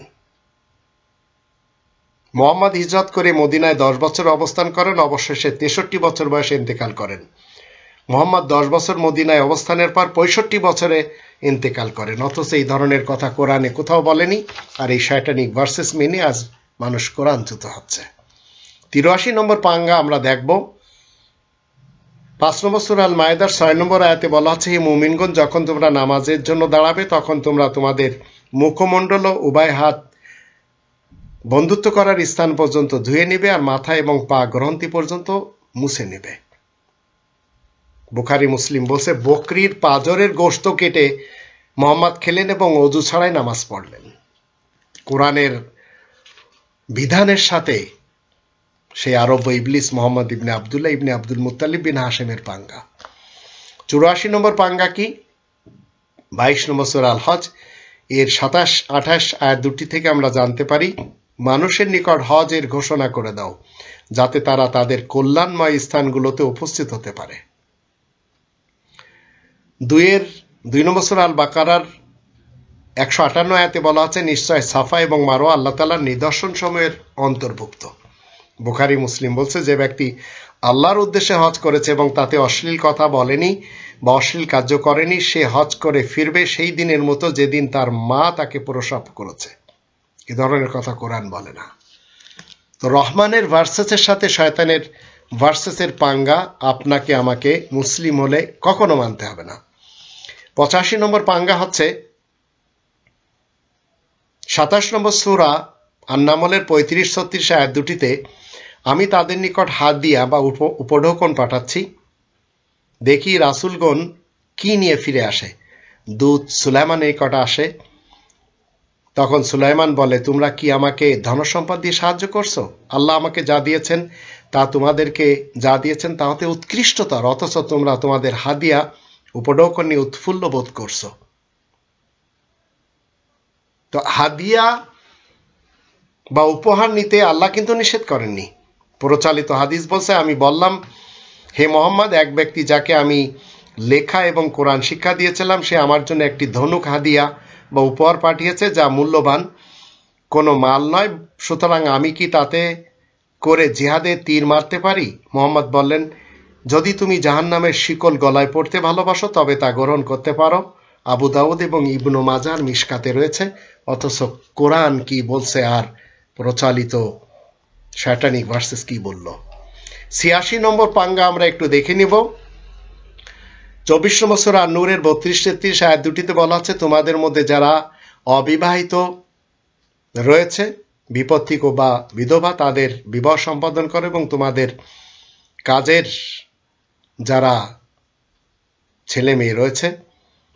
মুহাম্মদ হিজরত করে মদিনায় 10 বছর অবস্থান করেন, অবশেষে 63 বছর বয়সে ইন্তেকাল করেন। মুহাম্মদ 10 বছর মদিনায় অবস্থানের পর 65 বছরে ইন্তেকাল করেন, অথচ এই ধরনের কথা কোরআনে কোথাও বলেনি। আর এই শয়তানিক ভার্সেস মেনে আজ মানুষ কোরআনচ্যুত হচ্ছে। 83 নম্বর পাঙ্গা আমরা দেখব। 5 নম্বর সূরা আল মায়েদার 6 নম্বর আয়াতে বলা আছে, হে মুমিনগণ, যখন তোমরা নামাজের জন্য দাঁড়াবে তখন তোমরা তোমাদের মুখমণ্ডল ও উভয় হাত বন্ধুত্ব করার স্থান পর্যন্ত ধুয়ে নেবে আর মাথা এবং পা গ্রন্থি পর্যন্ত মুছে নেবে। বুখারী মুসলিম বলছে, বকরির পাজরের গোশত কেটে মুহাম্মদ খেলেন এবং ওযু ছাড়াই নামাজ পড়লেন। কোরআনের বিধানের সাথে সেই আরব ইবলিস মুহাম্মদ ইবনে আব্দুল্লাহ ইবনে আব্দুল মুত্তালিব বিন হাশেমের পাঙ্গা। 84 নম্বর পাঙ্গা কি? 22 নম্বর সূরা আল হজ এর 27-28 আয়াত দুটি থেকে আমরা জানতে পারি, মানুষের নিকট হজ এর ঘোষণা করে দাও যাতে তারা তাদের কল্যাণময় স্থানগুলোতে উপস্থিত হতে পারে। 2 নম্বর সূরা আল বাকারার 158 আয়াতে বলা আছে, নিশ্চয় সাফা এবং মারওয়া আল্লাহ তাআলার নিদর্শন সমূহের অন্তর্ভুক্ত। বুখারী মুসলিম বলছে, যে ব্যক্তি আল্লাহর উদ্দেশ্যে হজ করেছে এবং তাতে অশ্লীল কথা বলেনি বা অশ্লীল কার্য করেনি, সে হজ করে ফিরবে সেই দিনের মতো যেদিন তার মা তাকে প্রসব করেছে। এ ধরনের কথা কোরআন বলে না। তো রহমানের ভার্সেসের সাথে শয়তানের ভার্সেসের পাঙ্গা আপনাকে আমাকে মুসলিম হলে কখনো মানতে হবে না। 85 নম্বর পাঙ্গা হচ্ছে 27 নম্বর সূরা আন-নামলের 35-36 আয়াত দুটিতে, আমি তাদের নিকট হাদিয়া বা উপঢৌকন পাঠাচ্ছি, দেখি রাসূলগণ কি নিয়ে ফিরে আসে। দূত সুলাইমানের নিকট আসে, তখন সুলাইমান বলে, তোমরা কি আমাকে ধনসম্পদ দিয়ে সাহায্য করছো? আল্লাহ আমাকে যা দিয়েছেন তা তোমাদেরকে যা দিয়েছেন তা হতে উৎকৃষ্টতর, অথচ তোমরা তোমাদের হাদিয়া উপঢৌকন নিয়ে উৎফুল্ল বোধ করছো। তো হাদিয়া বা উপহার নিতে আল্লাহ কিন্তু নিষেধ করেননি, প্রচালিত হাদিস বলছে, আমি বললাম, হে মোহাম্মদ, এক ব্যক্তি যাকে আমি লেখা এবং কোরআন শিক্ষা দিয়েছিলাম সে আমার জন্য একটি ধনুক হাদিয়া বা উপহার পাঠিয়েছে, যা মূল্যবান কোনো মাল নয়, সুতরাং আমি কি তাতে করে জিহাদে তীর মারতে পারি? মোহাম্মদ বললেন, যদি তুমি জাহান্নামের শিকল গলায় পড়তে ভালোবাসো তবে তা গ্রহণ করতে পারো। আবু দাউদ এবং ইবনু মাজার মিশকাতে রয়েছে। অথচ কোরআন কি বলছে আর প্রচালিত শয়তানিক ভার্সেস কি বলল? ৮৬ নম্বর পাঙ্গা আমরা একটু দেখে নিব। ২৪ নম্বর সূরা নূরের ৩২-৩৩ আয়াত দুটিতে বলা হচ্ছে, তোমাদের মধ্যে যারা অবিবাহিত রয়েছে, বিপত্তিক বা বিধবা, তাদের বিবাহ সম্পাদন করে, এবং তোমাদের কাজের যারা ছেলে মেয়ে রয়েছে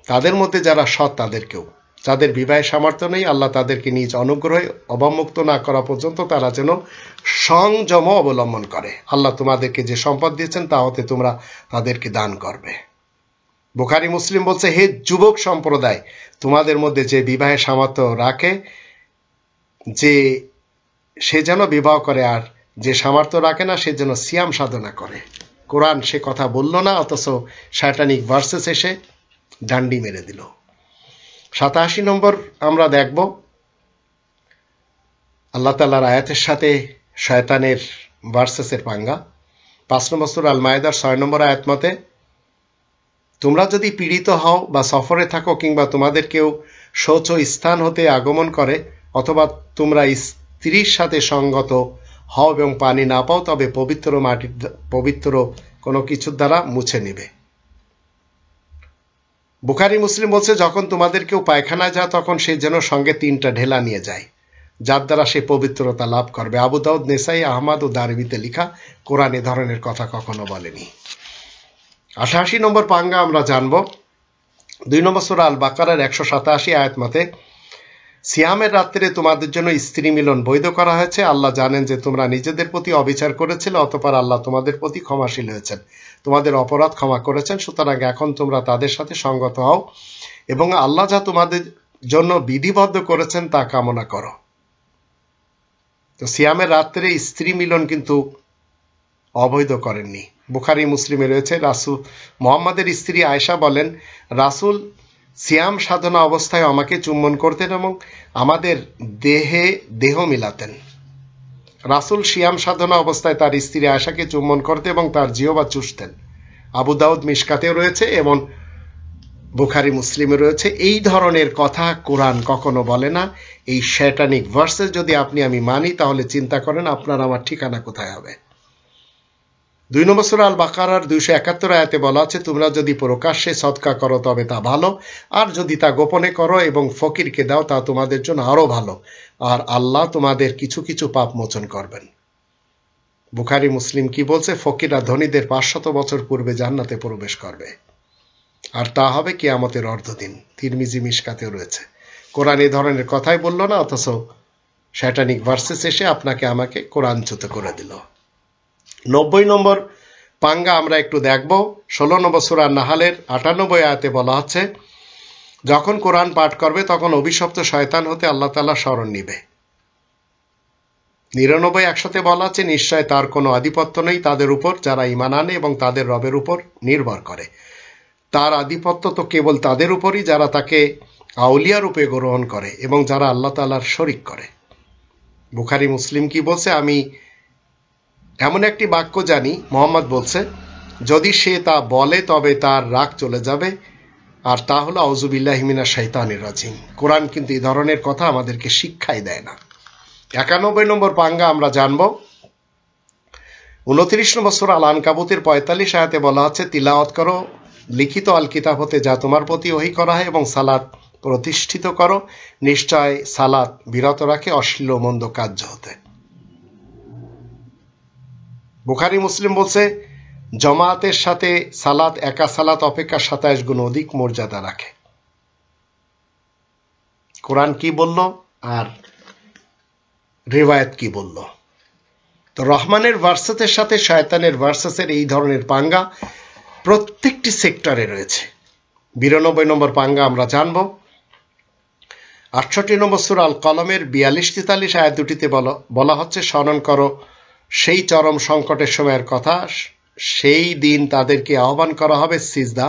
তাদের মধ্যে যারা সৎ তাদেরকেও, যাদের বিবাহের সামর্থ্য নেই, আল্লাহ তাদেরকে নিজ অনুগ্রহে অবমুক্ত না করা পর্যন্ত তারা যেন সংযম অবলম্বন করে। আল্লাহ তোমাদেরকে যে সম্পদ দিয়েছেন তা হতে তোমরা তাদেরকে দান করবে। বুখারী মুসলিম বলছে, হে যুবক সম্প্রদায়, তোমাদের মধ্যে যে বিবাহের সামর্থ্য রাখে যে সে যেন বিবাহ করে, আর যে সামর্থ্য রাখে না সে যেন সিয়াম সাধনা করে। কোরআন সে কথা বলল না, অথচ শয়তানিক ভার্সেস এসে ডান্ডি মেরে দিল। ৮৭ নম্বর আমরা দেখব আল্লাহ তাআলার আয়াতের সাথে শয়তানের ভার্সেসের পাঙ্গা। ৫ নম্বর সূরা আল মায়েদার ৬ নম্বর আয়াত মতে, তোমরা যদি পীড়িত হও বা সফরে থাকো, কিংবা তোমাদের কেউ শৌচ স্থান হতে আগমন করে, অথবা তোমরা স্ত্রীর সাথে সঙ্গত হও এবং পানি না পাও, তবে পবিত্র কোনো কিছুর দ্বারা মুছে নিবে। বুখারী মুসলিম বলছে, যখন তোমাদের কেউ পায়খানায় যায় তখন সে যেন সঙ্গে ৩টা ঢেলা নিয়ে যায়, যার দ্বারা সে পবিত্রতা লাভ করবে। আবু দাউদ, নেসাই, আহমদ ও দারমিতে লিখা। কোরআন এ ধরনের কথা কখনো বলেনি। ৮৮ নম্বর পাঙ্গা আমরা জানব। ২ নম্বর সূরা আল বাকারার ১৮৭ আয়াত মতে, সিয়ামের রাত্রে তোমাদের জন্য স্ত্রী মিলন বৈধ করা হয়েছে। আল্লাহ জানেন যে তোমরা নিজেদের প্রতি অবিচার করেছিলে, অতঃপর আল্লাহ তোমাদের প্রতি ক্ষমাশীল হয়েছেন, তোমাদের অপরাধ ক্ষমা করেছেন। সুতরাং এখন তোমরা তাদের সাথে সঙ্গত হও এবং আল্লাহ যা তোমাদের জন্য বিধিবদ্ধ করেছেন তা কামনা করো। তো সিয়ামের রাত্রে স্ত্রী মিলন কিন্তু অবৈধ করেননি। বুখারী মুসলিমে রয়েছে, রাসূল মুহাম্মাদের স্ত্রী আয়েশা বলেন, রাসূল সিয়াম সাধনা অবস্থায় আমাকে চুম্বন করতেন এবং আমাদের দেহে দেহ মিলাতেন। রাসূল সিয়াম সাধনা অবস্থায় তার স্ত্রী আয়েশাকে চুম্বন করতেন এবং তার জিহ্বা চুষতেন। আবু দাউদ মিশকাতেও রয়েছে এবং বুখারী মুসলিমে রয়েছে। এই ধরনের কথা কোরআন কখনো বলে না। এই শয়তানিক ভার্সেস যদি আপনি আমি মানি, তাহলে চিন্তা করেন আপনার আমার ঠিকানা কোথায় হবে। ২ নম্বর সূরা আল বাকারার ২৭১ আয়াতে বলা আছে, তোমরা যদি প্রকাশ্যে সদকা করো তবে তা ভালো, আর যদি তা গোপনে করো এবং ফকিরকে দাও তা তোমাদের জন্য আরো ভালো, আর আল্লাহ তোমাদের কিছু কিছু পাপ মোচন করবেন। বুখারী মুসলিম কি বলছে? ফকিররা ধনীদের ৫০০ বছর পূর্বে জান্নাতে প্রবেশ করবে, আর তা হবে কিয়ামতের অর্ধদিন। তিরমিজি মিশকাতেও রয়েছে। কোরআন এই ধরনের কথাই বলল না, অথচ শয়তানিক ভার্সেস এসে আপনাকে আমাকে কোরআনচ্যুত করে দিল। ৯০ নম্বর পাঙ্গা আমরা একটু দেখব। ১৬ নম্বর সূরা নাহালের ৯৮ আয়াতে বলা হচ্ছে, যখন কোরআন পাঠ করবে তখন অভিশপ্ত শয়তান হতে আল্লাহ তাআলা শরণ নিবে। ৯৯-১০০ বলা আছে, নিশ্চয় তার কোনো আধিপত্য নেই তাদের উপর যারা ঈমান আনে এবং তাদের রবের উপর নির্ভর করে। তার আধিপত্য তো কেবল তাদের উপরই যারা তাকে আউলিয়া রূপে গ্রহণ করে এবং যারা আল্লাহ তাআলার শরীক করে। বুখারী মুসলিম কি বলছে? আমি এমন একটি বাক্য জানি, মুহাম্মদ বলছে, যদি সে তা বলে তবে তার রাগ চলে যাবে, আর তা হলো আউযু বিল্লাহি মিনাশ শাইতানির রাজিম। কোরআন কিন্তু এই ধরনের কথা আমাদেরকে শিক্ষাই দেয় না। ৯১ নম্বর পাঙ্গা আমরা জানব। ২৯ নম্বর সূরা আল আনকাবুতের ৪৫ আয়াতে বলা আছে, তিলাওয়াত করো লিখিত আল কিতাব হতে যা তোমার প্রতি ওহী করা হয় এবং সালাত প্রতিষ্ঠিত করো, নিশ্চয় সালাত বিরত রাখে অশ্লীল ও মন্দ কার্য হতে। বুখারী মুসলিম বলছে, জামাতের সাথে সালাত একা সালাত অপেক্ষা ২৭ গুণ অধিক মর্যাদা রাখে। কোরআন কি বলল আর রিওয়ায়াত কি বলল? তো রহমানের ভার্সেসের সাথে শয়তানের ভার্সেসের এই ধরনের পাঙ্গা প্রত্যেকটি সেক্টরে রয়েছে। ৯২ নম্বর পাঙ্গা আমরা জানব। ৬৮ নম্বর সূরা আল কলমের ৪২-৪৩ আয়াত দুটিতে বলা হচ্ছে, স্মরণ করো সেই চরম সংকটের সময়ের কথা, সেই দিন তাদেরকে আহ্বান করা হবে সিজদা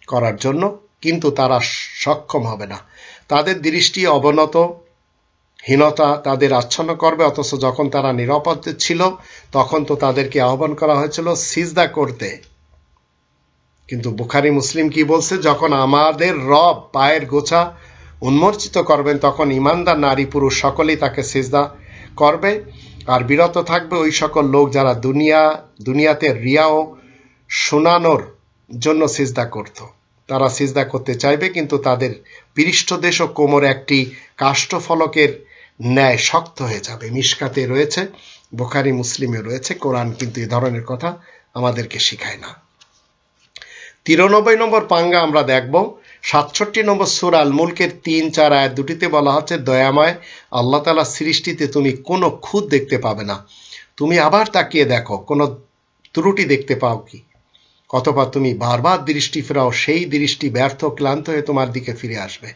করার জন্য, কিন্তু তারা সক্ষম হবে না। তাদের দৃষ্টি অবনত, হীনতা তাদের আচ্ছন্ন করবে, অথচ যখন তারা নিরাপদ ছিল তখন তো তাদেরকে আহ্বান করা হয়েছিল সিজদা করতে। কিন্তু বুখারী মুসলিম কি বলছে, যখন আমাদের রব পায়ের গোছা উন্মোচিত করবেন তখন ঈমানদার নারী পুরুষ সকলেই তাকে সিজদা করবে, আর বিরত থাকবে ওই সকল লোক যারা দুনিয়াতে রিয়া ও শোনানোর জন্য সিজদা করত। তারা সিজদা করতে চাইবে, কিন্তু তাদের পৃষ্ঠদেশ ও কোমর একটি কাষ্ঠফলকের ন্যায় শক্ত হয়ে যাবে। মিশকাতে রয়েছে, বুখারী মুসলিমে রয়েছে। কোরআন কিন্তু এ ধরনের কথা আমাদেরকে শিখায় না। 93 নম্বর পাঙ্গা আমরা দেখব। 67 নম্বর সূরা আল মুলকের 3-4 আয়াত দুটিতে বলা হচ্ছে, দয়াময় আল্লাহ তাআলা সৃষ্টিতে তুমি কোনো খুঁত দেখতে পাবে না। তুমি আবার তাকিয়ে দেখো, কোনো ত্রুটি দেখতে পাও কি? অথবা তুমি বারবার দৃষ্টি ফেরাও, সেই দৃষ্টি ব্যর্থ ক্লান্ত হয়ে তোমার দিকে ফিরে আসবে।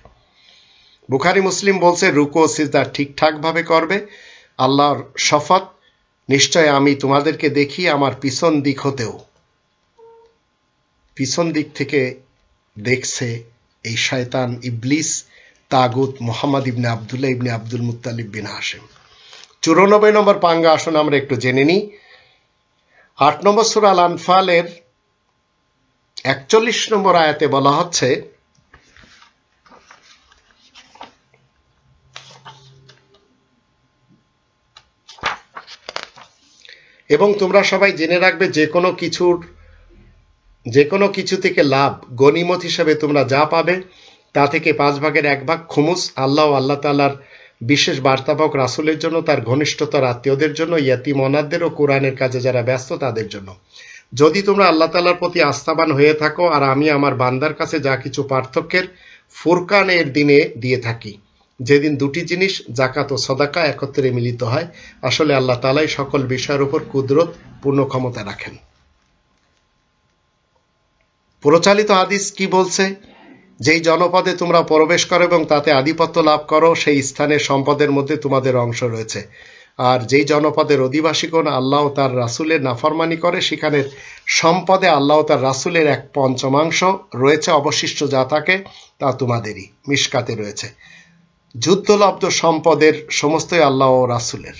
বুখারী মুসলিম বলছে, রুকু ও সিজদা ঠিকঠাক ভাবে করবে। আল্লাহর শপথ, নিশ্চয় আমি তোমাদেরকে দেখি আমার পিছন দিক হতেও। পিছন দিক থেকে দেখছে এই শয়তান ইবলিস তাগুত মুহাম্মদ ইবনে আব্দুল্লাহ ইবনে আব্দুল মুত্তালিব বিন হাশিম। 94 নম্বর পাঙ্গা আসুন আমরা একটু জেনে নিই। 8 নম্বর সূরা আল আনফালের 41 নম্বর আয়াতে বলা হচ্ছে, এবং তোমরা সবাই জেনে রাখবে যে কোনো কিছু থেকে লাভ গনিমত হিসেবে তোমরা যা পাবে তা থেকে 5 ভাগের 1 ভাগ খুমুস আল্লাহ ও আল্লাহ তাআলার বিশেষ বার্তাবাহক রাসূলের জন্য, তার ঘনিষ্ঠতর আত্মীয়দের জন্য, ইয়াতীম অনাথদের ও কোরআনের কাজে যারা ব্যস্ত তাদের জন্য। যদি তোমরা আল্লাহ তাআলার প্রতি আস্থাবান হয়ে থাকো আর আমি আমার বান্দার কাছে যা কিছু পার্থক্যের ফুরকানের দিনে দিয়ে থাকি, যেদিন দুটি জিনিস যাকাত ও সদাকা একত্রে মিলিত হয়, আসলে আল্লাহ তাআলাই সকল বিষয়ের উপর কুদরত পূর্ণ ক্ষমতা রাখেন। প্রচালিত হাদিস কি বলছে, যেই জনপদে তোমরা প্রবেশ করো এবং তাতে আধিপত্য লাভ করো, সেই স্থানের সম্পদের মধ্যে তোমাদের অংশ রয়েছে। আর যেই জনপদের অধিবাসীগণ আল্লাহ ও তার রাসূলের নাফরমানি করে, সেখানের সম্পদে আল্লাহ ও তার রাসূলের 1/5 রয়েছে, অবশিষ্ট যা থাকে তা তোমাদেরই। মিশকাতে রয়েছে, যুদ্ধলব্ধ সম্পদের সমস্তই আল্লাহ ও রাসূলের,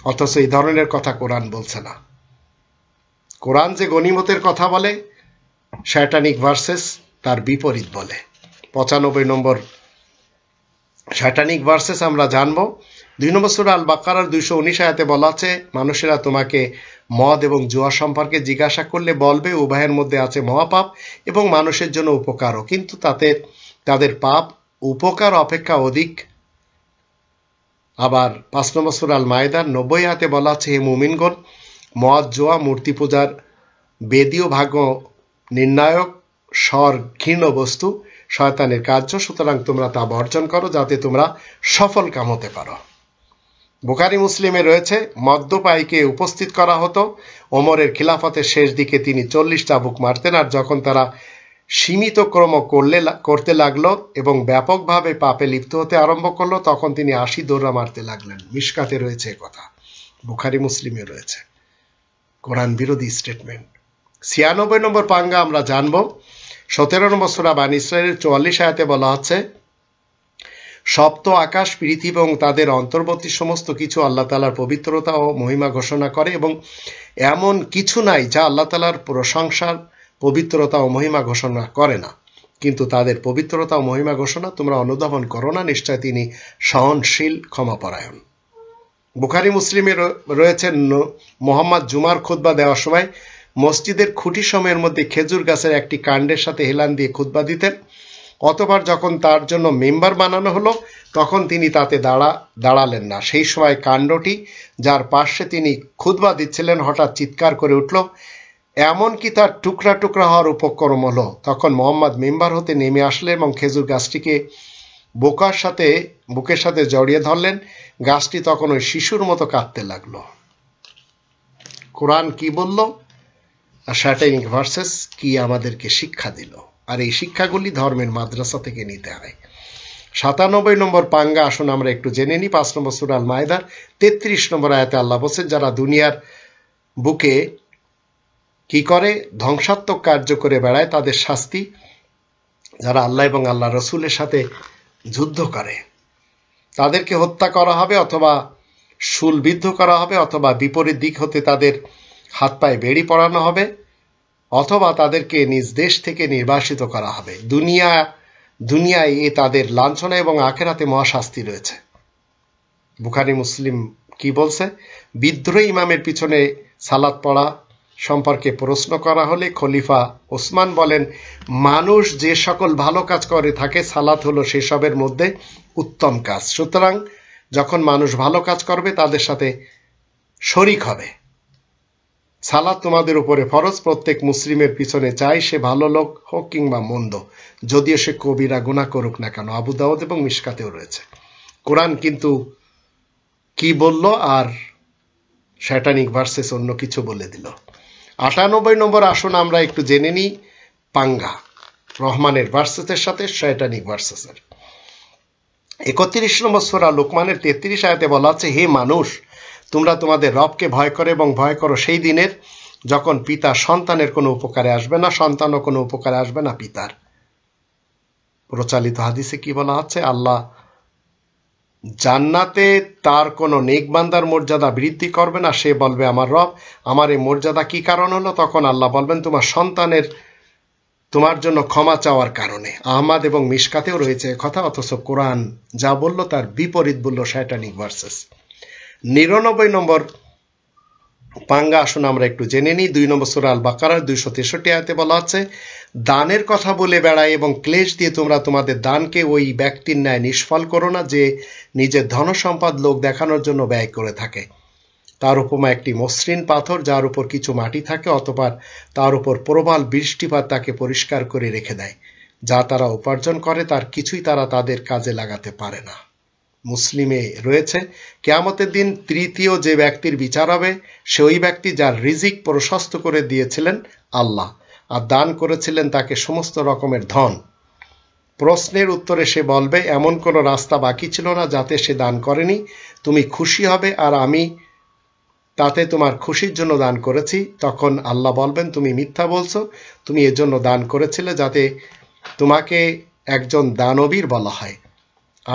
অথচ এই ধরনের কথা কোরআন বলছে না। কোরআন যে গনিমতের কথা বলে, শয়তানিক ভার্সেস তার বিপরীত বলে। 95 নম্বর শয়তানিক ভার্সেস আমরা জানবো। 2 নম্বর সূরা আল বাকারার 219 আয়াতে বলা আছে, মানুষেরা তোমাকে মদ এবং জুয়া সম্পর্কে জিজ্ঞাসা করলে বলবে উভয়ের মধ্যে আছে মহাপাপ এবং মানুষের জন্য উপকারও, কিন্তু তাতে তাদের পাপ উপকার অপেক্ষা অধিক। আবার 5 নম্বর সূরা আল মায়েদার 90 আয়াতে বলা আছে, হে মুমিনগণ, মদ জুয়া মূর্তি পূজার বেদীয় ভাগ্য নির্ণায়ক স্বর ঘৃণ্য বস্তু, শয়তানের কার্য, সুতরাং তোমরা তা বর্জন করো যাতে তোমরা সফল কাম হতে পারো। বুখারী মুসলিমে রয়েছে, মদ্যপায়ীকে উপস্থিত করা হতো। ওমরের খিলাফতের শেষ দিকে তিনি 40 চাবুক মারতেন, আর যখন তারা সীমিত ক্রম করতে লাগলো এবং ব্যাপকভাবে পাপে লিপ্ত হতে আরম্ভ করলো, তখন তিনি 80 দৌড়া মারতে লাগলেন। মিশকাতে রয়েছে কথা, বুখারী মুসলিমে রয়েছে। কোরআন বিরোধী স্টেটমেন্ট। 96 নম্বর পাঙ্গা আমরা জানব। 17 নম্বর সূরা বানী ইসরাঈলের 44 আয়াতে বলা হচ্ছে, সপ্ত আকাশ, পৃথিবী এবং তাদের অন্তর্বর্তী সমস্ত কিছু আল্লাহ তাআলার পবিত্রতা ও মহিমা ঘোষণা করে, এবং এমন কিছু নাই যা আল্লাহ তাআলার প্রশংসার পবিত্রতা ও মহিমা ঘোষণা করে না, কিন্তু তাদের পবিত্রতা ও মহিমা ঘোষণা তোমরা অনুধাবন করো না, নিশ্চয় তিনি সহনশীল ক্ষমাপরায়ণ। বুখারী মুসলিমে রয়েছে, মুহাম্মদ জুমার খুতবা দেওয়ার সময় মসজিদের খুঁটি সময়ের মধ্যে খেজুর গাছের একটি কাণ্ডের সাথে হেলান দিয়ে খুতবা দিতেন। অতঃপর যখন তার জন্য মেম্বার বানানো হলো, তখন তিনি তাতে দাঁড়ালেন না। সেই সময় কাণ্ডটি যার পাশে তিনি খুতবা দিচ্ছিলেন হঠাৎ চিৎকার করে উঠল, এমনকি তার টুকরা টুকরা হওয়ার উপক্রম হলো। তখন মুহাম্মদ মেম্বার হতে নেমে আসলেন এবং খেজুর গাছটিকে বুকের সাথে জড়িয়ে ধরলেন। গাছটি তখন ওই শিশুর মতো কাঁদতে লাগলো। কোরআন কি বলল, আর শয়তানিক ভার্সেস কি আমাদেরকে শিক্ষা দিল, আর এই শিক্ষাগুলি ধর্মের মাদ্রাসা থেকে নিতে হয়। 97 নম্বর পাঙ্গা আসুন আমরা একটু জেনে নিই। 5 নম্বর সূরা আল মায়েদার 33 নম্বর আয়াতে আল্লাহ বলেন, যারা দুনিয়ার বুকে কি করে, ধ্বংসাত্মক কার্য করে বেড়ায়, তাদের শাস্তি যারা আল্লাহ এবং আল্লাহ রসুলের সাথে যুদ্ধ করে তাদেরকে হত্যা করা হবে, অথবা শূলবিদ্ধ করা হবে, অথবা বিপরীত দিক হতে তাদের হাত পায়ে বেড়ি পরানো হবে, অথবা তাদেরকে নিজ দেশ থেকে নির্বাসিত করা হবে। দুনিয়ায় এ তাদের লাঞ্ছনা এবং আখেরাতে মহাশাস্তি রয়েছে। বুখারী মুসলিম কি বলছে? বিদ্রোহী ইমামের পিছনে সালাত পড়া সম্পর্কে প্রশ্ন করা হলে খলিফা ওসমান বলেন, মানুষ যে সকল ভালো কাজ করে থাকে সালাত হলো সেসবের মধ্যে উত্তম কাজ। সুতরাং যখন মানুষ ভালো কাজ করবে তাদের সাথে শরিক হবে। সালাত তোমাদের উপরে ফরজ, প্রত্যেক মুসলিমের পিছনে চাই সে ভালো লোক হোক কিংবা মন্দ, যদিও সে কবিরা গুনাহ করুক না কেন। আবু দাউদ এবং মিশকাতেও রয়েছে। কোরআন কিন্তু কি বলল আর শয়তানিক ভার্সেস অন্য কিছু বলে দিল। 98 নম্বর আসুন আমরা একটু জেনে নিই পাঙ্গা রহমানের ভার্সেসের সাথে শয়তানিক ভার্সেসের। 31 নম্বর সূরা লোকমানের 33 আয়াতে বলা আছে, হে মানুষ, তোমরা তোমাদের রবকে ভয় করে এবং ভয় করো সেই দিনের যখন পিতা সন্তানের কোনো উপকারে আসবে না, সন্তানও কোনো উপকারে আসবে না পিতার। প্রচালিত হাদিসে কি বলা আছে? আল্লাহ জান্নাতে তার কোনো নেক বান্দার মর্যাদা বৃদ্ধি করবে না। সে বলবে, আমার রব, আমার এই মর্যাদা কি কারণ হলো? তখন আল্লাহ বলবেন, তোমার সন্তানের তোমার জন্য ক্ষমা চাওয়ার কারণে। আহমদ এবং মিশকাতেও রয়েছে কথা, অথচ কোরআন যা বলল তার বিপরীত বলল শয়তানিক ভার্সেস। 99 নম্বর পাঙ্গা আসুন আমরা একটু জেনে নিই। 2 নম্বর সূরা আল বাকারার 263 আয়াতে বলা আছে, দানের কথা বলে বেড়ায় এবং ক্লেশ দিয়ে তোমরা তোমাদের দানকে ওই ব্যক্তির ন্যায় নিষ্ফল করো না যে নিজের ধনসম্পদ লোক দেখানোর জন্য ব্যয় করে থাকে। তার উপমা একটি মসৃণ পাথর যার উপর কিছু মাটি থাকে, অতঃপর তার উপর প্রবল বৃষ্টিপাত তাকে পরিষ্কার করে রেখে দেয়। যা তারা উপার্জন করে তার কিছুই তারা তাদের কাজে লাগাতে পারে না। মুসলিমে রয়েছে, কিয়ামতের দিন তৃতীয় যে ব্যক্তির বিচার হবে সে ওই ব্যক্তি যার রিজিক প্রশস্ত করে দিয়েছিলেন আল্লাহ, আর দান করেছিলেন তাকে সমস্ত রকমের ধন। প্রশ্নের উত্তরে সে বলবে, এমন কোনো রাস্তা বাকি ছিল না যাতে সে দান করেনি। তুমি খুশি হবে আর আমি তাতে তোমার খুশির জন্য দান করেছি। তখন আল্লাহ বলবেন, তুমি মিথ্যা বলছো, তুমি এজন্য দান করেছিলে যাতে তোমাকে একজন দানবীর বলা হয়,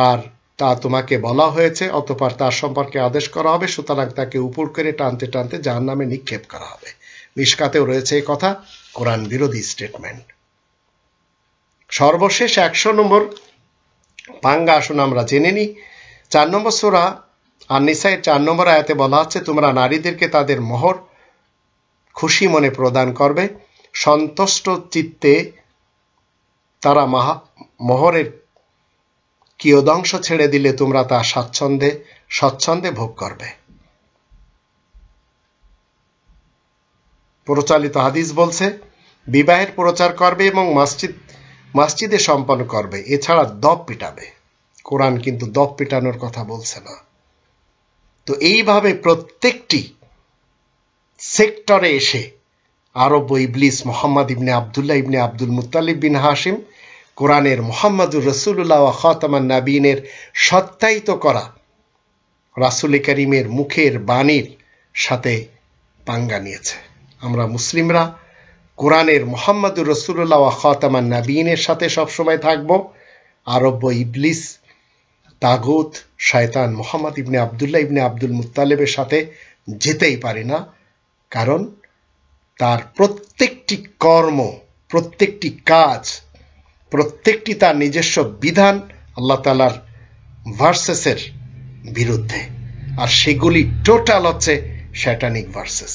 আর তা তোমাকে বলা হয়েছে। অতঃপর তার সম্পর্কে আদেশ করা হবে, সুতরাং তাকে উপর করে টানতে টানতে জাহান্নামে নিক্ষেপ করা হবে। মিশকাতেও রয়েছে এই কথা, কোরআন বিরোধী স্টেটমেন্ট। সর্বশেষ 100 নম্বর পাঙ্গা আসুন আমরা জেনে নিই। 4 নম্বর সূরা আন-নিসার 4 নম্বর আয়াতে বলা আছে, তোমরা নারীদেরকে তাদের মোহর খুশি মনে প্রদান করবে, সন্তুষ্ট চিত্তে তারা মোহরের কিয়দংশ ছেড়ে দিলে তোমরা তা স্বচ্ছন্দে ভোগ করবে। প্রচলিত হাদিস বলছে, বিবাহের প্রচার করবে এবং মসজিদে সম্পন্ন করবে, এছাড়া দপ পিটাবে। কোরআন কিন্তু দপ পিটানোর কথা বলছে না। তো এইভাবে প্রত্যেকটি সেক্টরে এসে আরব ইবলিস মোহাম্মদ ইবনে আবদুল্লাহ ইবনে আব্দুল মুত্তালিব বিন হাশিম কোরআনের মুহাম্মাদুর রাসূলুল্লাহ ওয়া খাতামান নাবিয়িনের সত্যায়িত করা রাসূল করিমের মুখের বাণীর সাথে পাঙ্গা নিয়েছে। আমরা মুসলিমরা কোরআনের মুহাম্মাদুর রাসূলুল্লাহ ওয়া খাতামান নাবিয়িনের সাথে সবসময় থাকব। আরব ইবলিস, তাগুত, শয়তান মুহাম্মদ ইবনে আবদুল্লাহ ইবনে আব্দুল মুত্তালিবের সাথে যেতেই পারি না, কারণ তার প্রত্যেকটি কর্ম, প্রত্যেকটি কাজ, প্রত্যেকটি তার নিজস্ব বিধান আল্লাহ তাআলার ভার্সেসের বিরুদ্ধে, আর সেগুলি টোটাল হচ্ছে শয়তানিক ভার্সেস।